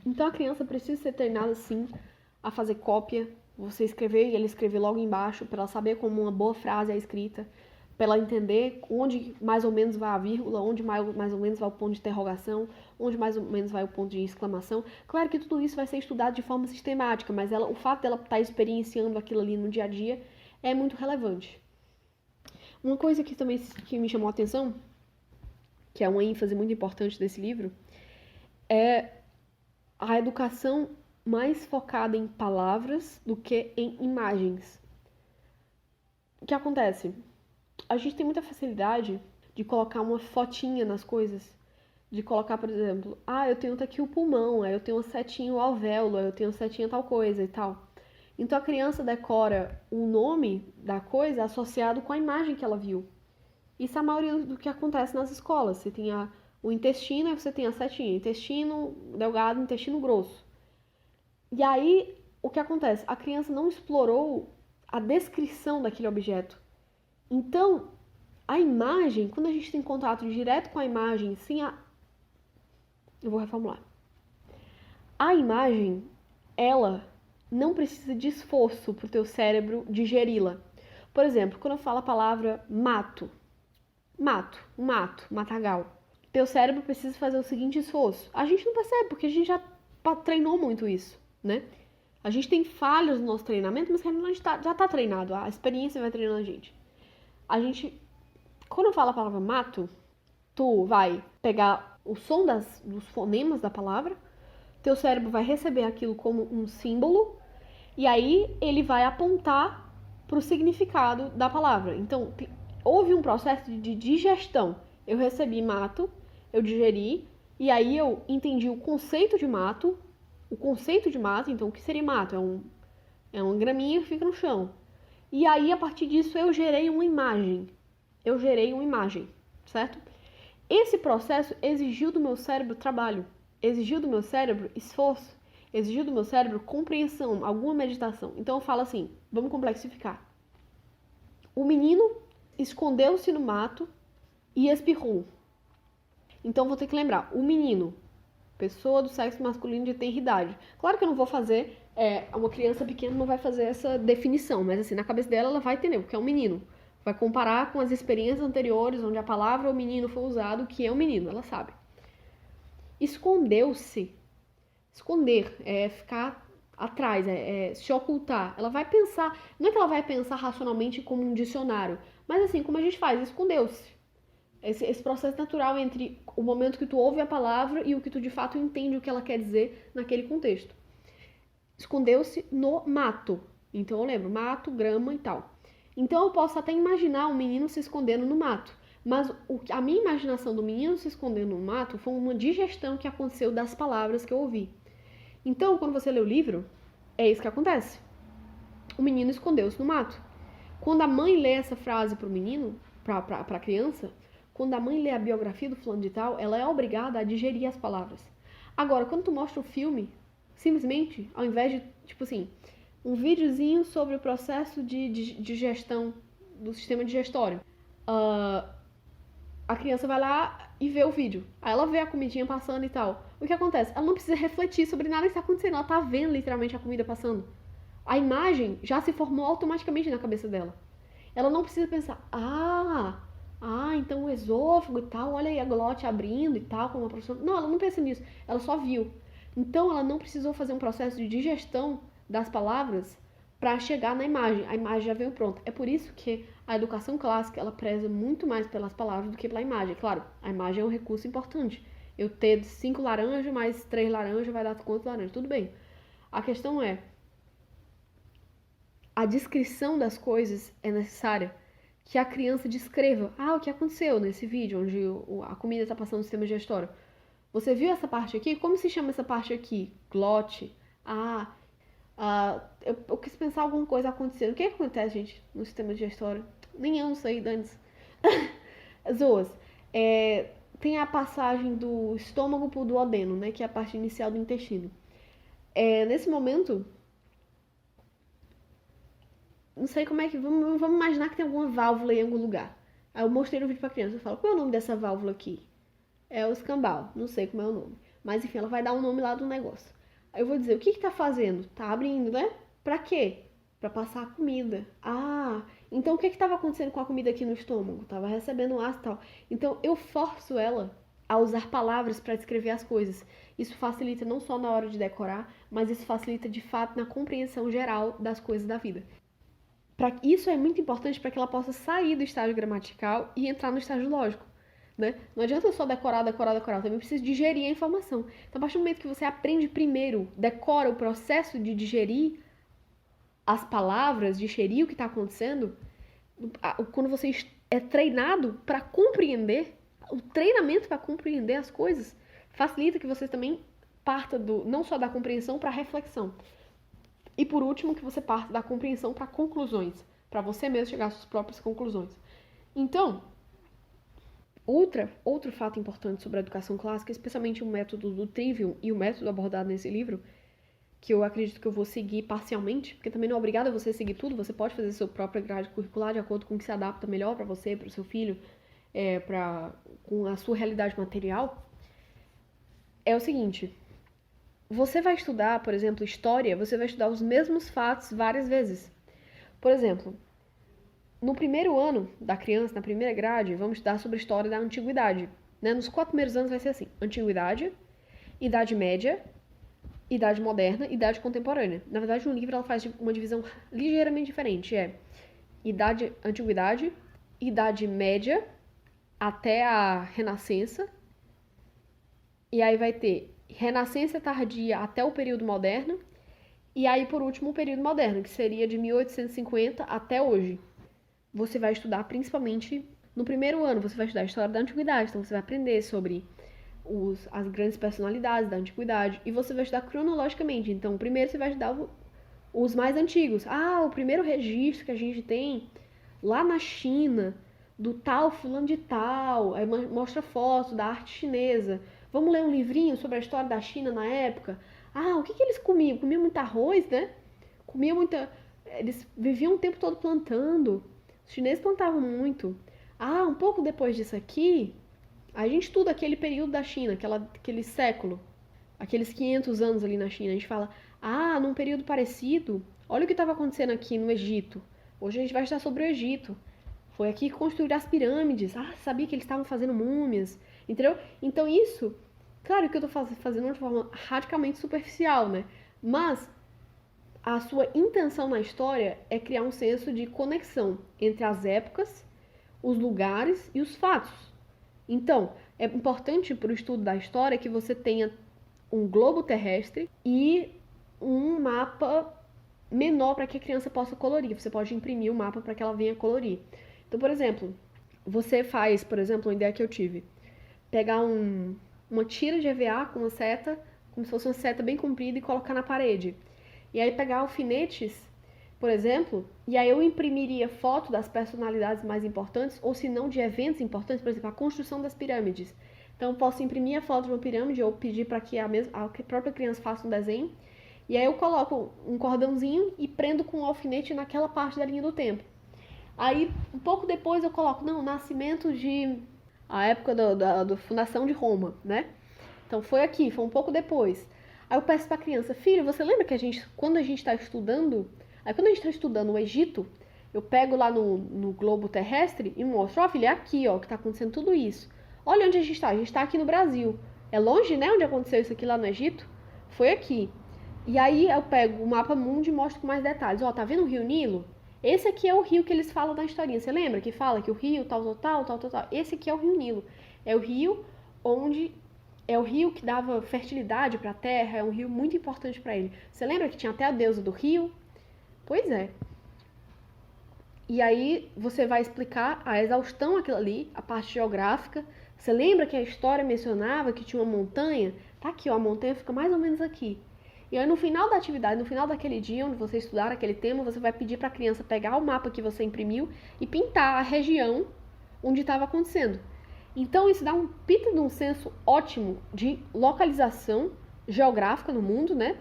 [SPEAKER 1] Então a criança precisa ser treinada sim a fazer cópia, você escrever e ele escrever logo embaixo, para ela saber como uma boa frase é escrita, para ela entender onde mais ou menos vai a vírgula, onde mais ou menos vai o ponto de interrogação, onde mais ou menos vai o ponto de exclamação. Claro que tudo isso vai ser estudado de forma sistemática, mas o fato dela estar experienciando aquilo ali no dia a dia é muito relevante. Uma coisa que também me chamou a atenção, que é uma ênfase muito importante desse livro, é a educação mais focada em palavras do que em imagens. O que acontece? A gente tem muita facilidade de colocar uma fotinha nas coisas. De colocar, por exemplo, eu tenho aqui o pulmão, eu tenho uma setinha o alvéolo, eu tenho uma setinha tal coisa e tal. Então a criança decora o nome da coisa associado com a imagem que ela viu. Isso é a maioria do que acontece nas escolas. Você tem o intestino e você tem a setinha. Intestino delgado, intestino grosso. E aí, o que acontece? A criança não explorou a descrição daquele objeto. Então, a imagem, quando a gente tem contato direto com a imagem, eu vou reformular. A imagem, ela não precisa de esforço para o teu cérebro digeri-la. Por exemplo, quando eu falo a palavra mato, matagal, teu cérebro precisa fazer o seguinte esforço. A gente não percebe, porque a gente já treinou muito isso, né? A gente tem falhas no nosso treinamento, mas a gente já tá treinado, a experiência vai treinando a gente. Quando eu falo a palavra mato, tu vai pegar o som dos fonemas da palavra, teu cérebro vai receber aquilo como um símbolo, e aí ele vai apontar para o significado da palavra. Então, houve um processo de digestão. Eu recebi mato, eu digeri, e aí eu entendi o conceito de mato. Então o que seria mato? É uma graminha que fica no chão. E aí, a partir disso, eu gerei uma imagem, certo? Esse processo exigiu do meu cérebro trabalho, exigiu do meu cérebro esforço, exigiu do meu cérebro compreensão, alguma meditação. Então eu falo assim, vamos complexificar. O menino escondeu-se no mato e espirrou. Então vou ter que lembrar, o menino, pessoa do sexo masculino de tenra idade. Claro que eu não vou fazer, uma criança pequena não vai fazer essa definição, mas assim, na cabeça dela ela vai entender, porque é um menino. Vai comparar com as experiências anteriores, onde a palavra o menino foi usado, que é um menino, ela sabe. Escondeu-se. Esconder é ficar atrás, é se ocultar. Ela vai pensar, não é que ela vai pensar racionalmente como um dicionário, mas assim, como a gente faz, escondeu-se. Esse processo natural entre o momento que tu ouve a palavra e o que tu de fato entende o que ela quer dizer naquele contexto. Escondeu-se no mato. Então eu lembro, mato, grama e tal. Então eu posso até imaginar um menino se escondendo no mato. Mas a minha imaginação do menino se escondendo no mato foi uma digestão que aconteceu das palavras que eu ouvi. Então, quando você lê o livro, é isso que acontece. O menino escondeu-se no mato. Quando a mãe lê essa frase para o menino, para a criança, quando a mãe lê a biografia do fulano de tal, ela é obrigada a digerir as palavras. Agora, quando tu mostra o filme, simplesmente, ao invés de, tipo assim, um videozinho sobre o processo de digestão do sistema digestório, a criança vai lá e vê o vídeo. Aí ela vê a comidinha passando e tal. O que acontece? Ela não precisa refletir sobre nada que está acontecendo. Ela está vendo literalmente a comida passando. A imagem já se formou automaticamente na cabeça dela. Ela não precisa pensar, então o esôfago e tal, olha aí a glote abrindo e tal, como a professora... Não, ela não pensa nisso. Ela só viu. Então ela não precisou fazer um processo de digestão das palavras para chegar na imagem. A imagem já veio pronta. É por isso que a educação clássica, ela preza muito mais pelas palavras do que pela imagem. Claro, a imagem é um recurso importante. Eu ter 5 laranjas mais 3 laranjas vai dar quantos laranjas? Tudo bem. A questão é, a descrição das coisas é necessária. que a criança descreva, o que aconteceu nesse vídeo, onde a comida está passando no sistema digestório. Você viu essa parte aqui? Como se chama essa parte aqui? Glote. Eu quis pensar alguma coisa acontecendo. O que acontece, gente, no sistema digestório? Nem eu não sei, Dantes. Zoas. Tem a passagem do estômago pro duodeno, né? Que é a parte inicial do intestino. Nesse momento, não sei como é que... Vamos imaginar que tem alguma válvula em algum lugar. Aí eu mostrei no vídeo pra criança. Eu falo, qual é o nome dessa válvula aqui? É o escambau. Não sei como é o nome. Mas enfim, ela vai dar um nome lá do negócio. Aí eu vou dizer, o que tá fazendo? Tá abrindo, né? Pra quê? Pra passar a comida. Então o que tava acontecendo com a comida aqui no estômago? Tava recebendo ácido e tal. Então eu forço ela a usar palavras para descrever as coisas. Isso facilita não só na hora de decorar, mas isso facilita de fato na compreensão geral das coisas da vida. Isso é muito importante para que ela possa sair do estágio gramatical e entrar no estágio lógico. Né? Não adianta eu só decorar, eu também preciso digerir a informação. Então, a partir do momento que você aprende primeiro, decora o processo de digerir as palavras, digerir o que está acontecendo, quando você é treinado para compreender, o treinamento para compreender as coisas facilita que você também parta não só da compreensão para a reflexão. E por último, que você parta da compreensão para conclusões, para você mesmo chegar às suas próprias conclusões. Então, outro fato importante sobre a educação clássica, especialmente o método do Trivium e o método abordado nesse livro, que eu acredito que eu vou seguir parcialmente, porque também não é obrigado a você seguir tudo, você pode fazer sua própria grade curricular de acordo com o que se adapta melhor para você, para o seu filho, com a sua realidade material. É o seguinte, você vai estudar, por exemplo, história, você vai estudar os mesmos fatos várias vezes. Por exemplo, no primeiro ano da criança, na primeira grade, vamos estudar sobre a história da antiguidade. Né? Nos 4 primeiros anos vai ser assim: antiguidade, idade média, idade moderna, idade contemporânea. Na verdade, no livro ela faz uma divisão ligeiramente diferente. Antiguidade, idade média, até a Renascença. E aí vai ter Renascença tardia até o período moderno. E aí, por último, o período moderno, que seria de 1850 até hoje. Você vai estudar principalmente no primeiro ano, você vai estudar a história da antiguidade, então você vai aprender sobre as grandes personalidades da antiguidade e você vai estudar cronologicamente. Então, primeiro você vai estudar os mais antigos. O primeiro registro que a gente tem lá na China, do tal fulano de tal, aí mostra foto da arte chinesa. Vamos ler um livrinho sobre a história da China na época. O que eles comiam? Comiam muito arroz, né? Eles viviam o tempo todo plantando. Os chineses plantavam muito. Um pouco depois disso aqui, a gente estuda aquele período da China, aquele século, aqueles 500 anos ali na China. A gente fala, num período parecido, olha o que estava acontecendo aqui no Egito. Hoje a gente vai estudar sobre o Egito. Foi aqui que construíram as pirâmides. Sabia que eles estavam fazendo múmias. Entendeu? Então isso, claro que eu estou fazendo de forma radicalmente superficial, né? Mas a sua intenção na história é criar um senso de conexão entre as épocas, os lugares e os fatos. Então, é importante para o estudo da história que você tenha um globo terrestre e um mapa menor para que a criança possa colorir. Você pode imprimir o mapa para que ela venha colorir. Então, por exemplo, você faz, uma ideia que eu tive, pegar uma tira de EVA com uma seta, como se fosse uma seta bem comprida e colocar na parede. E aí pegar alfinetes, por exemplo, e aí eu imprimiria foto das personalidades mais importantes, ou se não de eventos importantes, por exemplo, a construção das pirâmides. Então eu posso imprimir a foto de uma pirâmide ou pedir para que a própria criança faça um desenho, e aí eu coloco um cordãozinho e prendo com um alfinete naquela parte da linha do tempo. Aí, um pouco depois eu coloco, nascimento a época da fundação de Roma, né? Então foi um pouco depois. Aí eu peço pra criança, filho, você lembra que quando a gente está estudando o Egito, eu pego lá no globo terrestre e mostro, filho, é aqui, que tá acontecendo tudo isso. Olha onde a gente tá aqui no Brasil. É longe, né, onde aconteceu isso aqui lá no Egito? Foi aqui. E aí eu pego o mapa mundo e mostro com mais detalhes. Tá vendo o Rio Nilo? Esse aqui é o rio que eles falam na historinha. Você lembra que fala que o rio tal. Esse aqui é o Rio Nilo. É o rio que dava fertilidade para a terra, é um rio muito importante para ele. Você lembra que tinha até a deusa do rio? Pois é. E aí você vai explicar a exaustão aquilo ali, a parte geográfica. Você lembra que a história mencionava que tinha uma montanha? Tá aqui, ó, a montanha fica mais ou menos aqui. E aí no final da atividade, no final daquele dia onde você estudar aquele tema, você vai pedir para a criança pegar o mapa que você imprimiu e pintar a região onde estava acontecendo. Então isso dá um pita de um senso ótimo de localização geográfica no mundo, né?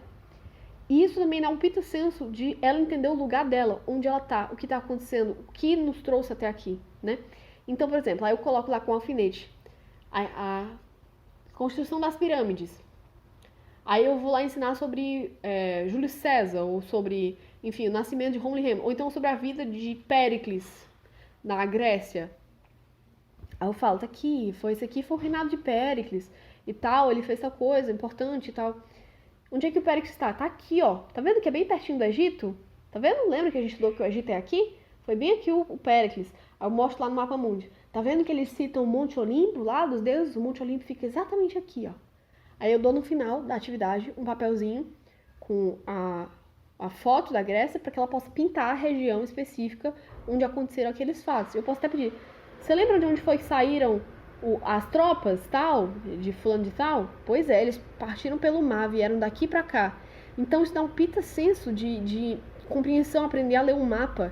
[SPEAKER 1] E isso também dá um pita senso de ela entender o lugar dela, onde ela tá, o que tá acontecendo, o que nos trouxe até aqui, né? Então, por exemplo, aí eu coloco lá com alfinete a construção das pirâmides. Aí eu vou lá ensinar sobre Júlio César, ou sobre, enfim, o nascimento de Rômulo e Remo, ou então sobre a vida de Péricles na Grécia. Aí eu falo, tá aqui, esse aqui foi o reinado de Péricles e tal, ele fez tal coisa importante e tal. Onde é que o Péricles está? Tá aqui, ó. Tá vendo que é bem pertinho do Egito? Tá vendo? Lembra que a gente estudou que o Egito é aqui? Foi bem aqui o Péricles. Aí eu mostro lá no mapa mundi. Tá vendo que eles citam o Monte Olimpo lá dos deuses? O Monte Olimpo fica exatamente aqui, ó. Aí eu dou no final da atividade um papelzinho com a foto da Grécia para que ela possa pintar a região específica onde aconteceram aqueles fatos. Eu posso até pedir, você lembra de onde foi que saíram as tropas, tal, de fulano de tal? Pois é, eles partiram pelo mar, vieram daqui pra cá. Então isso dá um pita senso de compreensão, aprender a ler um mapa,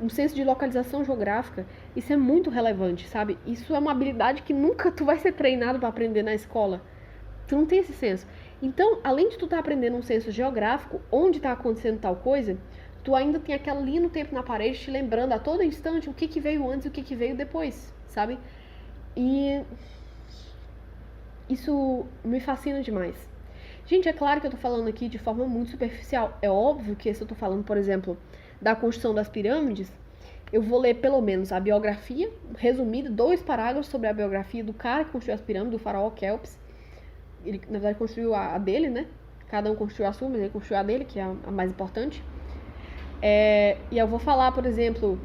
[SPEAKER 1] um senso de localização geográfica. Isso é muito relevante, sabe? Isso é uma habilidade que nunca tu vai ser treinado para aprender na escola. Tu não tem esse senso. Então, além de tu estar aprendendo um senso geográfico, onde está acontecendo tal coisa, tu ainda tem aquela linha no tempo na parede te lembrando a todo instante o que veio antes e o que veio depois, sabe? E isso me fascina demais. Gente, é claro que eu tô falando aqui de forma muito superficial. É óbvio que se eu tô falando, por exemplo, da construção das pirâmides, eu vou ler pelo menos a biografia, resumida, 2 parágrafos sobre a biografia do cara que construiu as pirâmides, do faraó Kelps. Ele, na verdade, construiu a dele, né? Cada um construiu a sua, mas ele construiu a dele, que é a mais importante. E eu vou falar, por exemplo,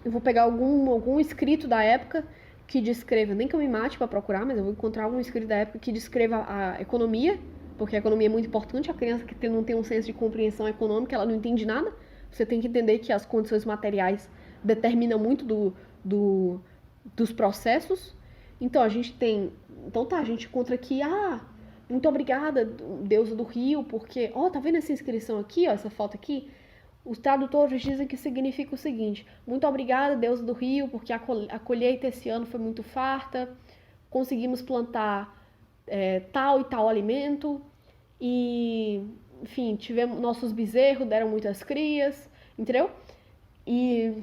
[SPEAKER 1] eu vou pegar algum escrito da época que descreva, nem que eu me mate para procurar, mas eu vou encontrar algum escrito da época que descreva a economia, porque a economia é muito importante. A criança que não tem um senso de compreensão econômica, ela não entende nada. Você tem que entender que as condições materiais determinam muito dos processos. Então a gente tem, a gente encontra aqui, muito obrigada, deusa do rio, porque, tá vendo essa inscrição aqui, essa foto aqui? Os tradutores dizem que significa o seguinte: muito obrigada, deusa do rio, porque a colheita esse ano foi muito farta, conseguimos plantar tal e tal alimento, e, enfim, nossos bezerros deram muitas crias, entendeu? E,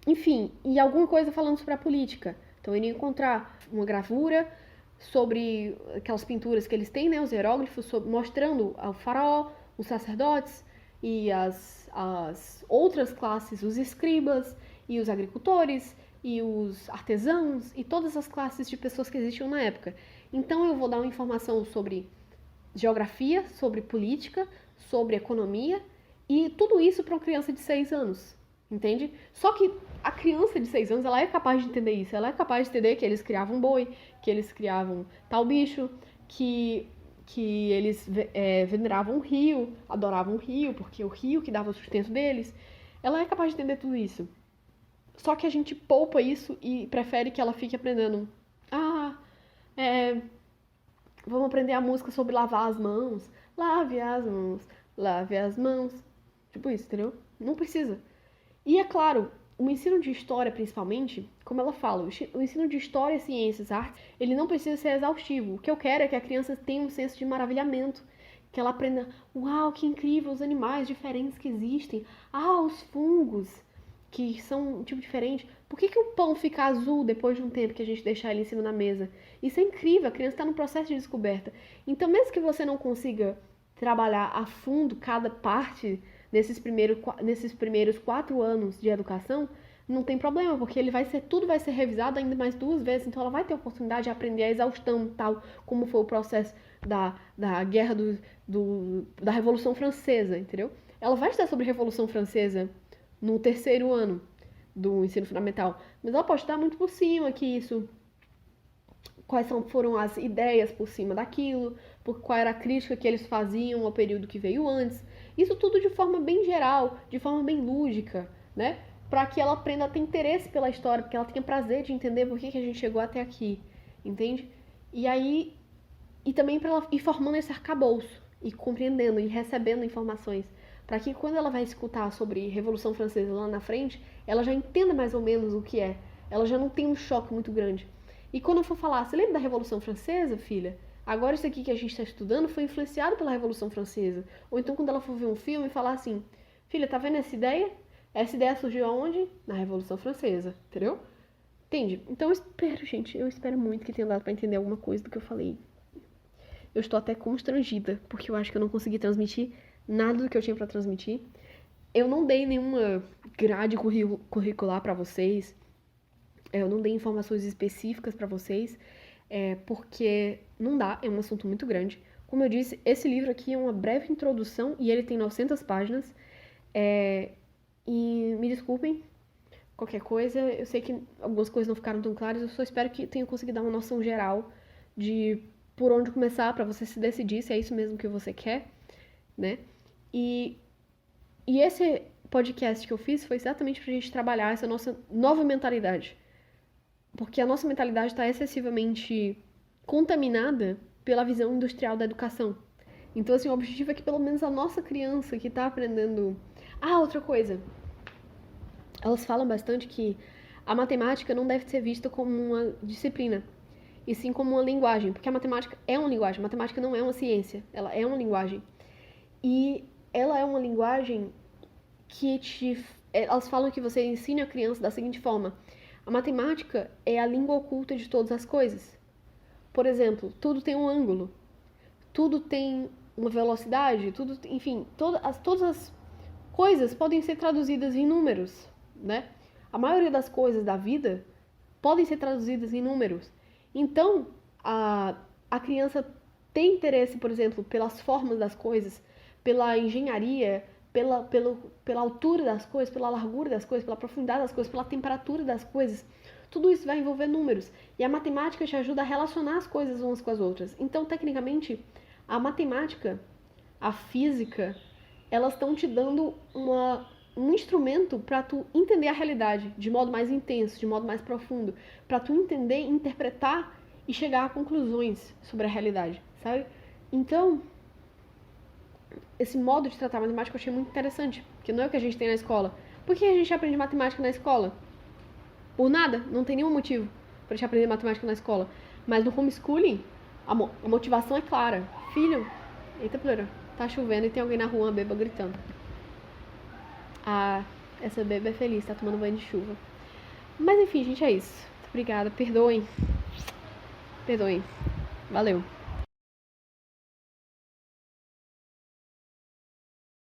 [SPEAKER 1] enfim, e alguma coisa falando sobre a política. Então eu iria encontrar uma gravura sobre aquelas pinturas que eles têm, né, os hieróglifos, mostrando o faraó, os sacerdotes e as outras classes, os escribas e os agricultores e os artesãos e todas as classes de pessoas que existiam na época. Então eu vou dar uma informação sobre geografia, sobre política, sobre economia e tudo isso para uma criança de 6 anos, entende? Só que a criança de 6 anos, ela é capaz de entender isso, ela é capaz de entender que eles criavam boi, que eles criavam tal bicho, que eles veneravam o rio, adoravam o rio, porque o rio que dava o sustento deles. Ela é capaz de entender tudo isso. Só que a gente poupa isso e prefere que ela fique aprendendo. Vamos aprender a música sobre lavar as mãos. Lave as mãos, lave as mãos. Tipo isso, entendeu? Não precisa. E é claro, o ensino de história, principalmente, como ela fala, o ensino de história, ciências, artes, ele não precisa ser exaustivo. O que eu quero é que a criança tenha um senso de maravilhamento, que ela aprenda, uau, que incrível, os animais diferentes que existem, os fungos, que são um tipo diferente. Por que o pão fica azul depois de um tempo que a gente deixar ele em cima da mesa? Isso é incrível, a criança está no processo de descoberta. Então, mesmo que você não consiga trabalhar a fundo cada parte nesses primeiros 4 anos de educação, não tem problema, porque tudo vai ser revisado ainda mais 2 vezes, então ela vai ter a oportunidade de aprender a exaustão, tal como foi o processo da guerra da Revolução Francesa, entendeu? Ela vai estudar sobre a Revolução Francesa no 3º ano do ensino fundamental, mas ela pode estudar muito por cima quais foram as ideias por cima daquilo, qual era a crítica que eles faziam ao período que veio antes. Isso tudo de forma bem geral, de forma bem lúdica, né? para que ela aprenda a ter interesse pela história, porque ela tenha prazer de entender por que a gente chegou até aqui, entende? E aí, e também para ela ir formando esse arcabouço, e compreendendo, e recebendo informações, para que quando ela vai escutar sobre Revolução Francesa lá na frente, ela já entenda mais ou menos o que é, ela já não tem um choque muito grande. E quando eu for falar, você lembra da Revolução Francesa, filha? Agora isso aqui que a gente está estudando foi influenciado pela Revolução Francesa. Ou então quando ela for ver um filme e falar assim, filha, tá vendo essa ideia? Essa ideia surgiu aonde? Na Revolução Francesa, entendeu? Entende? Então eu espero, gente, eu espero muito que tenha dado pra entender alguma coisa do que eu falei. Eu estou até constrangida, porque eu acho que eu não consegui transmitir nada do que eu tinha pra transmitir. Eu não dei nenhuma grade curricular pra vocês. Eu não dei informações específicas pra vocês, porque não dá, é um assunto muito grande. Como eu disse, esse livro aqui é uma breve introdução e ele tem 900 páginas. E me desculpem qualquer coisa, eu sei que algumas coisas não ficaram tão claras, eu só espero que tenha conseguido dar uma noção geral de por onde começar para você se decidir se é isso mesmo que você quer, né? E esse podcast que eu fiz foi exatamente pra gente trabalhar essa nossa nova mentalidade. Porque a nossa mentalidade está excessivamente contaminada pela visão industrial da educação. Então, assim, o objetivo é que pelo menos a nossa criança que está aprendendo... Ah, outra coisa. Elas falam bastante que a matemática não deve ser vista como uma disciplina, e sim como uma linguagem, porque a matemática é uma linguagem, a matemática não é uma ciência, ela é uma linguagem. E ela é uma linguagem que elas falam que você ensina a criança da seguinte forma: a matemática é a língua oculta de todas as coisas. Por exemplo, tudo tem um ângulo, tudo tem uma velocidade, tudo, enfim, todas as coisas podem ser traduzidas em números, né? A maioria das coisas da vida podem ser traduzidas em números. Então, a criança tem interesse, por exemplo, pelas formas das coisas, pela engenharia, pela altura das coisas, pela largura das coisas, pela profundidade das coisas, pela temperatura das coisas. Tudo isso vai envolver números. E a matemática te ajuda a relacionar as coisas umas com as outras. Então, tecnicamente, a matemática, a física, elas estão te dando um instrumento para tu entender a realidade de modo mais intenso, de modo mais profundo, para tu entender, interpretar e chegar a conclusões sobre a realidade, sabe? Então, esse modo de tratar a matemática eu achei muito interessante, porque não é o que a gente tem na escola. Por que a gente aprende matemática na escola? Por nada, não tem nenhum motivo para a gente aprender matemática na escola. Mas no homeschooling, a motivação é clara. Filho, eita pleura, tá chovendo e tem alguém na rua, uma beba gritando. Essa beba é feliz, tá tomando banho de chuva. Mas enfim, gente, é isso. Obrigada, perdoem. Valeu.